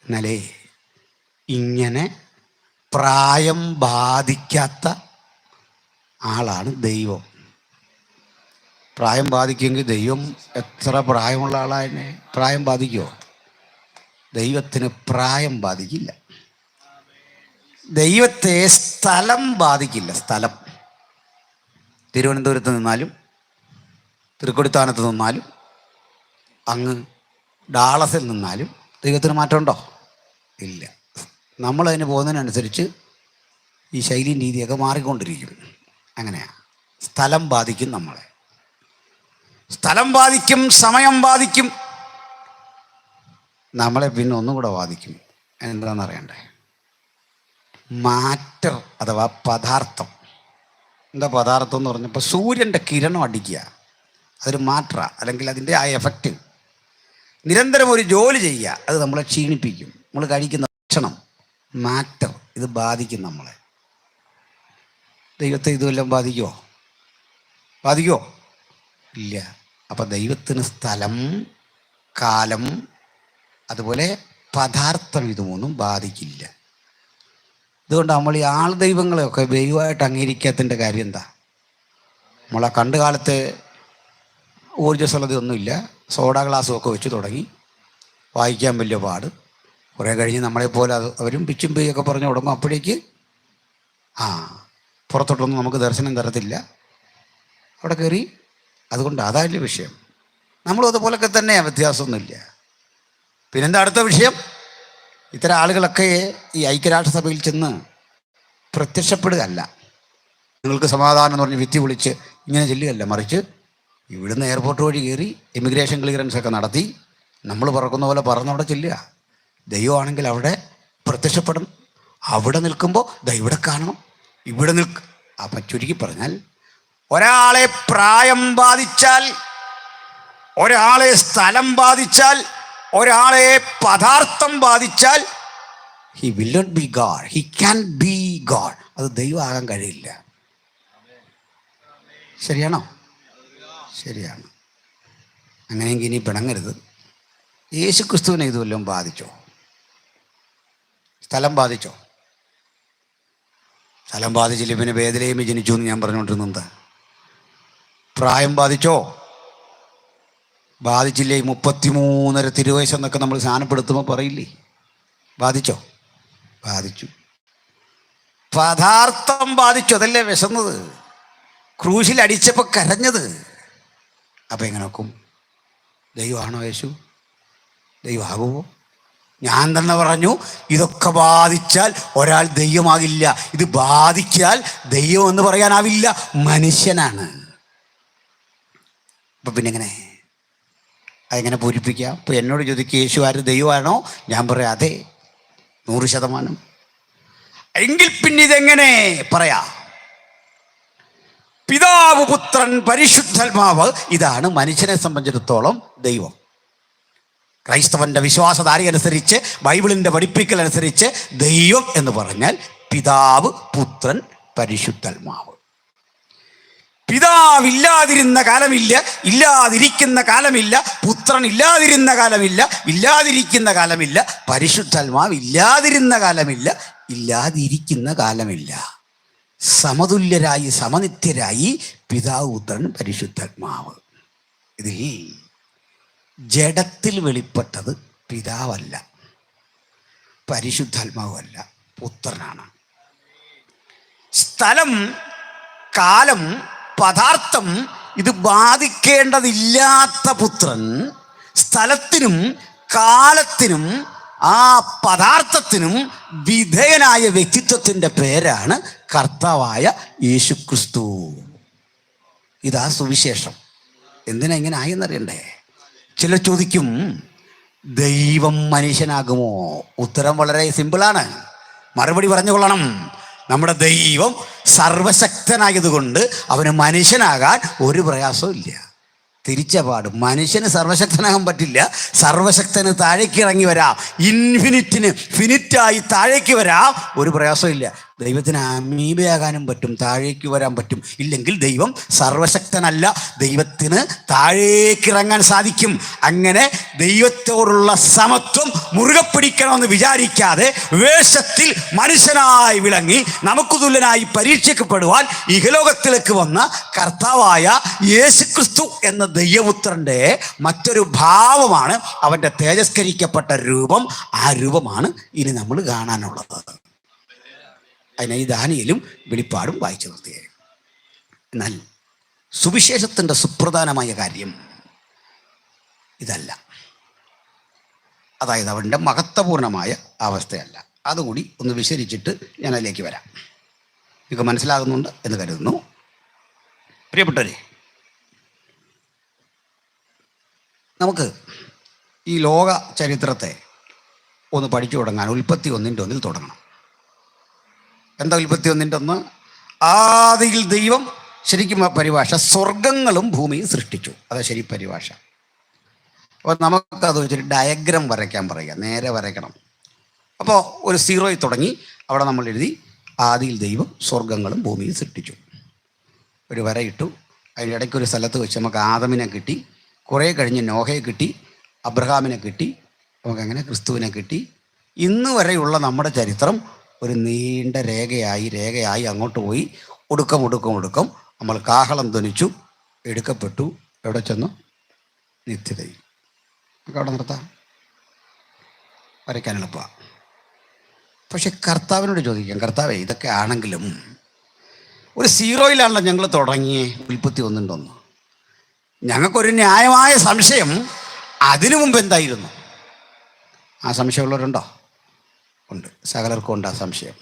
എന്നാലേ ഇങ്ങനെ പ്രായം ബാധിക്കാത്ത ആളാണ് ദൈവം. പ്രായം ബാധിക്കുമെങ്കിൽ ദൈവം എത്ര പ്രായമുള്ള ആളായനെ പ്രായം ബാധിക്കുമോ? ദൈവത്തിന് പ്രായം ബാധിക്കില്ല. ദൈവത്തെ സ്ഥലം ബാധിക്കില്ല. സ്ഥലം തിരുവനന്തപുരത്ത് നിന്നാലും തൃക്കൊടിത്താനത്ത് നിന്നാലും അങ്ങ് ഡാളസിൽ നിന്നാലും ദൈവത്തിന് മാറ്റമുണ്ടോ? ഇല്ല. നമ്മളതിന് പോകുന്നതിനനുസരിച്ച് ഈ ശൈലിയും രീതിയൊക്കെ മാറിക്കൊണ്ടിരിക്കും. അങ്ങനെയാണ്. സ്ഥലം ബാധിക്കും നമ്മളെ. സ്ഥലം ബാധിക്കും, സമയം ബാധിക്കും, നമ്മളെ പിന്നെ ഒന്നും കൂടെ ബാധിക്കും. എന്താണെന്ന് അറിയണ്ടേ? മാറ്റർ അഥവാ പദാർത്ഥം. എന്താ പദാർത്ഥം എന്ന് പറഞ്ഞപ്പോൾ സൂര്യൻ്റെ കിരണം അടിക്കുക, അതൊരു മാറ്ററ, അല്ലെങ്കിൽ അതിൻ്റെ ആ എഫക്റ്റ്. നിരന്തരം ഒരു ജോലി ചെയ്യുക, അത് നമ്മളെ ക്ഷീണിപ്പിക്കും. നമ്മൾ കഴിക്കുന്ന ഭക്ഷണം മാറ്റർ, ഇത് ബാധിക്കും നമ്മളെ. ദൈവത്തെ ഇതുമെല്ലാം ബാധിക്കുമോ? ബാധിക്കുമോ? ഇല്ല. അപ്പം ദൈവത്തിന് സ്ഥലം, കാലം, അതുപോലെ പദാർത്ഥം, ഇത് മൂന്നും ബാധിക്കില്ല. ഇതുകൊണ്ട് നമ്മൾ ഈ ആൾ ദൈവങ്ങളെയൊക്കെ ദൈവമായിട്ട് അംഗീകരിക്കാത്തതിൻ്റെ കാര്യം എന്താ? നമ്മളെ കണ്ട് കാലത്തെ ഊർജ്ജസ്വലതയൊന്നുമില്ല. സോഡ ഗ്ലാസ്സും ഒക്കെ വെച്ച് തുടങ്ങി, വായിക്കാൻ വലിയ പാട്. കുറേ കഴിഞ്ഞ് നമ്മളെപ്പോലെ അവരും പിച്ചും പെയ്യൊക്കെ പറഞ്ഞ് തുടങ്ങും. അപ്പോഴേക്ക് പുറത്തോട്ടൊന്നും നമുക്ക് ദർശനം തരത്തില്ല, അവിടെ കയറി. അതുകൊണ്ട് അതല്ലേ വിഷയം. നമ്മളും അതുപോലൊക്കെ തന്നെയാണ്, വ്യത്യാസമൊന്നുമില്ല. പിന്നെന്താ അടുത്ത വിഷയം? ഇത്തരം ആളുകളൊക്കെ ഈ ഐക്യരാഷ്ട്രസഭയിൽ ചെന്ന് പ്രത്യക്ഷപ്പെടുകയല്ല, നിങ്ങൾക്ക് സമാധാനം എന്ന് പറഞ്ഞ് വിത്തി വിളിച്ച് ഇങ്ങനെ ചെല്ലുകയല്ല, മറിച്ച് ഇവിടുന്ന് എയർപോർട്ട് വഴി കയറി ഇമിഗ്രേഷൻ ക്ലിയറൻസ് ഒക്കെ നടത്തി നമ്മൾ പറക്കുന്ന പോലെ പറന്നവിടെ ചെല്ലുക. ദൈവമാണെങ്കിൽ അവിടെ പ്രത്യക്ഷപ്പെടണം. അവിടെ നിൽക്കുമ്പോൾ ഇവിടെ കാണണം, ഇവിടെ അപ്പം ചുരുക്കി പറഞ്ഞാൽ, ഒരാളെ പ്രായം ബാധിച്ചാൽ, ഒരാളെ സ്ഥലം ബാധിച്ചാൽ, ഒരാളെ പദാർത്ഥം ബാധിച്ചാൽ, he will not be god, he can be god. അത് ദൈവമാകാൻ കഴിയില്ല. ശരിയാണോ? ശരിയാണ്. അങ്ങനെയെങ്കിൽ ഇനി പിണങ്ങരുത്. യേശു ക്രിസ്തുവിനെ ഇതുവല്ലതും ബാധിച്ചോ? സ്ഥലം ബാധിച്ചോ? സ്ഥലം ബാധിച്ചില്ല പിന്നെ ബേഥലേമിൽ ജനിച്ചു എന്ന് ഞാൻ പറഞ്ഞുകൊണ്ടിരുന്നത്. പ്രായം ബാധിച്ചോ? ബാധിച്ചില്ലേ? 33.5 തിരുവയസ്സെന്നൊക്കെ നമ്മൾ സ്ഥാനപ്പെടുത്തുമ്പോൾ പറയില്ലേ? ബാധിച്ചോ? ബാധിച്ചു. പദാർത്ഥം ബാധിച്ചു. അതല്ലേ വിശന്നത്, ക്രൂശിൽ അടിച്ചപ്പോൾ കരഞ്ഞത്. അപ്പം എങ്ങനെ നോക്കും? ദൈവമാണോ യേശു? ദൈവമാകുമോ? ഞാൻ തന്നെ പറഞ്ഞു, ഇതൊക്കെ ബാധിച്ചാൽ ഒരാൾ ദൈവമാകില്ല. ഇത് ബാധിച്ചാൽ ദൈവം എന്ന് പറയാനാവില്ല, മനുഷ്യനാണ്. അപ്പം പിന്നെ എങ്ങനെ അതെങ്ങനെ പൂരിപ്പിക്കാം? ഇപ്പോൾ എന്നോട് ചോദിക്കുക, യേശു ആര് ദൈവമാണോ? ഞാൻ പറയാം അതെ, 100%. എങ്കിൽ പിന്നെ ഇതെങ്ങനെ പറയാ? പിതാവ്, പുത്രൻ, പരിശുദ്ധാത്മാവ്, ഇതാണ് മനുഷ്യനെ സംബന്ധിച്ചിടത്തോളം ദൈവം. ക്രൈസ്തവന്റെ വിശ്വാസധാര അനുസരിച്ച്, ബൈബിളിൻ്റെ പഠിപ്പിക്കൽ അനുസരിച്ച് ദൈവം എന്ന് പറഞ്ഞാൽ പിതാവ്, പുത്രൻ, പരിശുദ്ധാത്മാവ്. പിതാവില്ലാതിരുന്ന കാലമില്ല, ഇല്ലാതിരിക്കുന്ന കാലമില്ല. പുത്രൻ ഇല്ലാതിരുന്ന കാലമില്ല, ഇല്ലാതിരിക്കുന്ന കാലമില്ല. പരിശുദ്ധാത്മാവ് ഇല്ലാതിരുന്ന കാലമില്ല, ഇല്ലാതിരിക്കുന്ന കാലമില്ല. സമതുല്യരായി, സമനിത്യരായി പിതാവ്, പുത്രൻ, പരിശുദ്ധാത്മാവ്. ഇതിൽ ജഡത്തിൽ വെളിപ്പെട്ടത് പിതാവല്ല, പരിശുദ്ധാത്മാവല്ല, പുത്രനാണ്. സ്ഥലം, കാലം, പദാർത്ഥം ഇത് ബാധിക്കേണ്ടതില്ലാത്ത പുത്രൻ സ്ഥലത്തിനും കാലത്തിനും ആ പദാർത്ഥത്തിനും വിധേയനായ വ്യക്തിത്വത്തിൻ്റെ പേരാണ് കർത്താവായ യേശുക്രിസ്തു. ഇതാ സുവിശേഷം. എന്തിനാ ഇങ്ങനെ ആയെന്നറിയണ്ടേ? ചിലർ ചോദിക്കും, ദൈവം മനുഷ്യനാകുമോ? ഉത്തരം വളരെ സിമ്പിളാണ്. മറുപടി പറഞ്ഞുകൊള്ളണം. നമ്മുടെ ദൈവം സർവശക്തനായതുകൊണ്ട് അവന് മനുഷ്യനാകാൻ ഒരു പ്രയാസവും ഇല്ല. തിരിച്ച പാട്. മനുഷ്യന് സർവശക്തനാകാൻ പറ്റില്ല, സർവശക്തന് താഴേക്ക് ഇറങ്ങി വരാം, ഇൻഫിനിറ്റിന് ഫിനിറ്റായി താഴേക്ക് വരാം, ഒരു പ്രയാസമില്ല. ദൈവത്തിന് അമീബയാകാനും പറ്റും, താഴേക്ക് വരാൻ പറ്റും. ഇല്ലെങ്കിൽ ദൈവം സർവശക്തനല്ല, ദൈവത്തിന് താഴേക്ക് ഇറങ്ങാൻ സാധിക്കും. അങ്ങനെ ദൈവത്തോടുള്ള സമത്വം മുറുകെ പിടിക്കണമെന്ന് വിചാരിക്കാതെ വേഷത്തിൽ മനുഷ്യനായി വിളങ്ങി നമുക്ക് തുല്യനായി പരീക്ഷിക്കപ്പെടുവാൻ ഇഹലോകത്തിലേക്ക് വന്ന കർത്താവായ യേശുക്രിസ്തു എന്ന ദൈവപുത്രൻ്റെ മറ്റൊരു ഭാവമാണ് അവൻ്റെ തേജസ്കരിക്കപ്പെട്ട രൂപം. ആ രൂപമാണ് ഇനി നമ്മൾ കാണാനുള്ളത്. അതിനെ ഈ ദാനിയേലും വെളിപ്പാടും വായിച്ചു നിർത്തിയേ. എന്നാൽ സുവിശേഷത്തിൻ്റെ സുപ്രധാനമായ കാര്യം ഇതല്ല. അതായത് അവൻ്റെ മഹത്വപൂർണമായ അവസ്ഥയല്ല. അതുകൂടി ഒന്ന് വിശദീകരിച്ചിട്ട് ഞാൻ അതിലേക്ക് വരാം. നിങ്ങൾക്ക് മനസ്സിലാകുന്നുണ്ട് എന്ന് കരുതുന്നു. പ്രിയപ്പെട്ടവരെ, നമുക്ക് ഈ ലോക ചരിത്രത്തെ ഒന്ന് പഠിച്ചു തുടങ്ങാൻ ഉൽപ്പത്തി 1:1 തുടങ്ങണം. എന്താ ഉൽപ്പത്തി 1:1? ആദിയിൽ ദൈവം, ശരിക്കും ആ പരിഭാഷ സ്വർഗങ്ങളും ഭൂമിയും സൃഷ്ടിച്ചു. അതാ ശരി പരിഭാഷ. അപ്പോൾ നമുക്കത് വെച്ചൊരു ഡയഗ്രാം വരയ്ക്കാൻ പറയുക, നേരെ വരയ്ക്കണം. അപ്പോൾ ഒരു 0 തുടങ്ങി അവിടെ നമ്മൾ എഴുതി ആദിയിൽ ദൈവം സ്വർഗങ്ങളും ഭൂമിയും സൃഷ്ടിച്ചു. ഒരു വരയിട്ടു. അതിൻ്റെ ഇടയ്ക്കൊരു സ്ഥലത്ത് വെച്ച് നമുക്ക് ആദമിനെ കിട്ടി, കുറേ കഴിഞ്ഞ് നോഹയെ കിട്ടി, അബ്രഹാമിനെ കിട്ടി, നമുക്കങ്ങനെ ക്രിസ്തുവിനെ കിട്ടി. ഇന്ന് വരെയുള്ള നമ്മുടെ ചരിത്രം ഒരു നീണ്ട രേഖയായി അങ്ങോട്ട് പോയി ഒടുക്കം നമ്മൾ കാഹളം ധ്വനിച്ചു, എടുക്കപ്പെട്ടു. എവിടെ ചെന്നു? നിത്യതയിൽ. നമുക്ക് അവിടെ നിർത്താം, വരയ്ക്കാൻ എളുപ്പമാണ്. പക്ഷെ കർത്താവിനോട് ചോദിക്കാം, കർത്താവേ ഇതൊക്കെ ആണെങ്കിലും ഒരു 0 ഞങ്ങൾ തുടങ്ങിയേ ഉൽപ്പത്തി 1:1. ഞങ്ങൾക്കൊരു ന്യായമായ സംശയം അതിനു മുമ്പ് എന്തായിരുന്നു? ആ സംശയമുള്ളവരുണ്ടോ? ഉണ്ട്, സകലർക്കും ഉണ്ട് ആ സംശയം.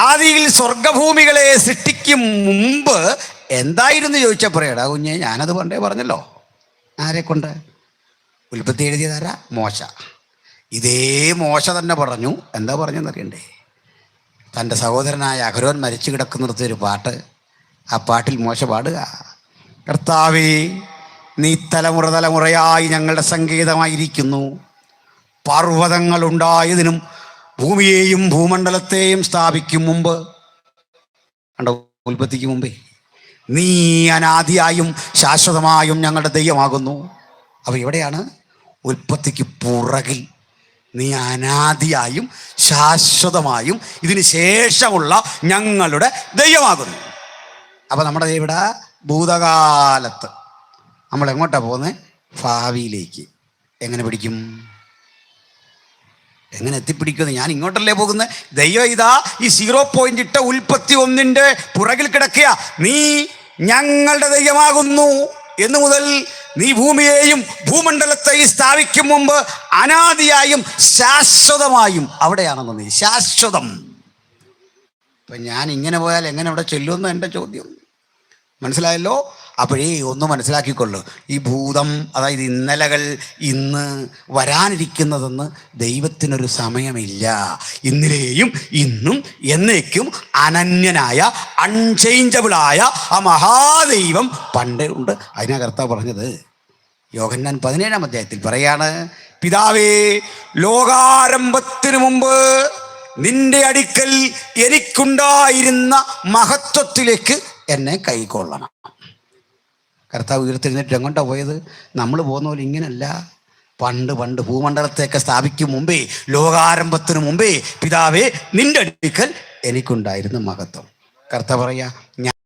ആദിയിൽ സ്വർഗഭൂമികളെ സൃഷ്ടിക്കും മുമ്പ് എന്തായിരുന്നു ചോദിച്ചാൽ പറയടാ കുഞ്ഞെ, ഞാനത് പണ്ടേ പറഞ്ഞല്ലോ. ആരെ കൊണ്ട്? ഉൽപ്പത്തി എഴുതിയതാരാ? മോശ. ഇതേ മോശ തന്നെ പറഞ്ഞു. എന്താ പറഞ്ഞെന്നറിയണ്ടേ? തൻ്റെ സഹോദരനായ അഹരോൻ മരിച്ചു കിടക്കുന്നിടത്തൊരു പാട്ട്. ആ പാട്ടിൽ മോശ പാടുക, കർത്താവേ നീ തലമുറയായി ഞങ്ങളുടെ സംഗീതമായിരിക്കുന്നു. പർവ്വതങ്ങൾ ഉണ്ടായതിനും ഭൂമിയെയും ഭൂമണ്ഡലത്തെയും സ്ഥാപിക്കും മുമ്പ്, കണ്ടോ, ഉൽപ്പത്തിക്ക് മുമ്പേ നീ അനാദിയായും ശാശ്വതമായും ഞങ്ങളുടെ ദൈവമാകുന്നു. അപ്പോൾ എവിടെയാണ്? ഉൽപ്പത്തിക്ക് പുറകിൽ നീ അനാദിയായും ശാശ്വതമായും ഇതിന് ശേഷമുള്ള ഞങ്ങളുടെ ദൈവമാകുന്നു. അപ്പോൾ നമ്മുടെ ഇവിടെ ഭൂതകാലത്ത്. നമ്മൾ എങ്ങോട്ടാണ് പോകുന്നത്? ഭാവിയിലേക്ക്. എങ്ങനെ പിടിക്കും? എങ്ങനെ എത്തിപ്പിടിക്കുന്നത്? ഞാൻ ഇങ്ങോട്ടല്ലേ പോകുന്നത്. ദൈവം ഇതാ ഈ 0 ഇട്ട ഉൽപ്പത്തി 1 പുറകിൽ കിടക്കുക. നീ ഞങ്ങളുടെ ദൈവമാകുന്നു എന്നു മുതൽ നീ ഭൂമിയെയും ഭൂമണ്ഡലത്തെയും സ്ഥാപിക്കും മുമ്പ് അനാദിയായും ശാശ്വതമായും. അവിടെയാണെന്ന് നീ ശാശ്വതം. ഇപ്പം ഞാൻ ഇങ്ങനെ പോയാൽ എങ്ങനെ അവിടെ ചെല്ലുമെന്ന് എൻ്റെ ചോദ്യം. മനസ്സിലായല്ലോ? അപ്പോഴേ ഒന്ന് മനസ്സിലാക്കിക്കൊള്ളു, ഈ ഭൂതം, അതായത് ഇന്നലകൾ, ഇന്ന് വരാനിരിക്കുന്നതെന്ന് ദൈവത്തിനൊരു സമയമില്ല. ഇന്നലെയും ഇന്നും എന്നേക്കും അനന്യനായ അൺചേഞ്ചബിളായ ആ മഹാദൈവം പണ്ടേ ഉണ്ട്. അതിനാ കർത്താവ് പറഞ്ഞത് യോഹന്നാൻ 17-ാം അധ്യായത്തിൽ പറയാണ്, പിതാവേ ലോകാരംഭത്തിനു മുമ്പ് നിന്റെ അടുക്കൽ എനിക്കുണ്ടായിരുന്ന മഹത്വത്തിലേക്ക് എന്നെ കൈക്കൊള്ളണം. കർത്താവ് ഉയർത്തെഴുന്നേറ്റ് എങ്ങോട്ടാണ് പോയത്? നമ്മൾ പോകുന്ന പോലെ ഇങ്ങനല്ല. പണ്ട് ഭൂമണ്ഡലത്തെയൊക്കെ സ്ഥാപിക്കും മുമ്പേ, ലോകാരംഭത്തിന് മുമ്പേ, പിതാവേ നിന്റെ അടുക്കൽ എനിക്കുണ്ടായിരുന്ന മഹത്വം. കർത്താവ് പറയാ, ഞാൻ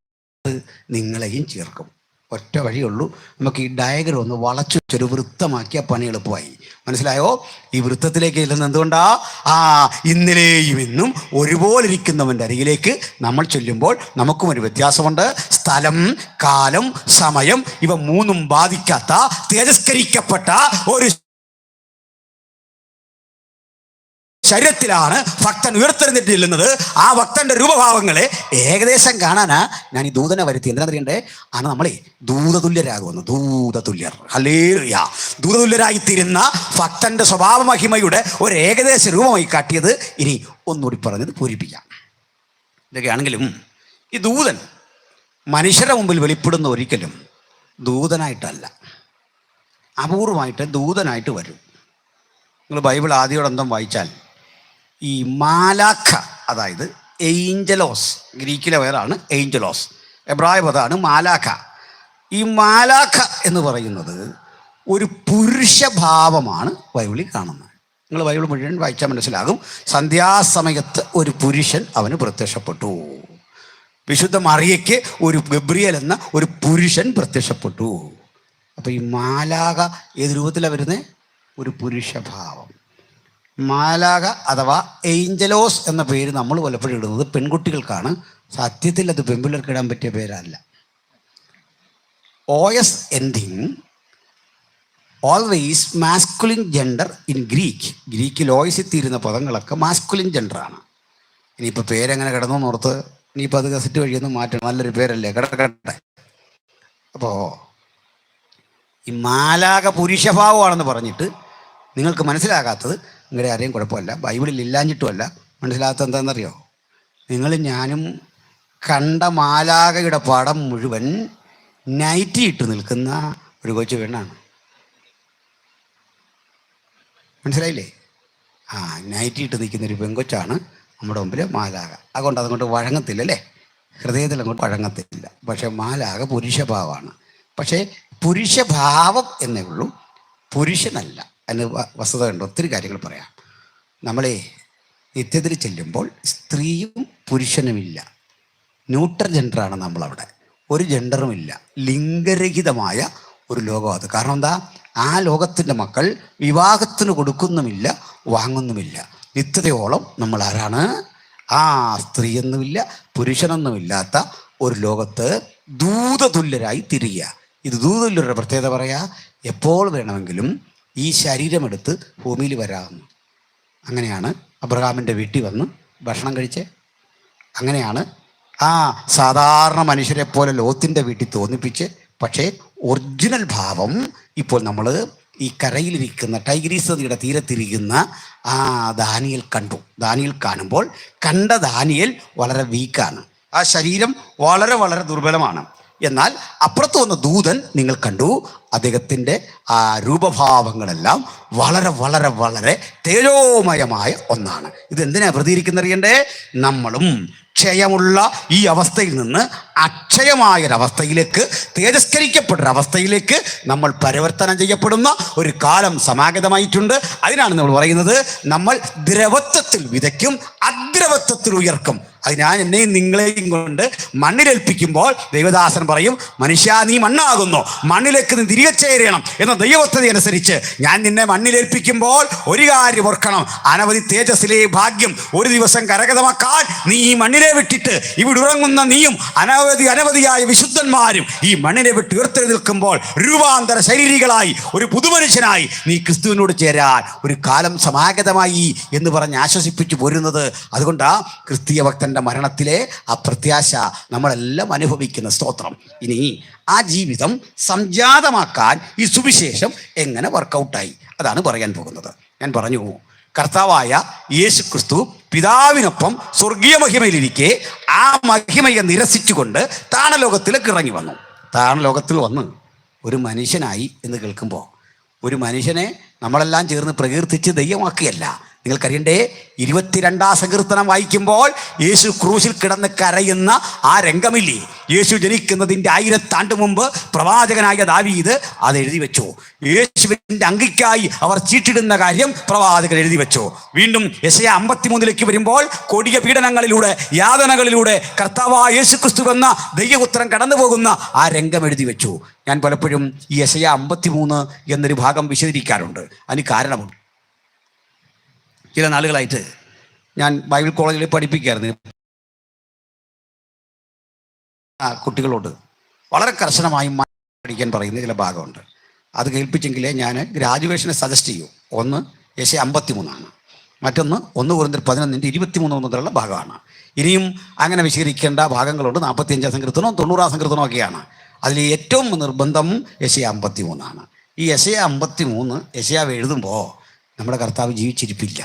നിങ്ങളെയും ചേർക്കും. ഒറ്റ വഴിയുള്ളൂ, നമുക്ക് ഈ ഡയഗ്രം ഒന്ന് വളച്ചു ഒരു വൃത്തമാക്കിയ പണി എളുപ്പമായി. മനസ്സിലായോ? ഈ വൃത്തത്തിലേക്ക് ചെല്ലുന്നത് എന്തുകൊണ്ടാ? ഇന്നലെയും ഇന്നും ഒരുപോലെ ഇരിക്കുന്നവൻ്റെ അരികിലേക്ക് നമ്മൾ ചൊല്ലുമ്പോൾ നമുക്കും ഒരു വ്യത്യാസമുണ്ട്. സ്ഥലം, കാലം, സമയം ഇവ മൂന്നും ബാധിക്കാത്ത തേജസ്കരിക്കപ്പെട്ട ഒരു ശരീരത്തിലാണ് ഭക്തൻ ഉയർത്തെഴുന്നേറ്റ് ചെല്ലുന്നത്. ആ ഭക്തന്റെ രൂപഭാവങ്ങളെ ഏകദേശം കാണാനാ ഞാൻ ഈ ദൂതനെ വരുത്തി. എന്താ അറിയണ്ടേ? ആണ് നമ്മളെ ദൂതതുല്യരാകുമെന്ന്. ദൂതതുല്യർ, ഹല്ലേലൂയ. ദൂതതുല്യരായിത്തീരുന്ന ഭക്തന്റെ സ്വഭാവ മഹിമയുടെ ഒരു ഏകദേശ രൂപമായി കാട്ടിയത് ഇനി ഒന്നുകൂടി പറഞ്ഞത് പൂരിപ്പിക്കാം. ഇതൊക്കെയാണെങ്കിലും ഈ ദൂതൻ മനുഷ്യരുടെ മുമ്പിൽ വെളിപ്പെടുന്ന ഒരിക്കലും ദൂതനായിട്ടല്ല, അപൂർവമായിട്ട് ദൂതനായിട്ട് വരും. നിങ്ങൾ ബൈബിൾ ആദ്യോടന്തം വായിച്ചാൽ ഈ മാലാഖ, അതായത് ഏഞ്ചലോസ്, ഗ്രീക്കിലെ പേരാണ് ഏഞ്ചലോസ്, എബ്രായ പദമാണ് മാലാഖ. ഈ മാലാഖ എന്ന് പറയുന്നത് ഒരു പുരുഷഭാവമാണ് ബൈബിളിൽ കാണുന്നത്. നിങ്ങൾ ബൈബിൾ മുഴുവൻ വായിച്ചാൽ മനസ്സിലാകും. സന്ധ്യാസമയത്ത് ഒരു പുരുഷൻ അവന് പ്രത്യക്ഷപ്പെട്ടു. വിശുദ്ധ മറിയയ്ക്ക് ഒരു ഗബ്രിയേൽ എന്ന ഒരു പുരുഷൻ പ്രത്യക്ഷപ്പെട്ടു. അപ്പോൾ ഈ മാലാഖ ഏത് രൂപത്തിലാണ് വരുന്നത്? ഒരു പുരുഷഭാവം. മാലാഖ അഥവാ ഏഞ്ചലോസ് എന്ന പേര് നമ്മൾ പലപ്പോഴും ഇടുന്നത് പെൺകുട്ടികൾക്കാണ്. സത്യത്തിൽ അത് പെൺപിള്ളേർക്ക് ഇടാൻ പറ്റിയ പേരല്ല. OS ending always masculine gender in Greek. ഗ്രീക്കിൽ ഓയസിൽ തീരുന്ന പദങ്ങളൊക്കെ മാസ്കുലിൻ ജെൻഡറാണ്. ഇനിയിപ്പോൾ പേരെങ്ങനെ കിടന്നു ഓർത്ത് ഇനിയിപ്പോൾ അത് ഗസറ്റ് വഴിയൊന്നും മാറ്റണം. നല്ലൊരു പേരല്ലേ, കിടക്കട്ടെ. അപ്പോൾ ഈ മാലാഖ പുരുഷഭാവമാണെന്ന് പറഞ്ഞിട്ട് നിങ്ങൾക്ക് മനസ്സിലാകാത്തത് നിങ്ങളുടെ ആരെയും കുഴപ്പമല്ല, ബൈബിളിൽ ഇല്ലാഞ്ഞിട്ടുമല്ല. മനസ്സിലാകാത്തത് എന്താണെന്നറിയോ? നിങ്ങളും ഞാനും കണ്ട മാലാഖയുടെ പടം മുഴുവൻ നൈറ്റി ഇട്ട് നിൽക്കുന്ന ഒരു കൊച്ചു പെണ്ണാണ്. മനസ്സിലായില്ലേ? നൈറ്റി ഇട്ട് നിൽക്കുന്ന ഒരു പെങ്കൊച്ചാണ് നമ്മുടെ മുമ്പിൽ മാലാഖ. അതുകൊണ്ട് അതുകൊണ്ട് വഴങ്ങത്തില്ല അല്ലേ, ഹൃദയത്തിൽ അങ്ങോട്ട് വഴങ്ങത്തില്ല. പക്ഷേ മാലാഖ പുരുഷഭാവമാണ്. പക്ഷേ പുരുഷഭാവം എന്നേ ഉള്ളൂ, പുരുഷനല്ല. അതിന് വസ്തുത ഉണ്ട്. ഒത്തിരി കാര്യങ്ങൾ പറയാം. നമ്മളെ നിത്യത്തിൽ ചെല്ലുമ്പോൾ സ്ത്രീയും പുരുഷനുമില്ല, ന്യൂട്രൽ ജെൻഡറാണ് നമ്മളവിടെ. ഒരു ജെൻഡറുമില്ല, ലിംഗരഹിതമായ ഒരു ലോകം അത്. കാരണം എന്താ? ആ ലോകത്തിൻ്റെ മക്കൾ വിവാഹത്തിന് കൊടുക്കുന്നുമില്ല, വാങ്ങുന്നുമില്ല. നിത്യതയോളം നമ്മൾ ആരാണ്? സ്ത്രീയൊന്നുമില്ല പുരുഷനൊന്നുമില്ലാത്ത ഒരു ലോകത്ത് ദൂതതുല്യരായി തിരിയുക. ഇത് ദൂതതുല്യരുടെ പ്രത്യേകത പറയാ, എപ്പോൾ വേണമെങ്കിലും ഈ ശരീരമെടുത്ത് ഭൂമിയിൽ വരാമെന്ന്. അങ്ങനെയാണ് അബ്രഹാമിൻ്റെ വീട്ടിൽ വന്ന് ഭക്ഷണം കഴിച്ചേ. അങ്ങനെയാണ് സാധാരണ മനുഷ്യരെ പോലെ ലോത്തിൻ്റെ വീട്ടിൽ തോന്നിപ്പിച്ച്. പക്ഷേ ഒറിജിനൽ ഭാവം ഇപ്പോൾ നമ്മൾ ഈ കരയിലിരിക്കുന്ന ടൈഗ്രീസ് നദിയുടെ തീരത്തിരിക്കുന്ന ദാനിയേൽ കണ്ടു. ദാനിയേൽ കാണുമ്പോൾ കണ്ട ദാനിയേൽ വളരെ വീക്കാണ്, ആ ശരീരം വളരെ വളരെ ദുർബലമാണ്. എന്നാൽ അപ്പുറത്ത് വന്ന ദൂതൻ നിങ്ങൾ കണ്ടു, അദ്ദേഹത്തിൻ്റെ ആ രൂപഭാവങ്ങളെല്ലാം വളരെ വളരെ വളരെ തേജോമയമായ ഒന്നാണ്. ഇതെന്തിനാ പ്രതികരിക്കുന്നറിയണ്ടേ? നമ്മളും ക്ഷയമുള്ള ഈ അവസ്ഥയിൽ നിന്ന് അക്ഷയമായൊരവസ്ഥയിലേക്ക്, തേജസ്കരിക്കപ്പെട്ടൊരവസ്ഥയിലേക്ക് നമ്മൾ പരിവർത്തനം ചെയ്യപ്പെടുന്ന ഒരു കാലം സമാഗതമായിട്ടുണ്ട്. അതിനാണ് നമ്മൾ പറയുന്നത്, നമ്മൾ ദ്രവത്വത്തിൽ വിതയ്ക്കും, അദ്രവത്വത്തിൽ ഉയർക്കും. അത് ഞാൻ എന്നെയും നിങ്ങളെയും കൊണ്ട് മണ്ണിലേൽപ്പിക്കുമ്പോൾ ദൈവദാസൻ പറയും, മനുഷ്യ നീ മണ്ണാകുന്നു, മണ്ണിലേക്ക് നീ തിരികെ ചേരണം എന്ന ദൈവപദ്ധതി അനുസരിച്ച് ഞാൻ നിന്നെ മണ്ണിലേൽപ്പിക്കുമ്പോൾ ഒരു കാര്യം ഓർക്കണം, അനവധി തേജസ്സിലെ ഭാഗ്യം ഒരു ദിവസം കരഗതമാക്കാൻ നീ ഈ മണ്ണിനെ വിട്ടിട്ട് ഇവിടെ ഉറങ്ങുന്ന നീയും അനവധിയായ വിശുദ്ധന്മാരും ഈ മണ്ണിനെ വിട്ട് ഉയർത്തെഴുന്നേൽക്കുമ്പോൾ രൂപാന്തര ശരീരികളായി ഒരു പുതുമനുഷ്യനായി നീ ക്രിസ്തുവിനോട് ചേരാൻ ഒരു കാലം സമാഗതമായി എന്ന് പറഞ്ഞ് ആശ്വസിപ്പിച്ചു പോരുന്നത്. അതുകൊണ്ടാ ക്രിസ്തീയ ഭക്തൻ്റെ മരണത്തിലെ ആ പ്രത്യാശ നമ്മളെല്ലാം അനുഭവിക്കുന്ന സ്തോത്രം. ഇനി ആ ജീവിതം സംജാതമാക്കാൻ ഈ സുവിശേഷം എങ്ങനെ വർക്കൗട്ടായി, അതാണ് പറയാൻ പോകുന്നത്. ഞാൻ പറഞ്ഞു, കർത്താവായ യേശു ക്രിസ്തു പിതാവിനൊപ്പം സ്വർഗീയ മഹിമയിലിരിക്കെ ആ മഹിമയെ നിരസിച്ചുകൊണ്ട് താണലോകത്തിലേക്ക് ഇറങ്ങി വന്നു. താണലോകത്തിൽ വന്ന് ഒരു മനുഷ്യനായി എന്ന് കേൾക്കുമ്പോൾ, ഒരു മനുഷ്യനെ നമ്മളെല്ലാം ചേർന്ന് പ്രകീർത്തിച്ച് ദൈവമാക്കിയല്ല. നിങ്ങൾക്കറിയണ്ടേ, 22-ാം സങ്കീർത്തനം വായിക്കുമ്പോൾ യേശു ക്രൂശിൽ കിടന്ന് കരയുന്ന ആ രംഗമില്ലേ? യേശു ജനിക്കുന്നതിൻ്റെ 1000 ആണ്ട് മുമ്പ് പ്രവാചകനായ ദാവീദ് അത് എഴുതി വെച്ചു. യേശുവിൻ്റെ അങ്കിക്കായി അവർ ചീട്ടിടുന്ന കാര്യം പ്രവാചകൻ എഴുതി വെച്ചു. വീണ്ടും യെശയ്യാ 53 വരുമ്പോൾ കൊടിയ പീഡനങ്ങളിലൂടെ, യാതനകളിലൂടെ കർത്താവായ യേശു ക്രിസ്തു എന്ന ദൈവപുത്രൻ കടന്നു പോകുന്ന ആ രംഗം എഴുതി വെച്ചു. ഞാൻ പലപ്പോഴും ഈ യെശയ്യാ 53 എന്നൊരു ഭാഗം വിശദീകരിക്കാറുണ്ട്. അതിന് കാരണമുണ്ട്. ചില നാളുകളായിട്ട് ഞാൻ ബൈബിൾ കോളേജിൽ പഠിപ്പിക്കായിരുന്നു. കുട്ടികളോട് വളരെ കർശനമായി പഠിക്കാൻ പറയുന്ന ചില ഭാഗമുണ്ട്. അത് കേൾപ്പിച്ചെങ്കിലേ ഞാൻ ഗ്രാജുവേഷനെ സജസ്റ്റ് ചെയ്യൂ. ഒന്ന് യെശയ്യാ 53, മറ്റൊന്ന് 1 കൊരിന്ത്യർ 11:23 മുതലുള്ള ഭാഗമാണ്. ഇനിയും അങ്ങനെ വിശദീകരിക്കേണ്ട ഭാഗങ്ങളുണ്ട്. 45-ാം സങ്കീർത്തനവും 90-ാം സങ്കീർത്തനവും ഒക്കെയാണ്. അതിൽ ഏറ്റവും നിർബന്ധം യെശയ്യാ 53. ഈ യെശയ്യാ 53 യെശയ്യാവ് എഴുതുമ്പോൾ നമ്മുടെ കർത്താവ് ജീവിച്ചിരിപ്പില്ല,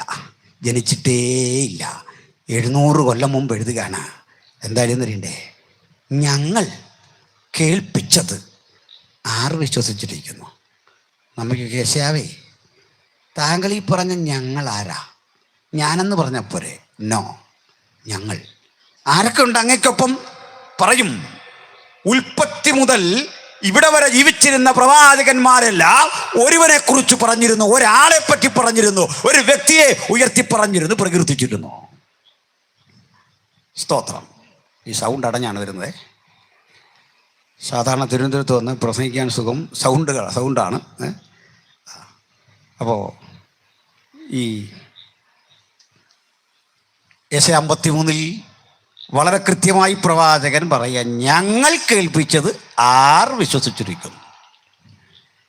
ജനിച്ചിട്ടേയില്ല. 700 കൊല്ലം മുമ്പ് എഴുതുകയാണ്. എന്താ എഴുതുന്നറിയണ്ടേ? ഞങ്ങൾ കേൾപ്പിച്ചത് ആര് വിശ്വസിച്ചിരിക്കുന്നു? നമുക്ക് യേശാവേ, താങ്കൾ ഈ പറഞ്ഞ ഞങ്ങൾ ആരാ? ഞാനെന്ന് പറഞ്ഞ പോരെ? നോ, ഞങ്ങൾ ആരൊക്കെ ഉണ്ട് അങ്ങേക്കൊപ്പം? പറയും. ഉൽപ്പത്തി മുതൽ ഇവിടെ വരെ ജീവിച്ചിരുന്ന പ്രവാചകന്മാരെല്ലാം ഒരുവനെ കുറിച്ച് പറഞ്ഞിരുന്നു, ഒരാളെ പറ്റി പറഞ്ഞിരുന്നു, ഒരു വ്യക്തിയെ ഉയർത്തി പറഞ്ഞിരുന്നു, പ്രകീർത്തിച്ചിരുന്നു. സ്തോത്രം. ഈ സൗണ്ട് അടഞ്ഞാണ് വരുന്നത്. സാധാരണ തിരുവനന്തപുരത്ത് വന്ന് പ്രസംഗിക്കാൻ സുഖം സൗണ്ടാണ്. അപ്പോൾ ഈ യെശയ്യാ 53 വളരെ കൃത്യമായി പ്രവാചകൻ പറയുക, ഞങ്ങൾ കേൾപ്പിച്ചത് ആർ വിശ്വസിച്ചിരിക്കുന്നു?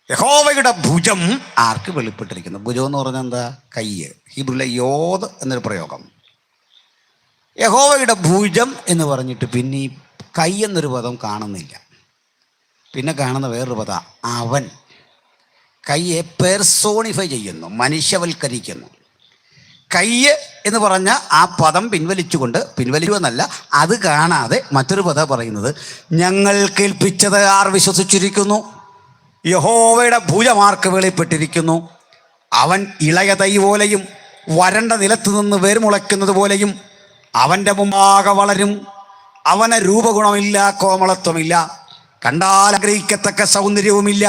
യഹോവയുടെ ഭുജം ആർക്ക് വെളിപ്പെട്ടിരിക്കുന്നു? ഭുജം എന്ന് പറഞ്ഞാൽ എന്താ? കയ്യ്. ഹീബ്രുവിലെ യോദ് എന്നൊരു പ്രയോഗം. യഹോവയുടെ ഭുജം എന്ന് പറഞ്ഞിട്ട് പിന്നെ ഈ കൈ എന്നൊരു പദം കാണുന്നില്ല. പിന്നെ കാണുന്ന വേറൊരു പദം അവൻ. കയ്യെ പേഴ്സോണിഫൈ ചെയ്യുന്നു, മനുഷ്യവൽക്കരിക്കുന്നു. കയ്യ് എന്ന് പറഞ്ഞ ആ പദം പിൻവലിക്കുമെന്നല്ല, അത് കാണാതെ മറ്റൊരു പദം പറയുന്നത്, ഞങ്ങൾ കേൾപ്പിച്ചത് ആർ വിശ്വസിച്ചിരിക്കുന്നു? യഹോവയുടെ ഭുജമാർക്ക് വെളിപ്പെട്ടിരിക്കുന്നു. അവൻ ഇളയ തൈ പോലെയും വരണ്ട നിലത്ത് നിന്ന് വേർമുളയ്ക്കുന്നത് പോലെയും അവൻ്റെ മുമ്പാകെ വളരും. അവന് രൂപഗുണമില്ല, കോമളത്വമില്ല, കണ്ടാൽ ആഗ്രഹിക്കത്തക്ക സൗന്ദര്യവുമില്ല.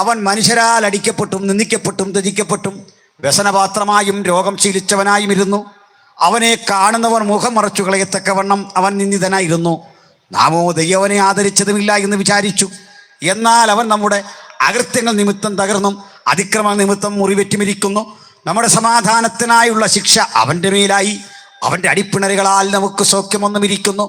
അവൻ മനുഷ്യരാൽ അടിക്കപ്പെട്ടും നിന്ദിക്കപ്പെട്ടും ത്യജിക്കപ്പെട്ടും വ്യസനപാത്രമായും രോഗം ശീലിച്ചവനായും ഇരുന്നു. അവനെ കാണുന്നവർ മുഖം മറച്ചു കളയത്തക്കവണ്ണം അവൻ നിന്ദിതനായിരുന്നു. നാമോ ദൈവവനെ ആദരിച്ചതുമില്ല എന്ന് വിചാരിച്ചു. എന്നാൽ അവൻ നമ്മുടെ അകൃത്യങ്ങൾ നിമിത്തം തകർന്നും അതിക്രമ നിമിത്തം മുറിവെറ്റുമിരിക്കുന്നു. നമ്മുടെ സമാധാനത്തിനായുള്ള ശിക്ഷ അവൻ്റെ മേലായി, അവൻ്റെ അടിപ്പിണരുകളാൽ നമുക്ക് സൗഖ്യമൊന്നും ഇരിക്കുന്നു.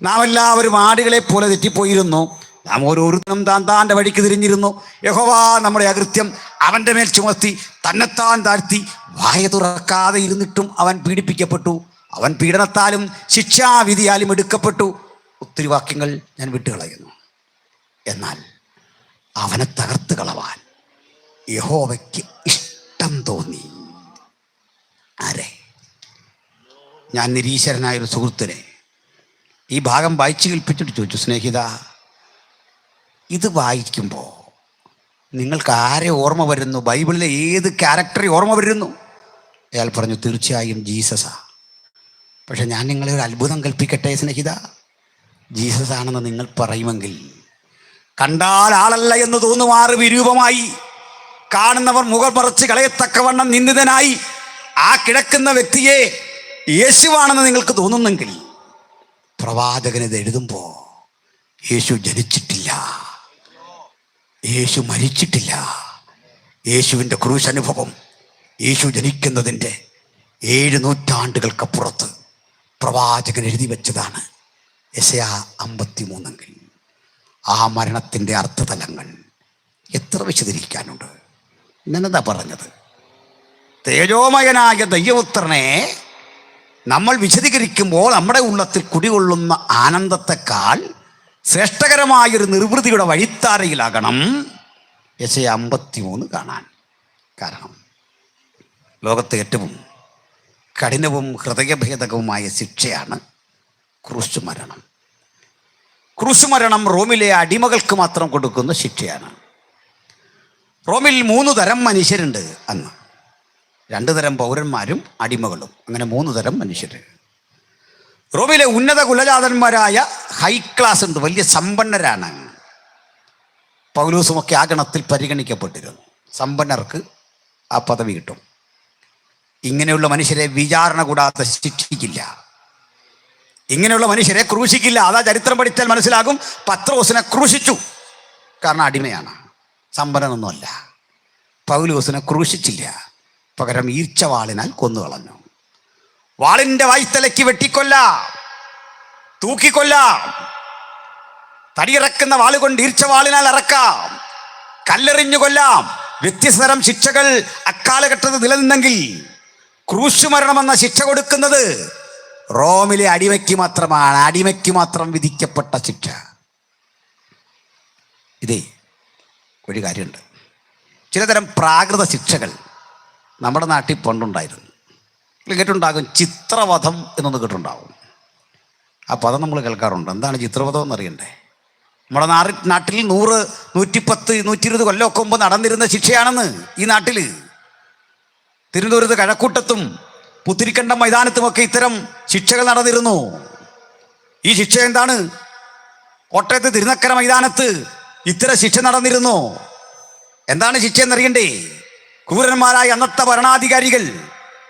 നാം എല്ലാവരും ആടുകളെ പോലെ തെറ്റിപ്പോയിരുന്നു, നാം ഓരോരുത്തരും താൻ്റെ വഴിക്ക് തിരിഞ്ഞിരുന്നു. യഹോവ നമ്മുടെ അകൃത്യം അവൻ്റെ മേൽ ചുമത്തി തന്നെത്താൻ താഴ്ത്തി. വായ തുറക്കാതെ ഇരുന്നിട്ടും അവൻ പീഡിപ്പിക്കപ്പെട്ടു, അവൻ പീഡനത്താലും ശിക്ഷാവിധിയാലും എടുക്കപ്പെട്ടു. ഒത്തിരി വാക്യങ്ങൾ ഞാൻ വിട്ടുകളയുന്നു. എന്നാൽ അവനെ തകർത്ത് കളവാൻ യഹോവയ്ക്ക് ഇഷ്ടം തോന്നി. ആരെ? ഞാൻ നിരീശ്വരനായൊരു സുഹൃത്തിനെ ഈ ഭാഗം വായിച്ച് കേൾപ്പിച്ചിട്ട് ചോദിച്ചു, സ്നേഹിത, ഇത് വായിക്കുമ്പോൾ നിങ്ങൾക്ക് ആരെ ഓർമ്മ വരുന്നു? ബൈബിളിലെ ഏത് ക്യാരക്ടറെ ഓർമ്മ വരുന്നു? അയാൾ പറഞ്ഞു, തീർച്ചയായും ജീസസാ. പക്ഷെ ഞാൻ നിങ്ങളെ ഒരു അത്ഭുതം കൽപ്പിക്കട്ടെ സ്നേഹിത. ജീസസ് ആണെന്ന് നിങ്ങൾ പറയുമെങ്കിൽ കണ്ടാൽ ആളല്ല എന്ന് തോന്നുമാറ് വിരൂപമായി, കാണുന്നവർ മുഖം മറച്ച് കളയത്തക്കവണ്ണം നിന്ദിതനായി ആ കിടക്കുന്ന വ്യക്തിയെ യേശുവാണെന്ന് നിങ്ങൾക്ക് തോന്നുന്നെങ്കിൽ, പ്രവാചകൻ ഇത് എഴുതുമ്പോൾ യേശു ജനിച്ചിട്ടില്ല, യേശു മരിച്ചിട്ടില്ല. യേശുവിൻ്റെ ക്രൂശ് അനുഭവം യേശു ജനിക്കുന്നതിൻ്റെ 7 നൂറ്റാണ്ടുകൾക്കപ്പുറത്ത് പ്രവാചകൻ എഴുതി വെച്ചതാണ്. യെശയ്യാ 53 ആ മരണത്തിൻ്റെ അർത്ഥതലങ്ങൾ എത്ര വിശദീകരിക്കാനുണ്ട്. ഞാനെന്താ പറഞ്ഞത്? തേജോമയനായ ദൈവപുത്രനെ നമ്മൾ വിശദീകരിക്കുമ്പോൾ നമ്മുടെ ഉള്ളത്തിൽ കുടികൊള്ളുന്ന ആനന്ദത്തെക്കാൾ ശ്രേഷ്ഠകരമായൊരു നിർവൃതിയുടെ വഴിത്താരയിലാകണം യെശയ്യാ 53 കാണാൻ. കാരണം ലോകത്തെ ഏറ്റവും കഠിനവും ഹൃദയഭേദകവുമായ ശിക്ഷയാണ് ക്രൂശ് മരണം. ക്രൂശ് മരണം റോമിലെ അടിമകൾക്ക് മാത്രം കൊടുക്കുന്ന ശിക്ഷയാണ്. റോമിൽ 3 തരം മനുഷ്യരുണ്ട് അന്ന്. 2 തരം പൗരന്മാരും അടിമകളും, അങ്ങനെ 3 തരം മനുഷ്യർ. റോമിലെ ഉന്നത കുലജാതന്മാരായ ഹൈ ക്ലാസ് ഉണ്ട്, വലിയ സമ്പന്നരാണ്. പൗലോസുമൊക്കെ ആ ഗണത്തിൽ പരിഗണിക്കപ്പെട്ടിരുന്നു. സമ്പന്നർക്ക് ആ പദവി കിട്ടും. ഇങ്ങനെയുള്ള മനുഷ്യരെ വിചാരണ കൂടാതെ ശിക്ഷിക്കില്ല, ഇങ്ങനെയുള്ള മനുഷ്യരെ ക്രൂശിക്കില്ല. അതാ ചരിത്രം പഠിച്ചാൽ മനസ്സിലാകും. പത്രോസിനെ ക്രൂശിച്ചു, കാരണം അടിമയാണ്, സമ്പന്നനൊന്നുമല്ല. പൗലോസിനെ ക്രൂശിച്ചില്ല, പകരം ഈർച്ചവാളിനാൽ കൊന്നുകളഞ്ഞു. വാളിൻ്റെ വായ്ത്തലയ്ക്ക് വെട്ടിക്കൊല്ലാം, തൂക്കിക്കൊല്ലാം, തടിയിറക്കുന്ന വാളുകൊണ്ട് ഈർച്ചവാളിനാൽ ഇറക്കാം, കല്ലെറിഞ്ഞു കൊല്ലാം. വ്യത്യസ്ത തരം ശിക്ഷകൾ അക്കാലഘട്ടത്തിൽ നിലനിന്നെങ്കിൽ ക്രൂശ് മരണമെന്ന ശിക്ഷ കൊടുക്കുന്നത് റോമിലെ അടിമയ്ക്ക് മാത്രമാണ്. അടിമയ്ക്ക് മാത്രം വിധിക്കപ്പെട്ട ശിക്ഷ. ഇതേ ഒരു കാര്യമുണ്ട്, ചിലതരം പ്രാകൃത ശിക്ഷകൾ നമ്മുടെ നാട്ടിൽ പണ്ടുണ്ടായിരുന്നു. കേട്ടുണ്ടാകും, ചിത്രവധം എന്നൊന്ന് കേട്ടുണ്ടാകും. ആ പദം നമ്മൾ കേൾക്കാറുണ്ട്. എന്താണ് ചിത്രവധം എന്നറിയണ്ടേ? നമ്മുടെ നാട്ടിൽ 100, 110, 120 കൊല്ലമൊക്കെ മുമ്പ് നടന്നിരുന്ന ശിക്ഷയാണെന്ന് ഈ നാട്ടിൽ. തിരുവനന്തപുരത്ത് കഴക്കൂട്ടത്തും പുത്തിരിക്കണ്ടം മൈതാനത്തുമൊക്കെ ഇത്തരം ശിക്ഷകൾ നടന്നിരുന്നു. ഈ ശിക്ഷ എന്താണ്? കോട്ടയത്ത് തിരുനക്കര മൈതാനത്ത് ഇത്തരം ശിക്ഷ നടന്നിരുന്നു. എന്താണ് ശിക്ഷ എന്നറിയണ്ടേ? ക്രൂരന്മാരായ അന്നത്തെ ഭരണാധികാരികൾ,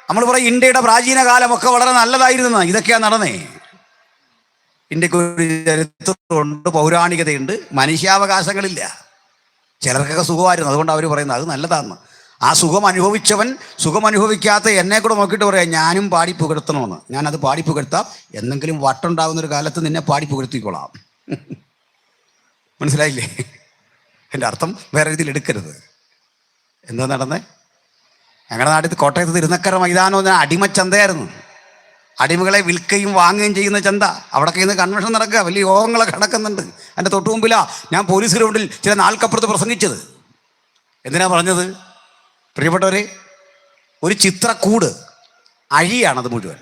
നമ്മൾ പറയും ഇന്ത്യയുടെ പ്രാചീന കാലമൊക്കെ വളരെ നല്ലതായിരുന്നു, ഇതൊക്കെയാണ് നടന്നേ. ഇന്ത്യക്ക് ഒരു ചരിത്രമുണ്ട്, പൗരാണികതയുണ്ട്, മനുഷ്യാവകാശങ്ങളില്ല. ചിലർക്കൊക്കെ സുഖമായിരുന്നു, അതുകൊണ്ട് അവർ പറയുന്നത് അത് നല്ലതാണെന്ന്. ആ സുഖം അനുഭവിച്ചവൻ സുഖം അനുഭവിക്കാത്ത എന്നെ കൂടെ നോക്കിയിട്ട് പറയാം ഞാനും പാടി പുകഴ്ത്തണമെന്ന്. ഞാനത് പാടി പുകഴ്ത്താം, എന്തെങ്കിലും വട്ടുണ്ടാകുന്നൊരു കാലത്ത് നിന്നെ പാടി പുകഴ്ത്തിക്കൊള്ളാം. മനസ്സിലായില്ലേ? എൻ്റെ അർത്ഥം വേറെ രീതിയിൽ എടുക്കരുത്. എന്താ നടന്നേ? ഞങ്ങളുടെ നാട്ടിൽ കോട്ടയത്ത് തിരുനക്കര മൈതാനം എന്ന് അടിമച്ചന്തയായിരുന്നു. അടിമകളെ വിൽക്കുകയും വാങ്ങുകയും ചെയ്യുന്ന ചന്ത. അവിടെയൊക്കെ ഇന്ന് കൺവെൻഷൻ നടക്കുക, വലിയ യോഗങ്ങളൊക്കെ നടക്കുന്നുണ്ട്. എൻ്റെ തൊട്ടു മുമ്പിലാണ് ഞാൻ പോലീസ് ഗ്രൗണ്ടിൽ ചില നാൾക്കപ്പുറത്ത് പ്രസംഗിച്ചത്. എന്തിനാ പറഞ്ഞത്? പ്രിയപ്പെട്ടവരെ, ഒരു ചിത്രക്കൂട്, അഴിയാണത് മുഴുവൻ.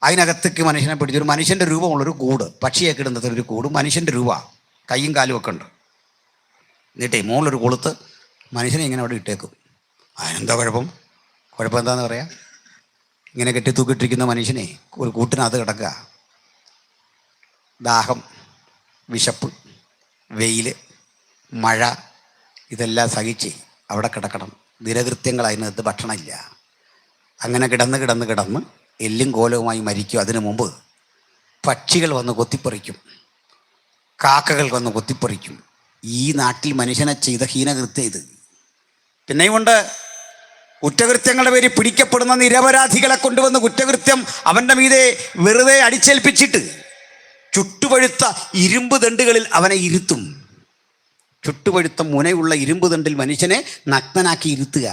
അതിനകത്തേക്ക് മനുഷ്യനെ പിടിച്ച് ഒരു മനുഷ്യൻ്റെ രൂപമുള്ളൊരു കൂട്, പക്ഷിയൊക്കെ ഇടുന്നതിനൊരു കൂട്, മനുഷ്യൻ്റെ രൂപ, കയ്യും കാലും ഒക്കെ ഉണ്ട്. എന്നിട്ടേ മുകളിലൊരു കൊളുത്ത് മനുഷ്യനെ ഇങ്ങനെ അവിടെ ഇട്ടേക്കും. അതിനെന്താ കുഴപ്പം? കുഴപ്പം എന്താണെന്ന് പറയാം. ഇങ്ങനെ കെട്ടി തൂക്കിട്ടിരിക്കുന്ന മനുഷ്യനെ ഒരു കൂട്ടിനകത്ത് കിടക്കുക. ദാഹം, വിശപ്പ്, വെയിൽ, മഴ ഇതെല്ലാം സഹിച്ച് അവിടെ കിടക്കണം. ദിനകൃത്യങ്ങൾ അതിനകത്ത് ഭക്ഷണമില്ല. അങ്ങനെ കിടന്ന് എല്ലും കോലവുമായി മരിക്കും. അതിനു മുമ്പ് പക്ഷികൾ വന്ന് കൊത്തിപ്പറിക്കും, കാക്കകൾ വന്ന് കൊത്തിപ്പറിക്കും. ഈ നാട്ടിൽ മനുഷ്യനെ ചെയ്ത ഹീനകൃത്യം ഇത്. പിന്നെയുമുണ്ട്, കുറ്റകൃത്യങ്ങളുടെ പേരിൽ പിടിക്കപ്പെടുന്ന നിരപരാധികളെ കൊണ്ടുവന്ന് കുറ്റകൃത്യം അവൻ്റെ മീതെ വെറുതെ അടിച്ചേൽപ്പിച്ചിട്ട് ചുട്ടുപഴുത്ത ഇരുമ്പ് ദണ്ടുകളിൽ അവനെ ഇരുത്തും. ചുട്ടുപഴുത്ത മുനയുള്ള ഇരുമ്പ് ദണ്ടിൽ മനുഷ്യനെ നഗ്നനാക്കി ഇരുത്തുക.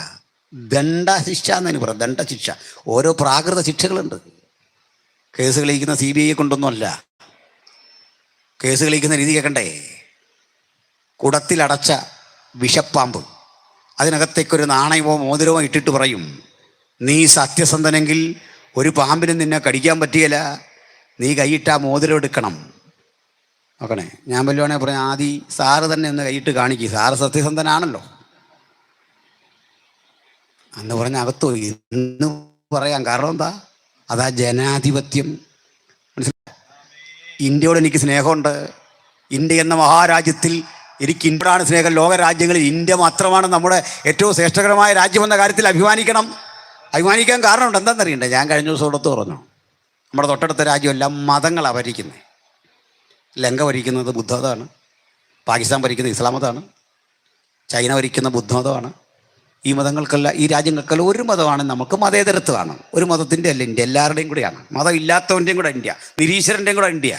ദണ്ഡശിക്ഷ എന്നതിന് പറയാം, ദണ്ഡശിക്ഷ. ഓരോ പ്രാകൃത ശിക്ഷകളുണ്ട്. കേസ് കളിക്കുന്ന CBI കൊണ്ടൊന്നുമല്ല. കേസ് കളിക്കുന്ന രീതി കേൾക്കണ്ടേ? കുടത്തിലടച്ച വിഷപ്പാമ്പ്, അതിനകത്തേക്കൊരു നാണയമോ മോതിരമോ ഇട്ടിട്ട് പറയും, നീ സത്യസന്ധനെങ്കിൽ ഒരു പാമ്പിനും നിന്നെ കടിക്കാൻ പറ്റിയല്ല, നീ കൈയിട്ടാ മോതിരം എടുക്കണം. നോക്കണേ, ഞാൻ വല്ലുവാണെ പറയാം, ആദ്യം സാറ് തന്നെ ഒന്ന് കൈയിട്ട് കാണിക്കും, സാറ് സത്യസന്ധനാണല്ലോ അന്ന് പറഞ്ഞ അകത്തോ ഇന്ന് പറയാം. കാരണം എന്താ? അതാ ജനാധിപത്യം. മനസ്സിലായി? ഇന്ത്യയോട് എനിക്ക് സ്നേഹമുണ്ട്. ഇന്ത്യ എന്ന മഹാരാജ്യത്തിൽ എനിക്ക് ഇന്ത്യയോടാണ് സ്നേഹം. ലോകരാജ്യങ്ങളിൽ ഇന്ത്യ മാത്രമാണ് നമ്മുടെ ഏറ്റവും ശ്രേഷ്ഠകരമായ രാജ്യമെന്ന കാര്യത്തിൽ അഭിമാനിക്കാൻ കാരണമുണ്ട്. എന്താണെന്നറിയണ്ടേ? ഞാൻ കഴിഞ്ഞ ദിവസം ഇടത്ത് പറഞ്ഞു, നമ്മുടെ തൊട്ടടുത്ത രാജ്യമെല്ലാം മതങ്ങളാണ് ഭരിക്കുന്നത്. ലങ്ക ഭരിക്കുന്നത് ബുദ്ധമതമാണ്, പാകിസ്ഥാൻ ഭരിക്കുന്നത് ഇസ്ലാം മതമാണ്, ചൈന ഭരിക്കുന്ന ബുദ്ധമതമാണ്. ഈ മതങ്ങൾക്കെല്ലാം, ഈ രാജ്യങ്ങൾക്കെല്ലാം ഒരു മതമാണ്. നമുക്ക് മതേതരത്വമാണ്. ഒരു മതത്തിൻ്റെ അല്ല ഇന്ത്യ, എല്ലാവരുടെയും കൂടെയാണ്. മതം ഇല്ലാത്തവൻ്റെയും കൂടെ ഇന്ത്യ, നിരീശ്വരൻ്റെയും കൂടെ ഇന്ത്യ.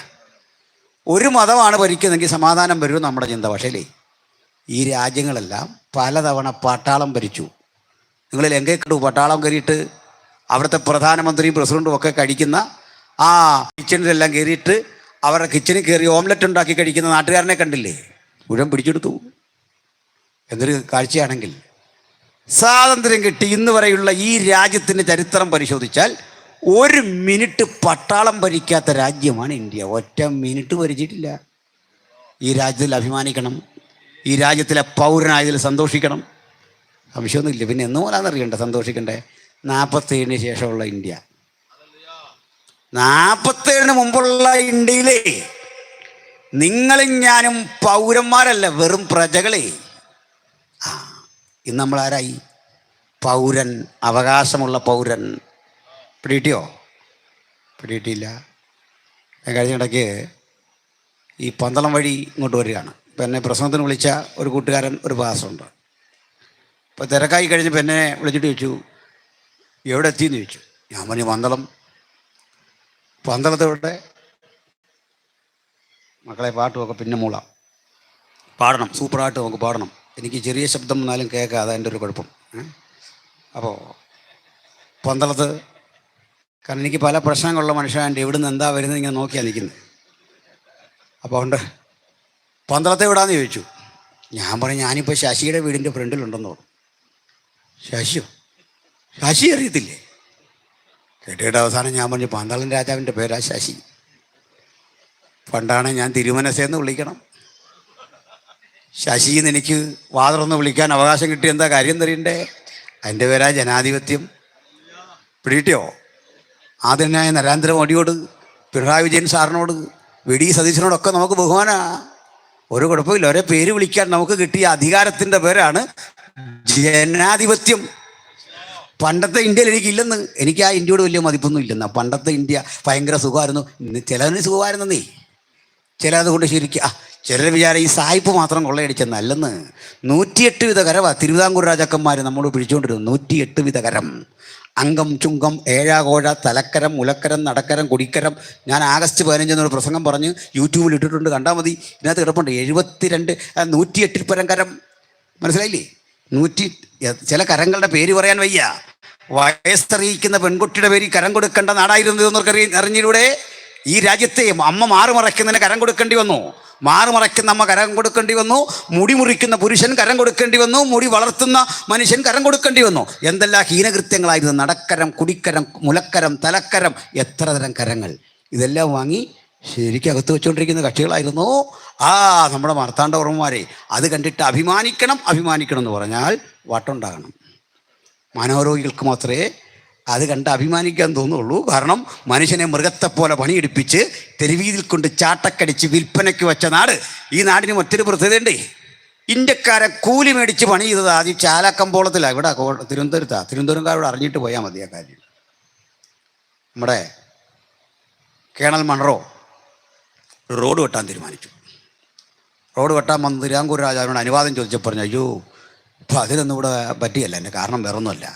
ഒരു മതമാണ് ഭരിക്കുന്നതെങ്കിൽ സമാധാനം വരും നമ്മുടെ ചിന്ത. പക്ഷേ ഈ രാജ്യങ്ങളെല്ലാം പലതവണ പട്ടാളം ഭരിച്ചു. നിങ്ങൾ ലങ്കയ്ക്കിട്ടു പട്ടാളം കയറിയിട്ട് അവിടുത്തെ പ്രധാനമന്ത്രിയും പ്രസിഡൻറ്റും ഒക്കെ കഴിക്കുന്ന ആ കിച്ചണിലെല്ലാം കയറിയിട്ട് അവരുടെ കിച്ചണിൽ കയറി ഓംലെറ്റ് ഉണ്ടാക്കി കഴിക്കുന്ന നാട്ടുകാരനെ കണ്ടില്ലേ? മുഴുവൻ പിടിച്ചെടുത്തു. എന്തൊരു കാഴ്ചയാണെങ്കിൽ. സ്വാതന്ത്ര്യം കിട്ടി ഇന്ന് വരെയുള്ള ഈ രാജ്യത്തിൻ്റെ ചരിത്രം പരിശോധിച്ചാൽ 1 മിനിറ്റ് പട്ടാളം ഭരിക്കാത്ത രാജ്യമാണ് ഇന്ത്യ. ഒറ്റ മിനിറ്റ് ഭരിച്ചിട്ടില്ല. ഈ രാജ്യത്തിൽ അഭിമാനിക്കണം. ഈ രാജ്യത്തിലെ പൗരനായതിൽ സന്തോഷിക്കണം. സംശയമൊന്നുമില്ല. പിന്നെ എന്ന് പോലാന്നറിയണ്ടേ സന്തോഷിക്കണ്ടേ? 47 ശേഷമുള്ള ഇന്ത്യ. 47 മുമ്പുള്ള ഇന്ത്യയിലെ നിങ്ങളും ഞാനും പൗരന്മാരല്ല, വെറും പ്രജകളെ. ഇന്ന് നമ്മളാരായി? പൗരൻ, അവകാശമുള്ള പൗരൻ. പിടികിട്ടിയോ? പിടികിട്ടിയില്ല. ഞാൻ കഴിഞ്ഞ ഇടയ്ക്ക് ഈ പന്തളം വഴി ഇങ്ങോട്ട് വരികയാണ്. ഇപ്പം എന്നെ പ്രസംഗത്തിന് വിളിച്ച ഒരു കൂട്ടുകാരൻ, ഒരു പാസ്സുണ്ട്. അപ്പോൾ തിരക്കായി കഴിഞ്ഞപ്പോൾ എന്നെ വിളിച്ചിട്ട് ചോദിച്ചു, എവിടെ എത്തിയെന്ന് ചോദിച്ചു. ഞാൻ പറഞ്ഞു പന്തളത്തോടെ. മക്കളെ പാട്ടുമൊക്കെ പിന്നെ മൂളാം, പാടണം, സൂപ്പറായിട്ട് നമുക്ക് പാടണം. എനിക്ക് ചെറിയ ശബ്ദം വന്നാലും കേൾക്കാം, അതാ എൻ്റെ ഒരു കുഴപ്പം. അപ്പോൾ പന്തളത്ത്, കാരണം എനിക്ക് പല പ്രശ്നങ്ങളുള്ള മനുഷ്യനായിട്ട് എവിടുന്ന് എന്താ വരുന്നത് ഇങ്ങനെ നോക്കിയാണ് നിൽക്കുന്നത്. അപ്പോൾ ഉണ്ട് പന്തളത്തെ എവിടാന്ന് ചോദിച്ചു. ഞാൻ പറഞ്ഞു, ഞാനിപ്പോൾ ശശിയുടെ വീടിൻ്റെ ഫ്രണ്ടിലുണ്ടെന്ന് പറഞ്ഞു. ശശി അറിയത്തില്ലേ? കേട്ടിട്ട് അവസാനം ഞാൻ പറഞ്ഞു, പന്തളം രാജാവിൻ്റെ പേരാ ശശി. പണ്ടാണ് ഞാൻ തിരുമനസ്സെന്ന് വിളിക്കണം. ശശിന്ന് എനിക്ക് വാതറൊന്ന് വിളിക്കാൻ അവകാശം കിട്ടിയ എന്താ കാര്യം തരണ്ടേ? അതിൻ്റെ പേരാ ജനാധിപത്യം. പിടികിട്ടിയോ? ആദരനായ നരേന്ദ്രമോദിയോട്, പിണറായി വിജയൻ സാറിനോട്, വി.ഡി. സതീശനോടൊക്കെ നമുക്ക് ബഹുമാനാ. ഒരു കുഴപ്പമില്ല. ഒരേ പേര് വിളിക്കാൻ നമുക്ക് കിട്ടിയ അധികാരത്തിൻ്റെ പേരാണ് ജനാധിപത്യം. പണ്ടത്തെ ഇന്ത്യയിൽ എനിക്കില്ലെന്ന്, എനിക്ക് ആ ഇന്ത്യയോട് വലിയ മതിപ്പൊന്നും ഇല്ലെന്നാ. പണ്ടത്തെ ഇന്ത്യ ഭയങ്കര സുഖമായിരുന്നു. ചിലതിന് സുഖമായിരുന്നേ, ചിലത് കൊണ്ട് ശരിക്കും ചിലർ വിചാരം ഈ സായിപ്പ് മാത്രം കൊള്ളയടിച്ചെന്നല്ലെന്ന്. 108 വിധ കരവാ തിരുവിതാംകൂർ രാജാക്കന്മാർ നമ്മൾ പിടിച്ചുകൊണ്ടിരുന്നു. 108 വിധ കരം. അംഗം, ചുങ്കം, ഏഴാകോഴ, തലക്കരം, മുലക്കരം, നടക്കരം, കൊടിക്കരം. ഞാൻ ആഗസ്റ്റ് 15 എന്നൊരു പ്രസംഗം പറഞ്ഞ് യൂട്യൂബിൽ ഇട്ടിട്ടുണ്ട്, കണ്ടാൽ മതി. ഇതിനകത്ത് കിടപ്പുണ്ട് 108 പരം കരം. മനസ്സിലായില്ലേ? ചില കരങ്ങളുടെ പേര് പറയാൻ വയ്യ. വയസ്സറിയിക്കുന്ന പെൺകുട്ടിയുടെ പേര് കരം കൊടുക്കേണ്ട നാടായിരുന്നു എന്നൊക്കെ അറിഞ്ഞിലൂടെ. ഈ രാജ്യത്തെ അമ്മ മാറുമറയ്ക്കുന്നതിന് കരം കൊടുക്കേണ്ടി വന്നു. മാറുമറയ്ക്കുന്ന അമ്മ കരം കൊടുക്കേണ്ടി വന്നു. മുടി മുറിക്കുന്ന പുരുഷൻ കരം കൊടുക്കേണ്ടി വന്നു. മുടി വളർത്തുന്ന മനുഷ്യൻ കരം കൊടുക്കേണ്ടി വന്നു. എന്തെല്ലാം ഹീനകൃത്യങ്ങളായിരുന്നു. നടക്കരം, കുടിക്കരം, മുലക്കരം, തലക്കരം, എത്ര തരം കരങ്ങൾ. ഇതെല്ലാം വാങ്ങി ശരിക്കും അകത്ത് വെച്ചുകൊണ്ടിരിക്കുന്ന കക്ഷികളായിരുന്നു നമ്മുടെ മാർത്താണ്ഡവർമ്മമാരെ. അത് കണ്ടിട്ട് അഭിമാനിക്കണം എന്ന് പറഞ്ഞാൽ വട്ടുണ്ടാകണം. മനോരോഗികൾക്ക് മാത്രമേ അത് കണ്ട് അഭിമാനിക്കാൻ തോന്നുള്ളൂ. കാരണം മനുഷ്യനെ മൃഗത്തെപ്പോലെ പണിയെടുപ്പിച്ച് തെരുവീതിൽ കൊണ്ട് ചാട്ടക്കടിച്ച് വിൽപ്പനയ്ക്ക് വെച്ച നാട്. ഈ നാടിന് മറ്റൊരു പ്രത്യേകതയുണ്ടേ. ഇന്ത്യക്കാരെ കൂലി മേടിച്ച് പണി ചെയ്തത് ആദ്യം ചാലക്കമ്പോളത്തിലാണ്. ഇവിടെ തിരുവനന്തപുരംകാരോട് അറിഞ്ഞിട്ട് പോയാൽ മതി ആ കാര്യം. നമ്മുടെ കേണൽ മൺറോ റോഡ് വെട്ടാൻ തീരുമാനിച്ചു. റോഡ് വെട്ടാൻ വന്ന് തിരുവിതാംകൂർ രാജാവിനോട് അനുവാദം ചോദിച്ചപ്പോൾ പറഞ്ഞു, അയ്യോ ഇപ്പം അതിനൊന്നും ഇവിടെ പറ്റിയല്ല. എൻ്റെ കാരണം വേറൊന്നുമല്ല.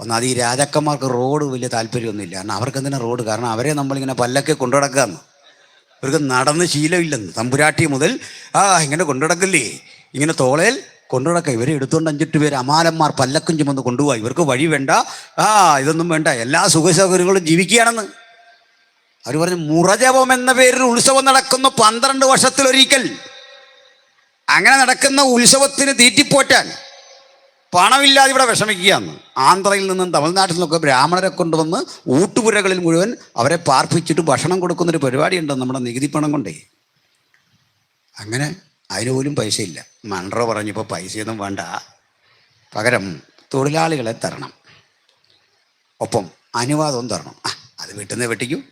ഒന്നത് ഈ രാജാക്കന്മാർക്ക് റോഡ് വലിയ താല്പര്യമൊന്നുമില്ല. കാരണം അവർക്ക് എന്തിനാ റോഡ്? കാരണം അവരെ നമ്മളിങ്ങനെ പല്ലൊക്കെ കൊണ്ടു നടക്കുകയെന്ന്. ഇവർക്ക് നടന്ന് ശീലമില്ലെന്ന്. തമ്പുരാട്ടി മുതൽ ഇങ്ങനെ കൊണ്ടു നടക്കില്ലേ, ഇങ്ങനെ തോളയിൽ കൊണ്ടു നടക്കുക. ഇവരെ എടുത്തുകൊണ്ട് 5-8 പേര് അമാലന്മാർ പല്ലക്കും ചുമന്ന് കൊണ്ടുപോയി. ഇവർക്ക് വഴി വേണ്ട, ഇതൊന്നും വേണ്ട, എല്ലാ സുഖസൗകര്യങ്ങളും ജീവിക്കുകയാണെന്ന് അവർ പറഞ്ഞു. മുറജപം എന്ന പേരിൽ ഉത്സവം നടക്കുന്നു 12 വർഷത്തിലൊരിക്കൽ. അങ്ങനെ നടക്കുന്ന ഉത്സവത്തിന് തീറ്റിപ്പോറ്റാൻ പണമില്ലാതെ ഇവിടെ വിഷമിക്കുകയാണ്. ആന്ധ്രയിൽ നിന്നും തമിഴ്നാട്ടിൽ നിന്നൊക്കെ ബ്രാഹ്മണരെ കൊണ്ടുവന്ന് ഊട്ടുപുരകളിൽ മുഴുവൻ അവരെ പാർപ്പിച്ചിട്ട് ഭക്ഷണം കൊടുക്കുന്നൊരു പരിപാടിയുണ്ട് നമ്മുടെ നികുതി പണം കൊണ്ടേ. അങ്ങനെ അതിന് പോലും പൈസയില്ല. മൺറോ പറഞ്ഞപ്പോൾ പൈസയൊന്നും വേണ്ട, പകരം തൊഴിലാളികളെ തരണം, ഒപ്പം അനുവാദവും തരണം. അത് വെട്ടുന്നേ വെട്ടിക്കും.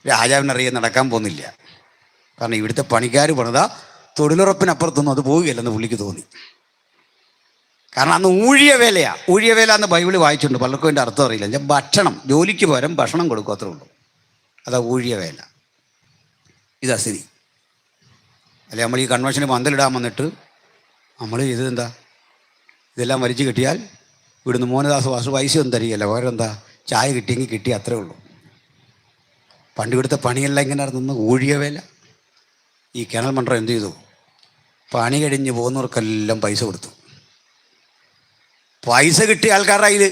രാജാവിനറിയാൻ നടക്കാൻ പോകുന്നില്ല. കാരണം ഇവിടുത്തെ പണിക്കാർ പണിതാ തൊഴിലുറപ്പിനപ്പുറത്തൊന്നും അത് പോവുകയില്ലെന്ന് പുള്ളിക്ക് തോന്നി. കാരണം അന്ന് ഊഴിയ വേല എന്ന് ബൈബിളിൽ വായിച്ചിട്ടുണ്ട്. പലർക്കും അതിൻ്റെ അർത്ഥം അറിയില്ല. ഭക്ഷണം, ജോലിക്ക് പകരം ഭക്ഷണം കൊടുക്കും, അത്രേ ഉള്ളൂ. അതാ ഊഴിയ വേല. ഇതാ സ്ഥിതി. അല്ലെ നമ്മൾ ഈ കൺവെൻഷന് പന്തലിടാൻ വന്നിട്ട് നമ്മൾ ഇതെന്താ ഇതെല്ലാം വലിച്ചു കിട്ടിയാൽ ഇവിടുന്ന് മോഹനദാസ് പൈസ ഒന്നും തരികയല്ല, പകരം എന്താ ചായ കിട്ടിയെങ്കിൽ കിട്ടി, അത്രേ ഉള്ളൂ. പണ്ട് ഇവിടുത്തെ പണിയെല്ലാം ഇങ്ങനെ നടന്നു ഊഴിയ വേല. ഈ കേണൽ മൺറോ എന്ത് ചെയ്തു? പണി കഴിഞ്ഞ് പോകുന്നവർക്കെല്ലാം പൈസ കൊടുത്തു. പൈസ കിട്ടിയ ആൾക്കാരുടെ കയ്യിൽ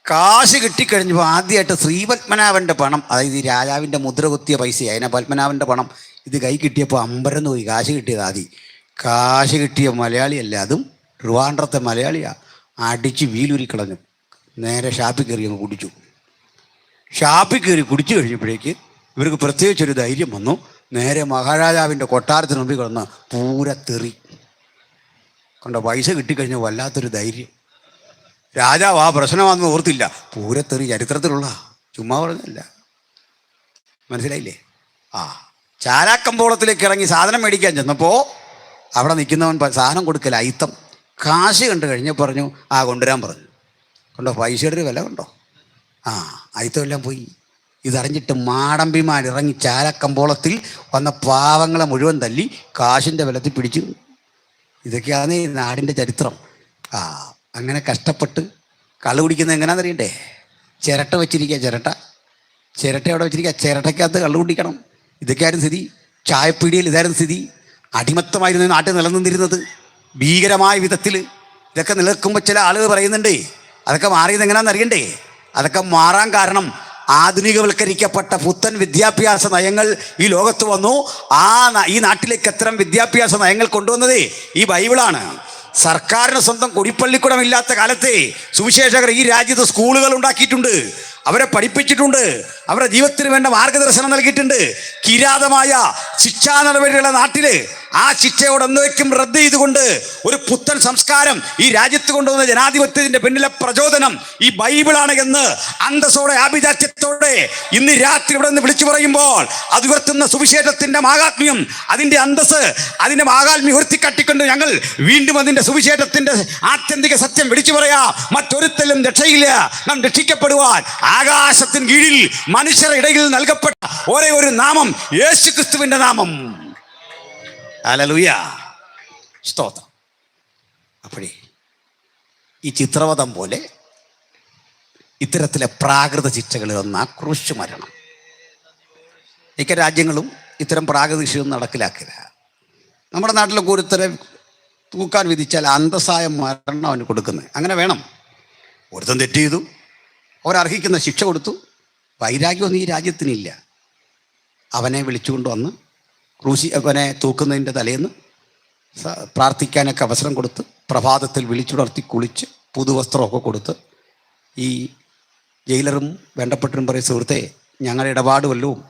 കാശ് കിട്ടിക്കഴിഞ്ഞപ്പോൾ ആദ്യമായിട്ട് ശ്രീപത്മനാഭൻ്റെ പണം, അതായത് ഈ രാജാവിൻ്റെ മുദ്ര കുത്തിയ പൈസ, അതിനെ പത്മനാഭൻ്റെ പണം ഇത് കൈ കിട്ടിയപ്പോൾ അമ്പരന്ന് പോയി. കാശ് കിട്ടിയത് ആദ്യം. കാശ് കിട്ടിയ മലയാളിയല്ല, അതും ട്രിവാൻഡ്രത്തെ മലയാളിയാണ്. അടിച്ച് വീലുരുക്കളഞ്ഞു. നേരെ ഷാപ്പിൽ കയറി അങ്ങ് കുടിച്ചു. ഷാപ്പിൽ കയറി കുടിച്ചു കഴിഞ്ഞപ്പോഴേക്ക് ഇവർക്ക് പ്രത്യേകിച്ചൊരു ധൈര്യം വന്നു. നേരെ മഹാരാജാവിൻ്റെ കൊട്ടാരത്തിന് മുമ്പിൽ കിടന്ന് പൂരത്തെറി കണ്ടോ. പൈസ കിട്ടിക്കഴിഞ്ഞാൽ വല്ലാത്തൊരു ധൈര്യം. രാജാവ് ആ പ്രശ്നമാണെന്ന് ഓർത്തില്ല. പൂരത്തെറി ചരിത്രത്തിലുള്ള, ചുമ്മാ പറഞ്ഞല്ല. മനസ്സിലായില്ലേ? ചാലാക്കമ്പോളത്തിലേക്ക് ഇറങ്ങി സാധനം മേടിക്കാൻ ചെന്നപ്പോൾ അവിടെ നിൽക്കുന്നവൻ സാധനം കൊടുക്കല, അയിത്തം. കാശ് കണ്ടു കഴിഞ്ഞാൽ പറഞ്ഞു കൊണ്ടുവരാൻ പറഞ്ഞു. കണ്ടോ പൈസയുടെ ഒരു വില കണ്ടോ. അയിത്തമെല്ലാം പോയി. ഇതറിഞ്ഞിട്ട് മാടമ്പിമാർ ഇറങ്ങി ചാലക്കമ്പോളത്തിൽ വന്ന പാവങ്ങളെ മുഴുവൻ തല്ലി കാശിൻ്റെ ബലത്തിൽ പിടിച്ചു. ഇതൊക്കെയാണ് ഈ നാടിൻ്റെ ചരിത്രം. അങ്ങനെ കഷ്ടപ്പെട്ട് കള്ളു കുടിക്കുന്നത് എങ്ങനെയാണെന്നറിയണ്ടേ? ചിരട്ട വെച്ചിരിക്കുക, ചിരട്ട അവിടെ വെച്ചിരിക്കുക. ചിരട്ടയ്ക്കകത്ത് കള്ളു കുടിക്കണം. ഇതൊക്കെയായിരുന്നു സ്ഥിതി. ചായപ്പീടിയിൽ ഇതായിരുന്നു സ്ഥിതി. അടിമത്തമായിരുന്നു നാട്ടിൽ നിലനിന്നിരുന്നത് ഭീകരമായ വിധത്തിൽ. ഇതൊക്കെ നിലനിൽക്കുമ്പോൾ ചില ആളുകൾ പറയുന്നുണ്ടേ അതൊക്കെ മാറിയത് എങ്ങനെയാണെന്ന് അറിയണ്ടേ? അതൊക്കെ മാറാൻ കാരണം ആധുനികവൽക്കരിക്കപ്പെട്ട പുത്തൻ വിദ്യാഭ്യാസ നയങ്ങൾ ഈ ലോകത്ത് വന്നു. ഈ നാട്ടിലേക്ക് അത്തരം വിദ്യാഭ്യാസ നയങ്ങൾ കൊണ്ടുവന്നതേ ഈ ബൈബിളാണ്. സർക്കാരിന് സ്വന്തം കുടിപ്പള്ളിക്കുടമില്ലാത്ത കാലത്തെ സുവിശേഷകർ ഈ രാജ്യത്ത് സ്കൂളുകൾ ഉണ്ടാക്കിയിട്ടുണ്ട്. അവരെ പഠിപ്പിച്ചിട്ടുണ്ട്. അവരുടെ ജീവിതത്തിന് വേണ്ട മാർഗദർശനം നൽകിയിട്ടുണ്ട്. കിരാതമായ ശിക്ഷാ നടപടികളുടെ നാട്ടില് ആ ശിക്ഷയോട് എന്നേക്കും റദ്ദ് ചെയ്തുകൊണ്ട് ഒരു പുത്തൻ സംസ്കാരം ഈ രാജ്യത്ത് കൊണ്ടുവന്ന ജനാധിപത്യത്തിന്റെ പിന്നിലെ പ്രചോദനം ഈ ബൈബിളാണ് എന്ന് അന്തസ്സോടെ ആഭിജാത്യത്തോടെ ഇന്ന് രാത്രി ഇവിടെ നിന്ന് വിളിച്ചു പറയുമ്പോൾ അത് ഉയർത്തുന്ന സുവിശേഷത്തിന്റെ മാഹാത്മ്യം, അതിന്റെ അന്തസ്, അതിന്റെ മാഹാത്മ്യം ഉയർത്തിക്കാട്ടിക്കൊണ്ട് ഞങ്ങൾ വീണ്ടും അതിന്റെ സുവിശേഷത്തിന്റെ ആത്യന്തിക സത്യം വിളിച്ചു പറയാം. മറ്റൊരുത്തലും രക്ഷയില്ല. നാം രക്ഷിക്കപ്പെടുവാൻ ആകാശത്തിന് കീഴിൽ മനുഷ്യരുടെ ഇടയിൽ നൽകപ്പെട്ട ഒരേ ഒരു നാമം യേശുക്രിസ്തുവിന്റെ നാമം. ഹല്ലേലൂയ, സ്തോത്രം. അപ്പോഴേ ഈ ചിത്രവധം പോലെ ഇത്തരത്തിലെ പ്രാകൃത ശിക്ഷകളിൽ ഒന്ന് ക്രൂശ് മരണം. മിക്ക രാജ്യങ്ങളും ഇത്തരം പ്രാകൃത ശിക്ഷയൊന്നും നടക്കില്ല. നമ്മുടെ നാട്ടിലൊക്കെ ഒരുത്തരെ തൂക്കാൻ വിധിച്ചാൽ അന്തസ്സായ മരണം അവന് കൊടുക്കുന്നത്. അങ്ങനെ വേണം. ഒരുത്തൻ തെറ്റ് ചെയ്തു, അവരർഹിക്കുന്ന ശിക്ഷ കൊടുത്തു. വൈരാഗ്യമൊന്നും ഈ രാജ്യത്തിനില്ല. അവനെ വിളിച്ചുകൊണ്ട് വന്ന് അവനെ തൂക്കുന്നതിൻ്റെ തലേന്ന് പ്രാർത്ഥിക്കാനൊക്കെ അവസരം കൊടുത്ത് പ്രഭാതത്തിൽ വിളിച്ചുണർത്തി കുളിച്ച് പുതുവസ്ത്രമൊക്കെ കൊടുത്ത് ഈ ജയിലറും വേണ്ടപ്പെട്ടവരും പറയും, സുഹൃത്തെ, ഞങ്ങളുടെ ഇടപാട് വല്ലതും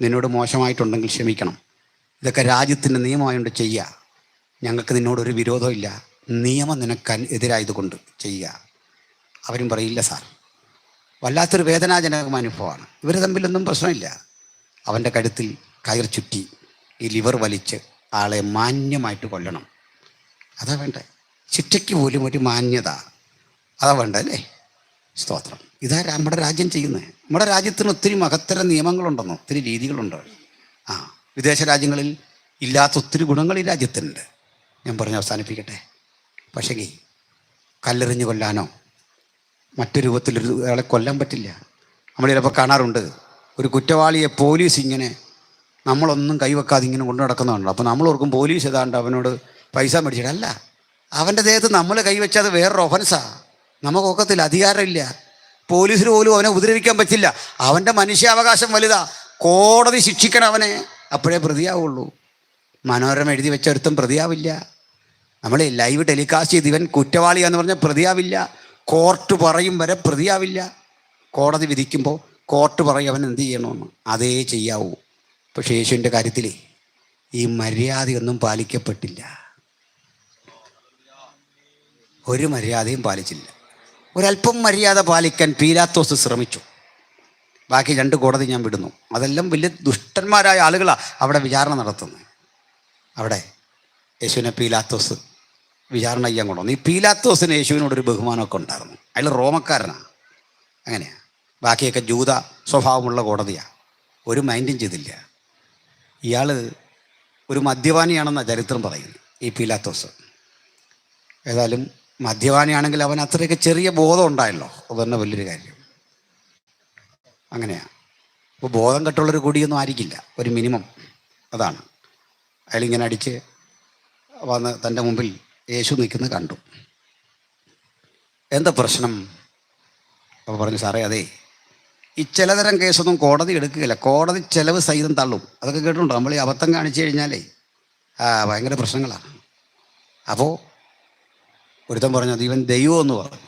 നിന്നോട് മോശമായിട്ടുണ്ടെങ്കിൽ ക്ഷമിക്കണം. ഇതൊക്കെ രാജ്യത്തിൻ്റെ നിയമമായതുകൊണ്ട് ചെയ്യുക. ഞങ്ങൾക്ക് നിന്നോടൊരു വിരോധമില്ല. നിയമം നിനക്ക് എതിരായതുകൊണ്ട് ചെയ്യുക. അവരും പറയില്ല സാർ. വല്ലാത്തൊരു വേദനാജനകമായ അനുഭവമാണ്. ഇവർ തമ്മിലൊന്നും പ്രശ്നമില്ല. അവൻ്റെ കഴുത്തിൽ കയർ ചുറ്റി ഈ ലിവർ വലിച്ച് ആളെ മാന്യമായിട്ട് കൊല്ലണം. അതാ വേണ്ടേ. ശിക്ഷയ്ക്ക് പോലും ഒരു മാന്യത അതാ വേണ്ട അല്ലേ? സ്തോത്രം. ഇതാ നമ്മുടെ രാജ്യം ചെയ്യുന്നത്. നമ്മുടെ രാജ്യത്തിന് ഒത്തിരി മഹത്തര നിയമങ്ങളുണ്ടെന്നോ, ഒത്തിരി രീതികളുണ്ട്. വിദേശ രാജ്യങ്ങളിൽ ഇല്ലാത്ത ഒത്തിരി ഗുണങ്ങൾ ഈ രാജ്യത്തുണ്ട്. ഞാൻ പറഞ്ഞ് അവസാനിപ്പിക്കട്ടെ. പക്ഷേ കല്ലെറിഞ്ഞ് കൊല്ലാനോ മറ്റു രൂപത്തിലൊരു ആളെ കൊല്ലാൻ പറ്റില്ല. നമ്മൾ ചിലപ്പോൾ കാണാറുണ്ട്, ഒരു കുറ്റവാളിയെ പോലീസ് ഇങ്ങനെ നമ്മളൊന്നും കൈവെക്കാതെ ഇങ്ങനെ കൊണ്ടു നടക്കുന്നുണ്ട്. അപ്പോൾ നമ്മൾ ഓർക്കും പോലീസ് ഏതാണ്ട് അവനോട് പൈസ മേടിച്ചിട്ടല്ല. അവൻ്റെ ദേഹത്ത് നമ്മൾ കൈവച്ചാൽ അത് വേറൊരു ഒഫൻസാണ്. നമുക്കൊക്കത്തില്ല, അധികാരമില്ല. പോലീസിന് പോലും അവനെ ഉപദ്രവിക്കാൻ പറ്റില്ല. അവൻ്റെ മനുഷ്യാവകാശം വലുതാ. കോടതി ശിക്ഷിക്കണം അവനെ, അപ്പോഴേ പ്രതിയാവുള്ളൂ. മനോരമ എഴുതി വെച്ച ഒരുത്തും പ്രതിയാവില്ല. നമ്മൾ ലൈവ് ടെലികാസ്റ്റ് ചെയ്ത് ഇവൻ കുറ്റവാളിയാന്ന് പറഞ്ഞാൽ പ്രതിയാവില്ല. കോർട്ട് പറയും വരെ പ്രതിയാവില്ല. കോടതി വിധിക്കുമ്പോൾ കോർട്ട് പറയും അവൻ എന്ത് ചെയ്യണമെന്ന്, അതേ ചെയ്യാവൂ. പക്ഷേ യേശുവിൻ്റെ കാര്യത്തിൽ ഈ മര്യാദയൊന്നും പാലിക്കപ്പെട്ടില്ല. ഒരു മര്യാദയും പാലിച്ചില്ല. ഒരല്പം മര്യാദ പാലിക്കാൻ പീലാത്തോസ് ശ്രമിച്ചു. ബാക്കി 2 കോടതി ഞാൻ വിടുന്നു. അതെല്ലാം വലിയ ദുഷ്ടന്മാരായ ആളുകളാണ് അവിടെ വിചാരണ നടത്തുന്നത്. അവിടെ യേശുവിനെ പീലാത്തോസ് വിചാരണ ചെയ്യാൻ കൊണ്ടുവന്നു. ഈ പീലാത്തോസിന് യേശുവിനോടൊരു ബഹുമാനമൊക്കെ ഉണ്ടായിരുന്നു. അയാൾ റോമക്കാരനാണ്. അങ്ങനെയാണ്. ബാക്കിയൊക്കെ ജൂത സ്വഭാവമുള്ള കോടതിയാണ്. ഒരു മൈൻഡും ചെയ്തില്ല. ഇയാൾ ഒരു മദ്യപാനിയാണെന്നാണ് ചരിത്രം പറയുന്നത്, ഈ പീലാത്തോസ്. ഏതായാലും മദ്യപാനിയാണെങ്കിൽ അവൻ അത്രയൊക്കെ ചെറിയ ബോധം ഉണ്ടായല്ലോ, അത് തന്നെ വലിയൊരു കാര്യം. അങ്ങനെയാണ്. അപ്പോൾ ബോധം കെട്ടുള്ളൊരു കുടിയൊന്നും ആയിരിക്കില്ല, ഒരു മിനിമം. അതാണ്. അയാളിങ്ങനെ അടിച്ച് വന്ന് തൻ്റെ മുമ്പിൽ യേശു നിൽക്കുന്നത് കണ്ടു. എന്താ പ്രശ്നം? അപ്പോൾ പറഞ്ഞു, സാറേ അതെ, ഈ ചിലതരം കേസൊന്നും കോടതി എടുക്കുകയില്ല, കോടതി ചെലവ് സഹിതം തള്ളും. അതൊക്കെ കേട്ടിട്ടുണ്ടോ? നമ്മൾ ഈ അബദ്ധം കാണിച്ചു കഴിഞ്ഞാലേ ഭയങ്കര പ്രശ്നങ്ങളാണ്. അപ്പോൾ ഒരുത്തൻ പറഞ്ഞു, അത് ഇവൻ ദൈവം എന്ന് പറഞ്ഞു.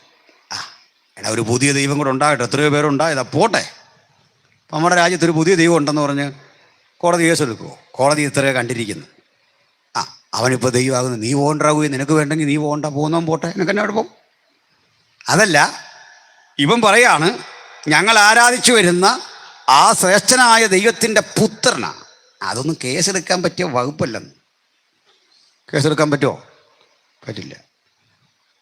എടാ, ഒരു പുതിയ ദൈവം കൂടെ ഉണ്ടാകട്ടെ, എത്രയോ പേരുണ്ടായതാ, പോട്ടെ. അപ്പം നമ്മുടെ രാജ്യത്തൊരു പുതിയ ദൈവം ഉണ്ടെന്ന് പറഞ്ഞ് കോടതി കേസെടുക്കുമോ? കോടതി ഇത്രയോ കണ്ടിരിക്കുന്നു. അവനിപ്പോൾ ദൈവമാകുന്നു, നീ പോകണ്ടാകുകയും നിനക്ക് വേണ്ടെങ്കിൽ നീ പോകണ്ട, പോകുന്നവൻ പോട്ടെ, നിനക്ക് എന്നെ അവിടെ പോകും. അതല്ല, ഇവൻ പറയാണ്, ഞങ്ങൾ ആരാധിച്ചു വരുന്ന ആ ശ്രേഷ്ഠനായ ദൈവത്തിൻ്റെ പുത്രനാണ്. അതൊന്നും കേസെടുക്കാൻ പറ്റിയ വകുപ്പല്ലെന്ന്. കേസെടുക്കാൻ പറ്റുമോ? പറ്റില്ല.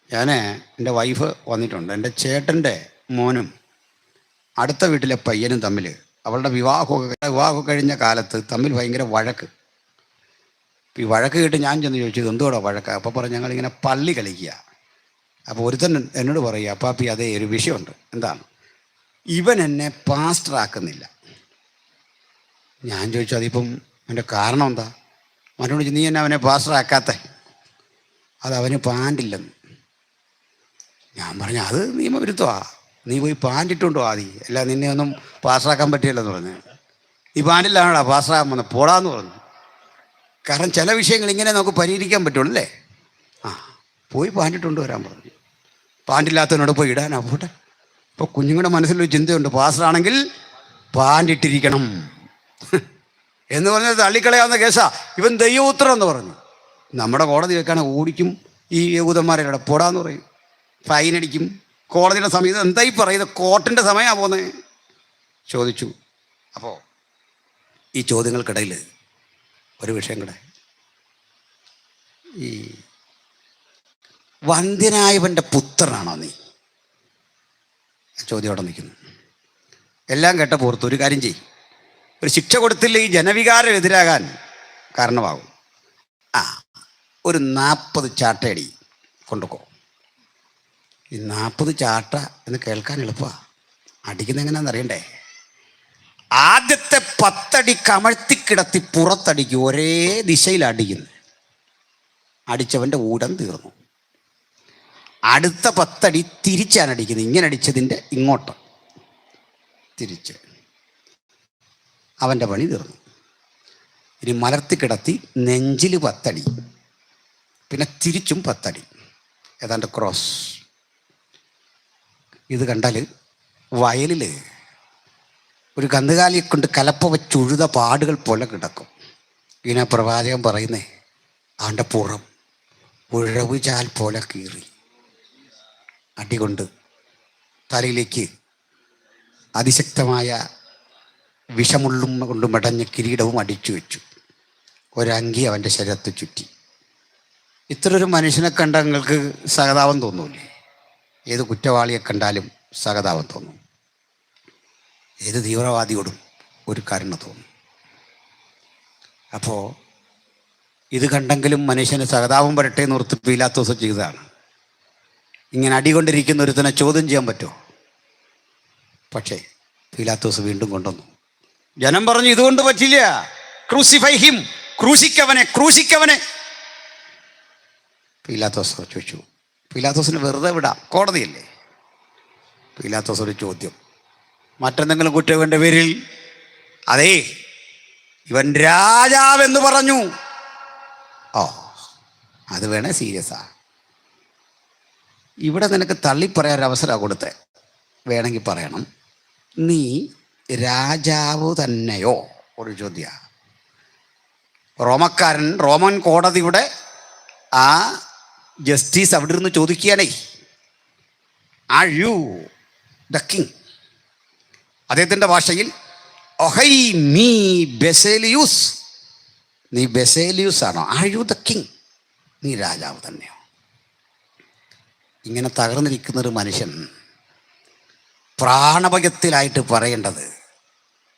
എൻ്റെ വൈഫ് വന്നിട്ടുണ്ട്. എൻ്റെ ചേട്ടൻ്റെ മോനും അടുത്ത വീട്ടിലെ പയ്യനും തമ്മിൽ അവളുടെ വിവാഹമൊക്കെ കഴിഞ്ഞ കാലത്ത് തമ്മിൽ ഭയങ്കര വഴക്ക്. ഈ വഴക്ക് കേട്ട് ഞാൻ ചെന്ന് ചോദിച്ചു, എന്തുകൂടെ വഴക്ക്? അപ്പോൾ പറഞ്ഞു, ഞങ്ങളിങ്ങനെ പള്ളി കളിക്കുക. അപ്പോൾ ഒരുത്തൻ എന്നോട് പറയുക, അപ്പാപ്പി അതേ ഒരു വിഷയമുണ്ട്. എന്താണ്? ഇവൻ എന്നെ പാസ്റ്ററാക്കുന്നില്ല. ഞാൻ ചോദിച്ചു, അതിപ്പം എൻ്റെ കാരണം എന്താ? അവനോട് ചോദിച്ചു, നീ എന്നെ അവനെ പാസ്റ്ററാക്കാത്ത? അത് അവന് പാൻറ്റില്ലെന്ന്. ഞാൻ പറഞ്ഞു, അത് നിയമവിരുദ്ധമാണ്, നീ പോയി പാൻറ്റിട്ടുണ്ടോ ആദ്യം, അല്ല നിന്നെ ഒന്നും പാസ്റ്ററാക്കാൻ പറ്റില്ലെന്ന് പറഞ്ഞു. നീ പാൻറ്റില്ലാണോടാ പാസ്റ്ററാകാൻ വന്നത്, പോടാന്ന് പറഞ്ഞു. കാരണം ചില വിഷയങ്ങൾ ഇങ്ങനെ നമുക്ക് പരിഹരിക്കാൻ പറ്റുള്ളൂ അല്ലേ? പോയി പാൻറ്റിട്ടുണ്ട് വരാൻ പറഞ്ഞു. പാൻറ്റില്ലാത്തവനോട് പോയി ഇടാനാ പോട്ടെ. ഇപ്പോൾ കുഞ്ഞുങ്ങളുടെ മനസ്സിലൊരു ചിന്തയുണ്ട്, പാസ്റ്ററാണെങ്കിൽ പാൻറ്റിട്ടിരിക്കണം. എന്ന് പറഞ്ഞാൽ തള്ളിക്കളയാവുന്ന കേസാ. ഇവൻ ദൈവപുത്രൻ എന്ന് പറഞ്ഞു. നമ്മുടെ കോടതി വെക്കാണ് ഓടിക്കും ഈ യഹൂദന്മാരെ ഇവിടെ പോടാന്ന് പറയും, ഫൈനടിക്കും. കോടതിയുടെ സമയത്ത് എന്തായി പറയുന്നത്? കോർട്ടിൻ്റെ സമയമാണ് പോകുന്നത്. ചോദിച്ചു. അപ്പോൾ ഈ ചോദ്യങ്ങൾക്കിടയിൽ ഒരു വിഷയം കൂടെ, ഈ വന്ധ്യനായവൻ്റെ പുത്രനാണോ നീ? ചോദ്യം അവിടെ നിൽക്കുന്നു. എല്ലാം കേട്ട പുറത്ത് ഒരു കാര്യം ചെയ്യും, ഒരു ശിക്ഷ കൊടുത്തില്ല ഈ ജനവികാരം എതിരാകാൻ കാരണമാകും. ഒരു 40 ചാട്ടയടി കൊണ്ടുപോ. ഈ 40 ചാട്ട എന്ന് കേൾക്കാൻ എളുപ്പമാണ്, അടിക്കുന്ന എങ്ങനെയാണെന്ന് അറിയണ്ടേ? ആദ്യത്തെ 10 അടി കമഴ്ത്തിക്കിടത്തി പുറത്തടിക്കും, ഒരേ ദിശയിൽ അടിക്കുന്നു. അടിച്ചവൻ്റെ ഊടം തീർന്നു. അടുത്ത 10 അടി തിരിച്ചാണ് അടിക്കുന്നത്, ഇങ്ങനെ അടിച്ചതിൻ്റെ ഇങ്ങോട്ട് തിരിച്ച്, അവൻ്റെ പണി തീർന്നു. ഇനി മലർത്തി കിടത്തി നെഞ്ചിൽ 10 അടി, പിന്നെ തിരിച്ചും 10 അടി, ഏതാണ്ട് ക്രോസ്. ഇത് കണ്ടാൽ വയലിൽ ഒരു കന്നുകാലിയെ കൊണ്ട് കലപ്പ വെച്ചുഴുത പാടുകൾ പോലെ കിടക്കും. ഇങ്ങനെ പ്രവാചകൻ പറയുന്നേ, അവൻ്റെ പുറം ഉഴവ് ചാൽ പോലെ കീറി. അടികൊണ്ട് തലയിലേക്ക് അതിശക്തമായ വിഷമുള്ളും കൊണ്ട് മെടഞ്ഞ കിരീടവും അടിച്ചു വെച്ചു. ഒരങ്കി അവൻ്റെ ശരീരത്ത് ചുറ്റി. ഇത്രയൊരു മനുഷ്യനെ കണ്ടാൽ നിങ്ങൾക്ക് സഹതാപം തോന്നൂലേ? ഏത് കുറ്റവാളിയെ കണ്ടാലും സഹതാപം തോന്നും. ഏത് തീവ്രവാദിയോടും ഒരു കരുണ തോന്നും. അപ്പോൾ ഇത് കണ്ടെങ്കിലും മനുഷ്യന് സഹതാപം വരട്ടെ എന്ന് ഓർത്ത് പീലാത്തോസ് ചെയ്തതാണ്. ഇങ്ങനെ അടികൊണ്ടിരിക്കുന്ന ഒരുത്തനെ ചോദ്യം ചെയ്യാൻ പറ്റുമോ? പക്ഷേ പീലാത്തോസ് വീണ്ടും കൊണ്ടുവന്നു. ജനം പറഞ്ഞു, ഇതുകൊണ്ട് പറ്റില്ല, ക്രൂസിഫൈ ഹിം, ക്രൂശിക്കവനെ, ക്രൂശിക്കവനെ. പീലാത്തോസ് ചോദിച്ചു. പീലാത്തോസിന് വെറുതെ വിടാം, കോടതിയല്ലേ. പീലാത്തോസ് ഒരു ചോദ്യം, മറ്റെന്തെങ്കിലും കുറ്റം ഇവൻ്റെ പേരിൽ? അതേ, ഇവൻ രാജാവെന്ന് പറഞ്ഞു. ഓ, അത് വേണേ സീരിയസാ. ഇവിടെ നിനക്ക് തള്ളിപ്പറയാൻ അവസരമാണ് കൊടുത്തേ, വേണമെങ്കിൽ പറയണം. നീ രാജാവ് തന്നെയോ? ഒരു ചോദ്യ. റോമൻ കോടതിയുടെ ആ ജസ്റ്റിസ് അവിടെ ഇരുന്ന് ചോദിക്കുകയാണേ, ആർ യു ദ കിങ്? അദ്ദേഹത്തിൻ്റെ ഭാഷയിൽ ഒഹൈ നീ ബെസേലിയൂസ്, നീ ബെസേലിയൂസ് ആണോ? Are you the king? നീ രാജാവ് തന്നെയോ? ഇങ്ങനെ തകർന്നിരിക്കുന്നൊരു മനുഷ്യൻ പ്രാണഭയത്തിലായിട്ട് പറയേണ്ടത്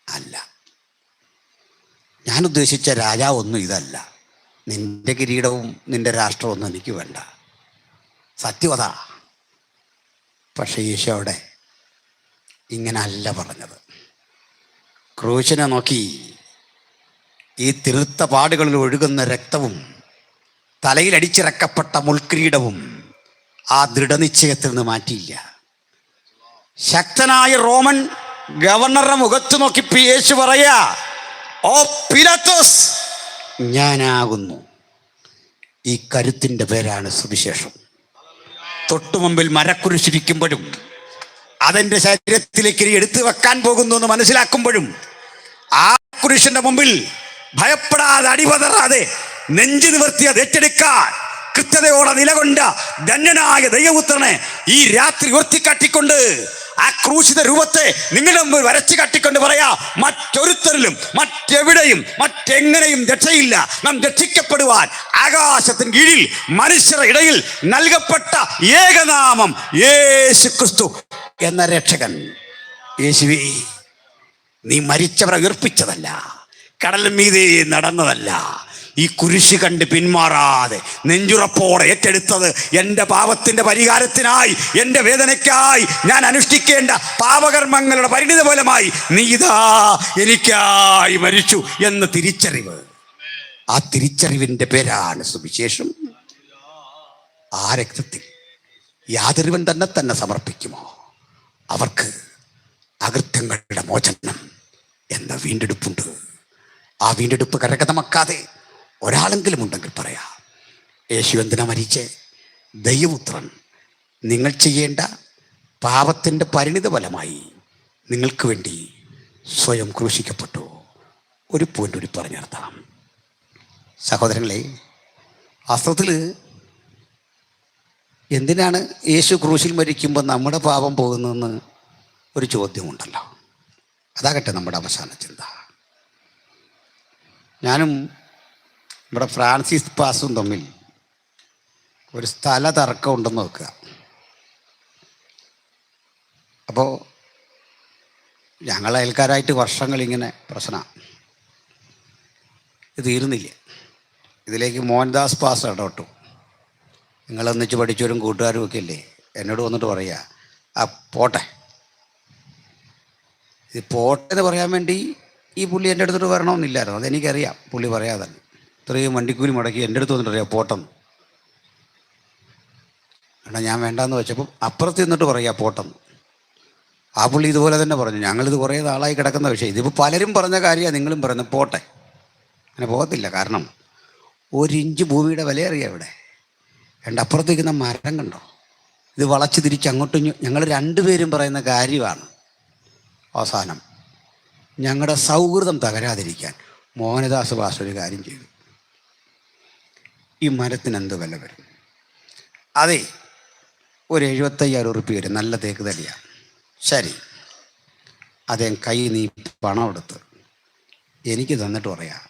അല്ല. ഞാൻ ഉദ്ദേശിച്ച രാജാവൊന്നും ഇതല്ല. നിന്റെ കിരീടവും നിന്റെ രാഷ്ട്രമൊന്നും എനിക്ക് വേണ്ട, സത്യവത. പക്ഷേ ഈശോയുടെ ഇങ്ങനെ അല്ല പറഞ്ഞത്. ക്രൂശിനെ നോക്കി ഈ തിരുത്ത പാടുകളിൽ ഒഴുകുന്ന രക്തവും തലയിലടിച്ചിറക്കപ്പെട്ട മുൾക്കിരീടവും ആ ദൃഢനിശ്ചയത്തിൽ നിന്ന് മാറ്റിയില്ല. ശക്തനായ റോമൻ ഗവർണറുടെ മുഖത്ത് നോക്കി യേശു പറയാ, ഓ പീലാത്തോസ്, ഞാനാകുന്നു. ഈ കരുത്തിൻ്റെ പേരാണ് സുവിശേഷം. തൊട്ടുമുമ്പിൽ മരക്കുരിശിരിക്കുമ്പോഴും അതെൻ്റെ ശരീരത്തിലേക്ക് എടുത്തു വെക്കാൻ പോകുന്നു എന്ന് മനസ്സിലാക്കുമ്പോഴും ആ കുരിശിന്റെ മുമ്പിൽ ഭയപ്പെടാതെ അടിപതറാതെ നെഞ്ചു നിവർത്തി അത് ഏറ്റെടുക്കാൻ കൃത്യതയോടെ നിലകൊണ്ട ധന്യനായ ദൈവപുത്രനെ ഈ രാത്രി ഉയർത്തിക്കാട്ടിക്കൊണ്ട് ആ ക്രൂശിത രൂപത്തെ നിങ്ങളുടെ മുമ്പിൽ വരച്ചു കാട്ടിക്കൊണ്ട് പറയാ, മറ്റൊരുത്തരിലും മറ്റെവിടെയും മറ്റെങ്ങനെയും രക്ഷയില്ല. നാം രക്ഷിക്കപ്പെടുവാൻ ആകാശത്തിന് കീഴിൽ മനുഷ്യരുടെ ഇടയിൽ നൽകപ്പെട്ട ഏകനാമം യേശു ക്രിസ്തു എന്ന രക്ഷകൻ. യേശുവേ, നീ മരിച്ചവരെ ഉയർപ്പിച്ചതല്ല, കടൽ മീതെ നടന്നതല്ല, ഈ കുരിശ് കണ്ട് പിന്മാറാതെ നെഞ്ചുറപ്പോടെ ഏറ്റെടുത്തത് എൻ്റെ പാപത്തിൻ്റെ പരിഹാരത്തിനായി, എൻ്റെ വേദനയ്ക്കായി, ഞാൻ അനുഷ്ഠിക്കേണ്ട പാപകർമ്മങ്ങളുടെ പരിണിത ഫലമായി നീ ഇതാ എനിക്കായി മരിച്ചു എന്ന തിരിച്ചറിവ്. ആ തിരിച്ചറിവിൻ്റെ പേരാണ് സുവിശേഷം. ആ രക്തത്തിൽ യാതൊരുവൻ തന്നെ സമർപ്പിക്കുമോ അവർക്ക് അകൃത്യങ്ങളുടെ മോചനം എന്ന വീണ്ടെടുപ്പുണ്ട്. ആ വീണ്ടെടുപ്പ് കരഗതമാക്കാതെ ഒരാളെങ്കിലും ഉണ്ടെങ്കിൽ പറയാം, യേശു എന്തിനാ മരിച്ചേ? ദൈവപുത്രൻ നിങ്ങൾ ചെയ്യേണ്ട പാപത്തിൻ്റെ പരിണിത ഫലമായി നിങ്ങൾക്ക് വേണ്ടി സ്വയം ക്രൂശിക്കപ്പെട്ടു. ഒരു പോയിന്റ് കൂടി പറഞ്ഞു നിർത്താം. സഹോദരങ്ങളെ, വാസ്തവത്തിൽ എന്തിനാണ് യേശു ക്രൂശിൽ മരിക്കുമ്പോൾ നമ്മുടെ പാപം പോകുന്നതെന്ന് ഒരു ചോദ്യമുണ്ടല്ലോ. അതാകട്ടെ നമ്മുടെ അവസാന ചിന്ത. ഞാനും നമ്മുടെ ഫ്രാൻസിസ് പാസും തമ്മിൽ ഒരു സ്ഥല തർക്കം ഉണ്ടെന്ന് വെക്കുക. അപ്പോൾ ഞങ്ങൾ അയൽക്കാരായിട്ട് വർഷങ്ങളിങ്ങനെ പ്രശ്നമാണ്, ഇത് തീരുന്നില്ല. ഇതിലേക്ക് മോഹൻദാസ് പാസ് ഇടപെട്ടു. നിങ്ങളൊന്നിച്ച് പഠിച്ചവരും കൂട്ടുകാരും ഒക്കെ അല്ലേ, എന്നോട് വന്നിട്ട് പറയുക, ആ പോട്ടെ, ഇത് പോട്ടെ എന്ന് പറയാൻ വേണ്ടി ഈ പുള്ളി എൻ്റെ അടുത്തോട്ട് വരണമെന്നില്ലായിരുന്നു. അതെനിക്കറിയാം, പുള്ളി പറയാതെ തന്നെ ഇത്രയും വണ്ടിക്കൂലി മുടക്കി എൻ്റെ അടുത്ത് വന്നിട്ട് അറിയാം പോട്ടെന്ന്. കാരണം ഞാൻ വേണ്ടാന്ന് വെച്ചപ്പോൾ അപ്പുറത്ത് നിന്നിട്ട് പറയുക പോട്ടെന്ന്. ആ പുള്ളി ഇതുപോലെ തന്നെ പറഞ്ഞു. ഞങ്ങളിത് കുറേ നാളായി കിടക്കുന്ന വിഷയം, ഇതിപ്പോൾ പലരും പറഞ്ഞ കാര്യമാണ്, നിങ്ങളും പറഞ്ഞു പോട്ടെ. അങ്ങനെ പോകത്തില്ല. കാരണം 1 ഇഞ്ച് ഭൂമിയുടെ വില അറിയാം ഇവിടെ. അപ്പുറത്തേക്കുന്ന മരം കണ്ടോ, ഇത് വളച്ച് തിരിച്ച് അങ്ങോട്ടും ഞങ്ങൾ രണ്ടുപേരും പറയുന്ന കാര്യമാണ്. അവസാനം ഞങ്ങളുടെ സൗഹൃദം തകരാതിരിക്കാൻ മോഹനദാസ് ഭാഷ ഒരു കാര്യം ചെയ്തു. ഈ മരത്തിന് എന്ത് വില വരും? അതെ, ഒരു 75,000 ഉറുപ്പിക വരും, നല്ല തേക്ക് തടിയാണ്. ശരി, അദ്ദേഹം കൈ നീ പണം എടുത്ത് എനിക്ക് തന്നിട്ട് പറയാം,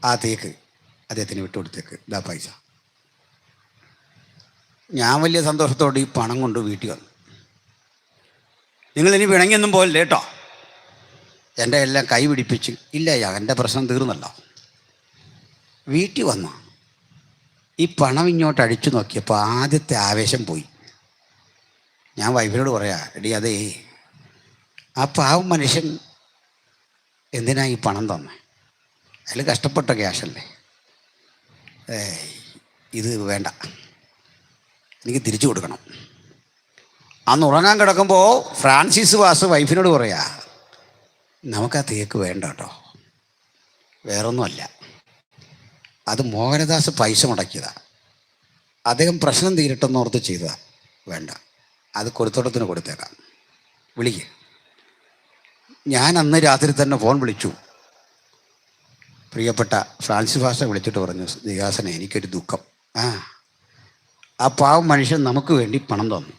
ആ തേക്ക് അദ്ദേഹത്തിന് വിട്ടുകൊടുത്തേക്ക്, ഇതാ പൈസ. ഞാൻ വലിയ സന്തോഷത്തോടെ ഈ പണം കൊണ്ട് വീട്ടിൽ വന്നു. നിങ്ങളിനി പിണങ്ങിയൊന്നും പോലല്ലേ കേട്ടോ. എൻ്റെ എല്ലാം കൈ പിടിപ്പിച്ച്, ഇല്ല എൻ്റെ പ്രശ്നം തീർന്നല്ലോ. വീട്ടിൽ വന്നു ഈ പണം ഇങ്ങോട്ട് അടിച്ചു നോക്കിയപ്പോൾ ആദ്യത്തെ ആവേശം പോയി. ഞാൻ വൈഫിനോട് പറയാ, എടി അതേ, ആ പാവം മനുഷ്യൻ എന്തിനാ ഈ പണം തന്നെ? അതിൽ കഷ്ടപ്പെട്ട ക്യാഷല്ലേ, ഇത് വേണ്ട, എനിക്ക് തിരിച്ചു കൊടുക്കണം. അന്ന് ഉറങ്ങാൻ കിടക്കുമ്പോൾ ഫ്രാൻസിസ് വാസ് വൈഫിനോട് പറയാ, നമുക്കാ തേക്ക് വേണ്ട കേട്ടോ, വേറൊന്നുമല്ല, അത് മോഹനദാസ് പൈസ മുടക്കിയതാണ്, അദ്ദേഹം പ്രശ്നം തീരട്ടെന്നോർത്ത് ചെയ്തതാണ്, വേണ്ട, അത് കൊടുത്തോട്ടത്തിന് കൊടുത്തേക്കാം, വിളിക്ക്. ഞാൻ അന്ന് രാത്രി തന്നെ ഫോൺ വിളിച്ചു. പ്രിയപ്പെട്ട ഫ്രാൻസിസ് ഭാഷ വിളിച്ചിട്ട് പറഞ്ഞു, ദിഗാസനെ എനിക്കൊരു ദുഃഖം, ആ പാവം മനുഷ്യൻ നമുക്ക് വേണ്ടി പണം തന്നു,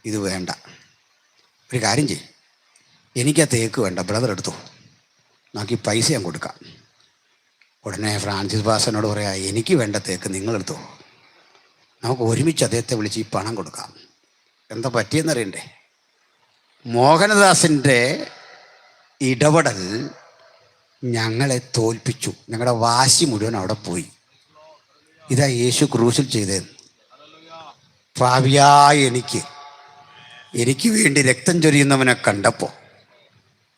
ഇത് വേണ്ട, ഒരു കാര്യം ചെയ്യും, എനിക്കാ തേക്ക് വേണ്ട, ബ്രദർ എടുത്തു, നമുക്ക് ഈ പൈസ ഞാൻ കൊടുക്കാം. ഉടനെ ഫ്രാൻസിസ് ഭാഷനോട് പറയാ, എനിക്ക് വേണ്ട തേക്ക് നിങ്ങളെടുത്തു, നമുക്ക് ഒരുമിച്ച് അദ്ദേഹത്തെ വിളിച്ച് ഈ പണം കൊടുക്കാം. എന്താ പറ്റിയെന്നറിയണ്ടേ? മോഹനദാസിൻ്റെ ഇടപെടൽ ഞങ്ങളെ തോൽപ്പിച്ചു, ഞങ്ങളുടെ വാശി മുഴുവൻ അവിടെ പോയി. ഇതാ യേശു ക്രൂശിൽ ചെയ്തത്. പാപിയായ എനിക്ക് വേണ്ടി രക്തം ചൊരിയുന്നവനെ കണ്ടപ്പോൾ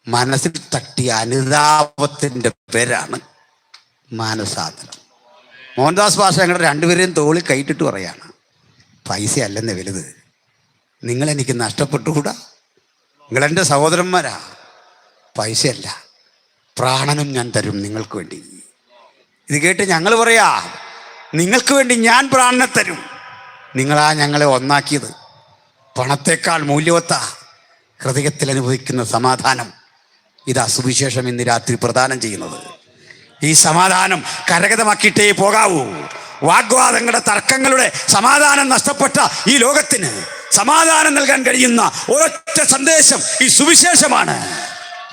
മനസ്സിൽ തട്ടിയ അനുതാപത്തിൻ്റെ പേരാണ് മാനസാന്തരം. മോഹൻദാസ് ഭാഷ ഞങ്ങളുടെ രണ്ടുപേരെയും തോളിൽ കൈയിട്ടിട്ട് പറയാണ്, പൈസ അല്ലെന്ന് വലുത്, നിങ്ങളെനിക്ക് നഷ്ടപ്പെട്ടുകൂടാ, നിങ്ങളെൻ്റെ സഹോദരന്മാരാ, പൈസയല്ല പ്രാണനും ഞാൻ തരും നിങ്ങൾക്ക് വേണ്ടി. ഇത് കേട്ട് ഞങ്ങൾ പറയാ, നിങ്ങൾക്ക് വേണ്ടി ഞാൻ പ്രാണനെ തരും, നിങ്ങളാ ഞങ്ങളെ ഒന്നാക്കിയത്. പണത്തേക്കാൾ മൂല്യവത്താ ഹൃദയത്തിൽ അനുഭവിക്കുന്ന സമാധാനം. ഇതാ സുവിശേഷം ഇന്ന് രാത്രി പ്രദാനം ചെയ്യുന്നത്. ഈ സമാധാനം കരഗതമാക്കിയിട്ടേ പോകാവൂ. വാഗ്വാദങ്ങളുടെ തർക്കങ്ങളുടെ സമാധാനം നഷ്ടപ്പെട്ട ഈ ലോകത്തിന് സമാധാനം നൽകാൻ കഴിയുന്ന ഒരൊറ്റ സന്ദേശം ഈ സുവിശേഷമാണ്.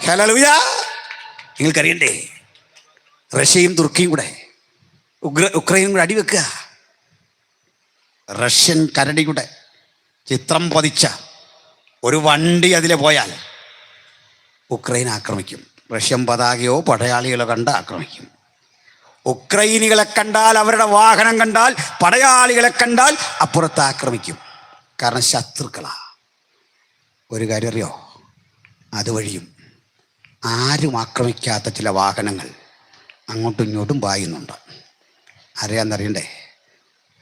ഹല്ലേലൂയ. നിങ്ങൾക്കറിയണ്ടേ, റഷ്യയും തുർക്കിയും കൂടെ ഉക്രൈനും കൂടെ അടിവെക്കുക. റഷ്യൻ കരടിയുടെ ചിത്രം പതിച്ച ഒരു വണ്ടി അതിലെ പോയാൽ ഉക്രൈൻ ആക്രമിക്കും. റഷ്യൻ പതാകയോ പടയാളികളോ കണ്ട് ആക്രമിക്കും. ഉക്രൈനികളെ കണ്ടാൽ, അവരുടെ വാഹനം കണ്ടാൽ, പടയാളികളെ കണ്ടാൽ അപ്പുറത്ത് ആക്രമിക്കും. കാരണം ശത്രുക്കളാ. ഒരു കാര്യം അറിയോ, അതുവഴിയും ആരും ആക്രമിക്കാത്ത ചില വാഹനങ്ങൾ അങ്ങോട്ടും ഇങ്ങോട്ടും പായുന്നുണ്ട്. അറിയാമെന്നറിയണ്ടേ?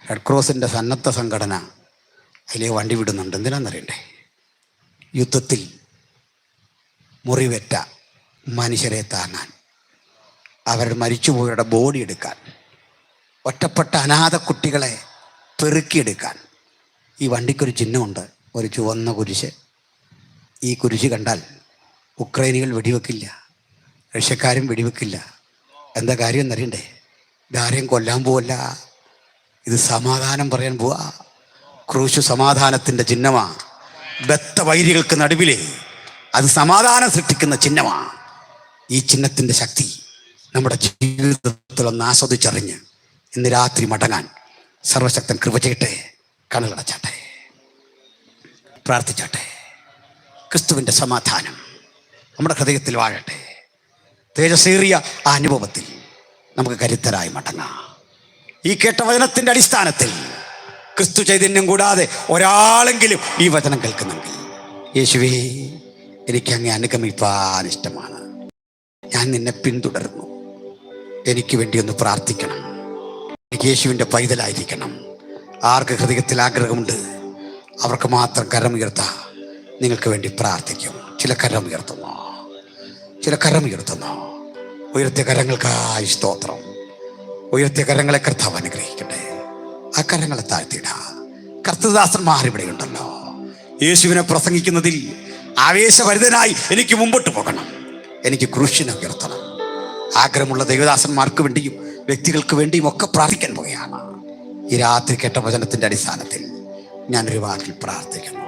റെഡ് ക്രോസിൻ്റെ സന്നദ്ധ സംഘടന അതിലെ വണ്ടി വിടുന്നുണ്ട്. എന്തിനാണെന്നറിയണ്ടേ? യുദ്ധത്തിൽ മുറിവേറ്റ മനുഷ്യരെ താങ്ങാൻ, അവരുടെ മരിച്ചുപോയവരുടെ ബോഡി എടുക്കാൻ, ഒറ്റപ്പെട്ട അനാഥ കുട്ടികളെ പെറുക്കിയെടുക്കാൻ. ഈ വണ്ടിക്കൊരു ചിഹ്നമുണ്ട്, ഒരു ചുവന്ന കുരിശ്. ഈ കുരിശ് കണ്ടാൽ ഉക്രൈനികൾ വെടിവെക്കില്ല, റഷ്യക്കാരും വെടിവെക്കില്ല. എന്താ കാര്യം എന്നറിയണ്ടേ? ഇതാരെയും കൊല്ലാൻ പോവല്ല, ഇത് സമാധാനം പറയാൻ പോവാ. ക്രൂശ് സമാധാനത്തിൻ്റെ ചിഹ്നമാണ്. ബദ്ധ വൈരികൾക്ക് നടുവിലെ അത് സമാധാനം സൃഷ്ടിക്കുന്ന ചിഹ്നമാണ്. ഈ ചിഹ്നത്തിൻ്റെ ശക്തി നമ്മുടെ ജീവിതത്തിലൊന്ന് ആസ്വദിച്ചറിഞ്ഞ് ഇന്ന് രാത്രി മടങ്ങാൻ സർവശക്തൻ കൃപ ചെയ്യട്ടെ. കണ്ണുകളടച്ചാട്ടെ, പ്രാർത്ഥിച്ചാട്ടെ. ക്രിസ്തുവിൻ്റെ സമാധാനം നമ്മുടെ ഹൃദയത്തിൽ വാഴട്ടെ. തേജസ്സേറിയ ആ അനുഭവത്തിൽ നമുക്ക് കരുത്തരായി മടങ്ങാം. ഈ കേട്ട വചനത്തിൻ്റെ അടിസ്ഥാനത്തിൽ ക്രിസ്തു ചൈതന്യം കൂടാതെ ഒരാളെങ്കിലും ഈ വചനം കേൾക്കുന്നെങ്കിൽ, യേശുവേ എനിക്ക് അങ്ങേ അനുഗമിപ്പാൻ ഇഷ്ടമാണ്, ഞാൻ നിന്നെ പിന്തുടരുന്നു, എനിക്ക് വേണ്ടി ഒന്ന് പ്രാർത്ഥിക്കണം, എനിക്ക് യേശുവിൻ്റെ പൈതലായിരിക്കണം. ആർക്ക് ഹൃദയത്തിൽ ആഗ്രഹമുണ്ട് അവർക്ക് മാത്രം കരമുയർത്താം. നിങ്ങൾക്ക് വേണ്ടി പ്രാർത്ഥിക്കും. ചില കരമുയർത്തുന്നു, ചില കരമുയർത്തുന്നു. ഉയർത്തിയ കരങ്ങൾക്കായി സ്തോത്രം. ഉയർത്തിയ കരങ്ങളെ കർത്താവ് അനുഗ്രഹിക്കട്ടെ. ആ കരങ്ങളെ താഴ്ത്തിയിടാ. കർത്തൃദാസന്മാർ ഇവിടെയുണ്ടല്ലോ. യേശുവിനെ പ്രസംഗിക്കുന്നതിൽ ആവേശഭരിതനായി എനിക്ക് മുമ്പോട്ട് പോകണം, എനിക്ക് ക്രൂശിനെ ഉയർത്തണം. ആഗ്രഹമുള്ള ദൈവദാസന്മാർക്ക് വേണ്ടിയും വ്യക്തികൾക്ക് വേണ്ടിയും ഒക്കെ പ്രാർത്ഥിക്കാൻ പോവുകയാണ്. ഈ രാത്രി കേട്ട വചനത്തിൻ്റെ അടിസ്ഥാനത്തിൽ ഞാനൊരു വാക്കിൽ പ്രാർത്ഥിക്കുന്നു.